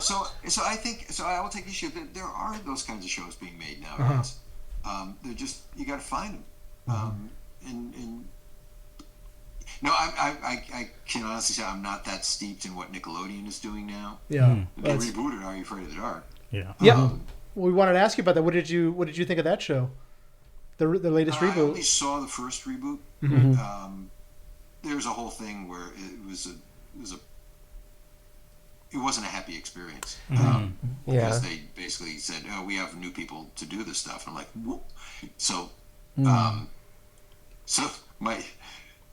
I think I will take issue that there are those kinds of shows being made nowadays. They're just you got to find them. And no, I can honestly say I'm not that steeped in what Nickelodeon is doing now. Yeah. They rebooted Are You Afraid of the Dark? Yeah. Yeah. Well, we wanted to ask you about that. What did you think of that show? The latest I reboot. only saw the first reboot. There was a whole thing where it wasn't a happy experience. Because they basically said, "Oh, we have new people to do this stuff." And I'm like, whoa.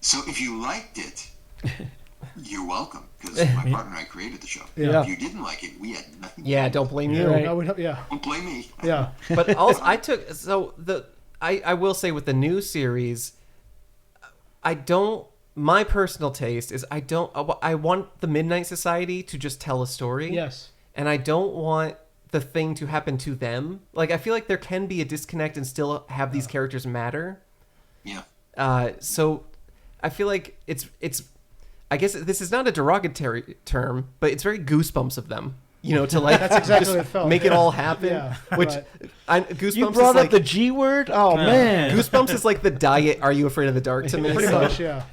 So if you liked it, you're welcome, because my partner and I created the show. Yeah. If you didn't like it, we had nothing. Yeah, don't blame you. Right. Don't blame me. Yeah. But also, I will say with the new series, my personal taste is I want the Midnight Society to just tell a story. Yes. And I don't want the thing to happen to them. Like, I feel like there can be a disconnect and still have these characters matter. Yeah. So I feel like it's I guess this is not a derogatory term, but it's very Goosebumps of them. to like That's exactly just what it felt. make it all happen. Yeah, Which right. Goosebumps You is brought up like the G word? Oh, man. Goosebumps is like the diet Are You Afraid of the Dark to me. Pretty so- much, yeah.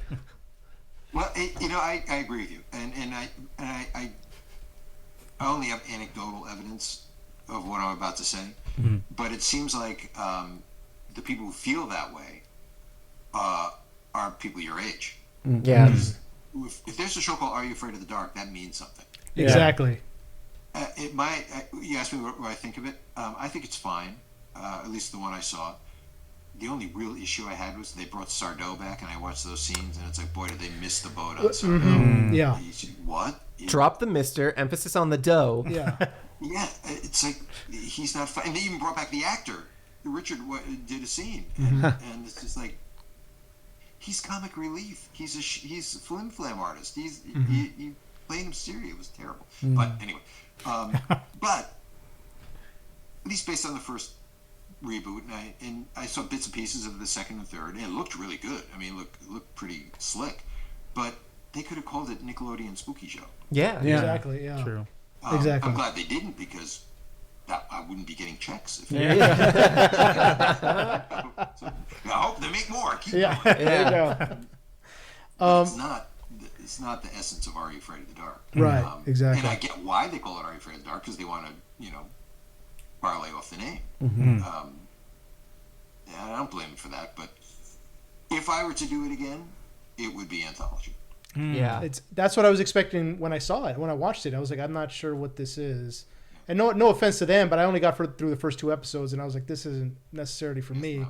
Well, I agree with you, and I only have anecdotal evidence of what I'm about to say, but it seems like the people who feel that way are people your age. Yeah. If there's a show called Are You Afraid of the Dark, that means something. Yeah. Exactly. You asked me what I think of it. I think it's fine, at least the one I saw. The only real issue I had was they brought Sardou back, and I watched those scenes, and it's like, boy, did they miss the boat on Sardou. Yeah. What? Drop the Mister, emphasis on the dough. Yeah. Yeah, it's like he's not fun. And they even brought back the actor. Richard did a scene, and it's just like he's comic relief. He's a flim flam artist. He playing him serious. It was terrible. But anyway, but at least based on the first reboot, and I saw bits and pieces of the second and third, and it looked really good. I mean, it looked pretty slick. But they could have called it Nickelodeon Spooky Show. Yeah. Exactly. Yeah. True. Exactly. I'm glad they didn't, because I wouldn't be getting checks. If So, I hope they make more. Keep Yeah. going. There you go. It's not the essence of Are You Afraid of the Dark? Right. Exactly. And I get why they call it Are You Afraid of the Dark, because they want to, parlay off the name. Mm-hmm. Yeah, I don't blame them for that. But if I were to do it again, it would be anthology. Yeah. That's what I was expecting when I saw it. When I watched it, I was like, I'm not sure what this is. And no offense to them, but I only got through the first 2 episodes, and I was like, this isn't necessarily for me.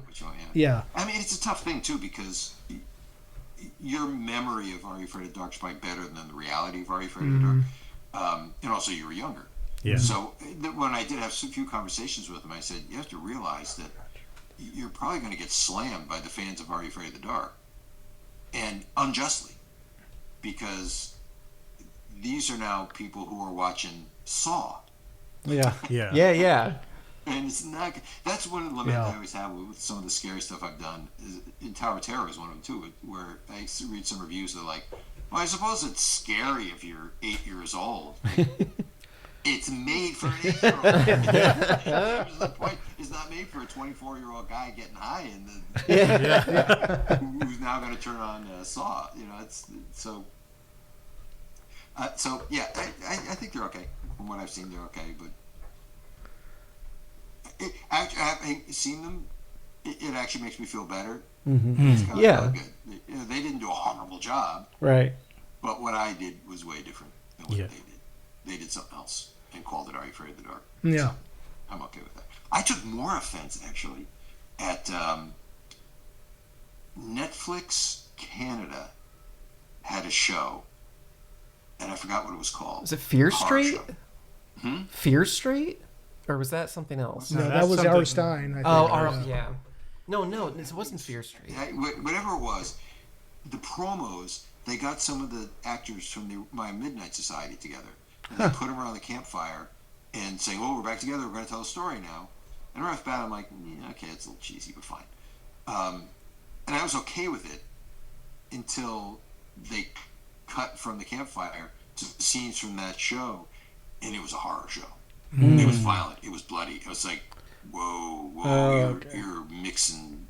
Yeah. I mean, it's a tough thing too, because your memory of Are You Afraid of the Dark is probably better than the reality of Are You Afraid of the Dark. And also, you were younger. Yeah. So when I did have a few conversations with him, I said, you have to realize that you're probably going to get slammed by the fans of Are You Afraid of the Dark, and unjustly, because these are now people who are watching Saw. Yeah. Yeah. Yeah. And it's not. That's one of the limits I always have with some of the scary stuff I've done. In Tower of Terror is one of them too, where I read some reviews that are like, well, I suppose it's scary if you're 8 years old. It's made for an 8-year-old. The point is not made for a 24-year-old guy getting high who's now going to turn on Saw. It's so. So yeah, I think they're okay. From what I've seen, they're okay. But having seen them, it actually makes me feel better. It's kind of good. They didn't do a horrible job, Right. but what I did was way different than what Yeah. they did. They did something else and called it Are You Afraid of the Dark? Yeah. So I'm okay with that. I took more offense actually at Netflix Canada had a show, and I forgot what it was called. Was it Fear Horror Street? show. Fear Street? Or was that something else? No, that that's was something- Our Stein. I think. Oh, yeah. No, it wasn't Fear Street. Whatever it was, the promos, they got some of the actors from my Midnight Society together, and they put them around the campfire and saying, "Oh, we're back together. We're going to tell a story now." And right off the bat, I'm like, yeah, "Okay, it's a little cheesy, but fine." And I was okay with it until they cut from the campfire to scenes from that show, and it was a horror show. It was violent. It was bloody. It was like, whoa, you're mixing.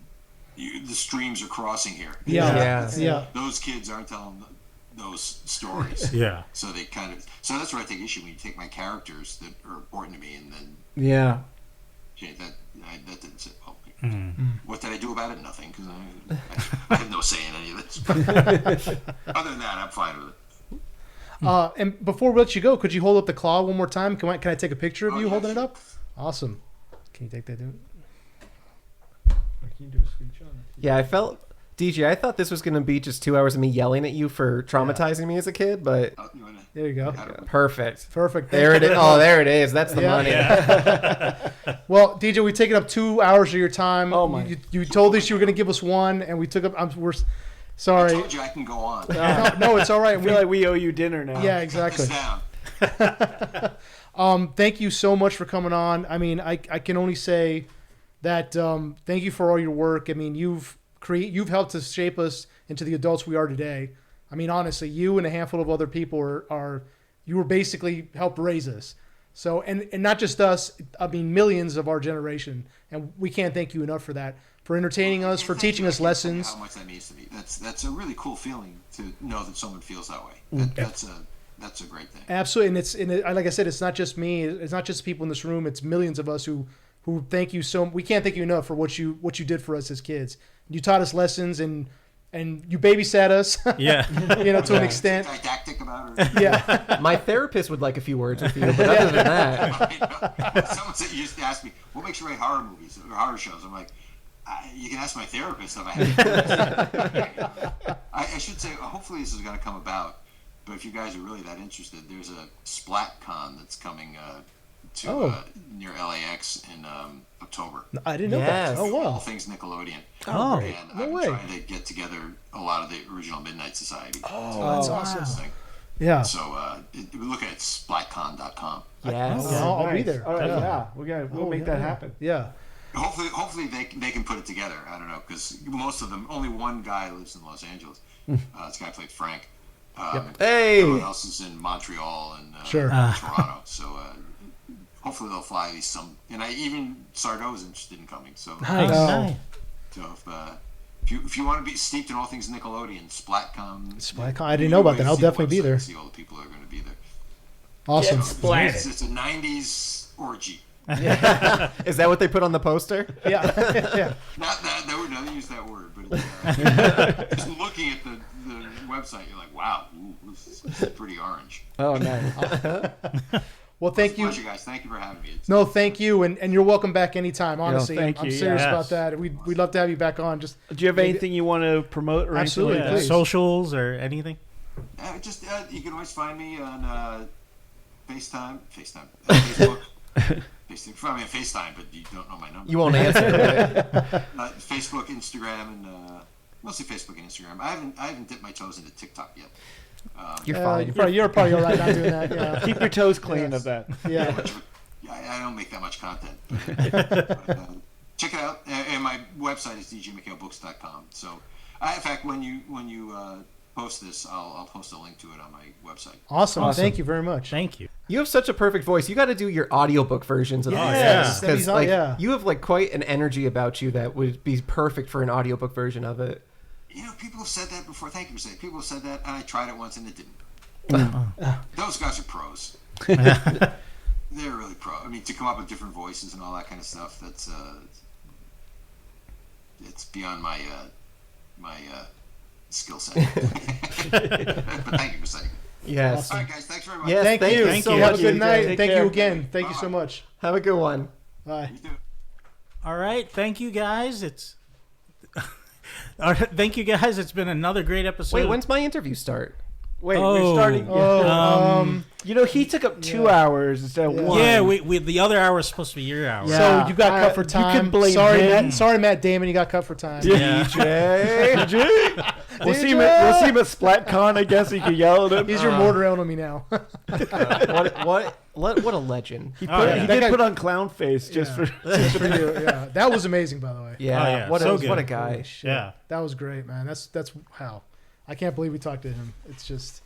The streams are crossing here. Yeah. Those kids aren't telling those stories. Yeah. So they kind of. So that's where I take issue when you take my characters that are important to me and then. Yeah. Okay, that didn't sit well. What did I do about it? Nothing, because I have no say in any of this. Other than that, I'm fine with it. And before we let you go, could you hold up the claw one more time? Can I take a picture of you yeah, holding it sure. up? Awesome. Can you take that, dude? Can you do a screenshot? Yeah, I thought this was going to be just 2 hours of me yelling at you for traumatizing me as a kid, but You wanna, There you go. perfect. Perfect. There it is. Oh, there it is. That's the money. Well, DJ, we've taken up 2 hours of your time. Oh, my. You told us you were going to give us one, and we took up. We're I sorry. told you I can go on. No, it's all right. I feel like we owe you dinner now. Yeah, Cut this exactly. down. Thank you so much for coming on. I mean, I can only say that thank you for all your work. I mean, you've helped to shape us into the adults we are today. I mean, honestly, you and a handful of other people you were basically helped raise us. So, and not just us, I mean, millions of our generation. And we can't thank you enough for that, for entertaining us, for teaching us lessons. How much that means to me. That's a really cool feeling to know that someone feels that way. That's a great thing. Absolutely. And like I said, it's not just me. It's not just people in this room. It's millions of us who thank you so. We can't thank you enough for what you did for us as kids. You taught us lessons and you babysat us. Yeah. To an extent. Didactic about it. Yeah. My therapist would like a few words with you, but other than that, Someone used to ask me, "What makes you write horror movies or horror shows?" I'm like, "You can ask my therapist if I had." I should say, hopefully this is going to come about. But if you guys are really that interested, there's a SplatCon that's coming near LAX in October. I didn't know Yes. that. Oh, All wow. things Nickelodeon. Oh, And no I've way. been trying to get together a lot of the original Midnight Society. Oh, that's awesome. Thing. Yeah. So we're looking at splatcon.com. yes. I'll be Nice. there. All right, Yeah. we'll make that happen. Yeah. Hopefully they can put it together. I don't know, because most of them, only one guy lives in Los Angeles. This guy played Frank. Hey. Everyone else is in Montreal and Sure. Toronto. So hopefully they'll fly at least some. And even Sardo is interested in coming. So, Nice. nice. so if you want to be steeped in all things Nickelodeon, SplatCon. I didn't know about that. I'll definitely be there. See all the people that are going to be there. Awesome. It's a 90s orgy. Is that what they put on the poster? Yeah. Yeah. Not that they use that word, but just looking at the website, you're like, wow, this is pretty orange. Oh, nice. Well, thank you. Pleasure, guys. Thank you for having me. No, thank you, and you're welcome back anytime. Honestly, thank I'm you. serious Yes. about that. We'd love to have you back on. Just Do you have anything you want to promote or Absolutely, anything like please. Socials or anything? Just you can always find me on FaceTime, Facebook. I mean FaceTime, but you don't know my number. You won't answer it. Facebook, Instagram, and mostly Facebook and Instagram. I haven't dipped my toes into TikTok yet. You're fine. You're probably all right not doing that. Yeah. that? Keep your toes clean Yes. of that. Yeah. I don't make that much content. But, check it out. And my website is djmchaleBooks.com. So, in fact, when you post this, I'll post a link to it on my website. Awesome. Thank you very much. Thank you. You have such a perfect voice. You got to do your audiobook versions of all Yes. this. Because Yeah. you have like quite an energy about you that would be perfect for an audiobook version of it. People have said that before. Thank you for saying it. People have said that, and I tried it once, and it didn't. Those guys are pros. They're really pro. I mean, to come up with different voices and all that kind of stuff, that's it's beyond my skill set. But thank you for saying it. Yes. All right, guys. Thanks very much. Yes, Thank you. Thank so you. Have much. a good night. Take Thank care. you again. Thank you so much. Have a good one. Bye. You too. All right. Thank you guys. All right, thank you guys. It's been another great episode. Wait, when's my interview start? Wait, we're starting. Oh, He took up 2 hours instead of one. Yeah, we the other hour was supposed to be your hour. Yeah. So you got cut for You time. can blame sorry, him. Matt Damon, you got cut for time. DJ. We'll see him at SplatCon. I guess you can yell at him. He's your mortar on me now. What a legend. He That did guy- put on clown face just for. Just for you. Yeah, that was amazing, by the way. Yeah, Oh, yeah. what So a good. what a guy. Holy shit. Yeah. That was great, man. That's how. I can't believe we talked to him. It's just,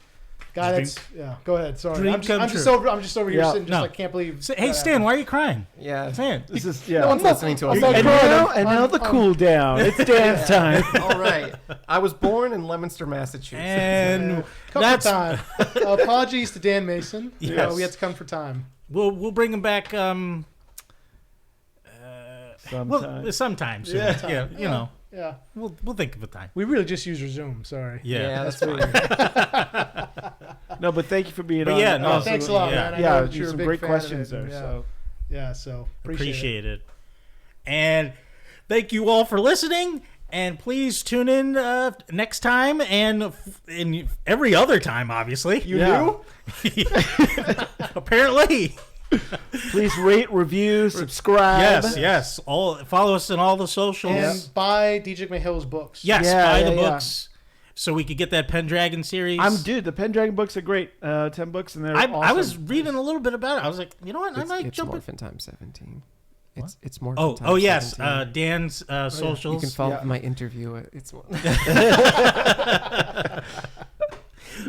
God, Dream- that's yeah. Go ahead. Sorry, dream I'm come just true. over here Yeah. sitting, just No. like can't believe. Hey, that Stan, happened. why are you crying? Yeah. Stan. This is No one's listening to us. I'm not And crying. now the cool down. It's dance time. All right. I was born in Leominster, Massachusetts. And Come that's for time. Apologies to Dan Mason. Yes. We had to come for time. we'll bring him back. Sometimes. Sometime soon. Yeah, you know, Yeah, we'll think of a time. we really just used your Zoom. Sorry. Yeah. that's fine. No, but thank you for being But on. yeah, no, Also, Thanks a lot, yeah. man. I Yeah, know that you're a some big great fan of questions it, there. and So yeah, so appreciate it. Appreciate it. And thank you all for listening. And please tune in next time and every other time, obviously. you knew? Apparently. Please rate, review, subscribe. Yes. All follow us on all the socials. And buy DJ MacHale's books. Yes, Yeah, buy yeah, the yeah. books so we could get that Pendragon series. The Pendragon books are great. 10 books and they're I awesome. was reading a little bit about it. I was like, you know what? I might It's jump in. Morphin times 17. It's more. Oh yes. Dan's socials. You can follow Yeah. my interview. It's All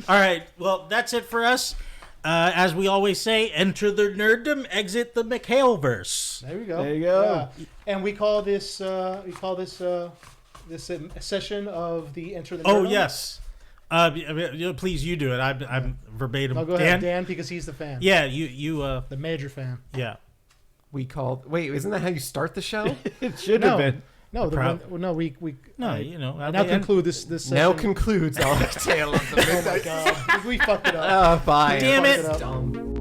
right. Well, that's it for us. As we always say, enter the nerddom, exit the MacHale-verse. There we go. There you go. And we call this this session of the Enter the Oh, Nerdom. yes. Please, you do it. I'm verbatim. I'll go ahead, Dan, because he's the fan. Yeah, you. The major fan. Yeah. Wait, isn't that how you start the show? It should No. have been. No, we No, I now conclude this session. Now concludes our tale of the Oh my god, we fucked it up. Bye. Damn it. Fucked it up. Dumb.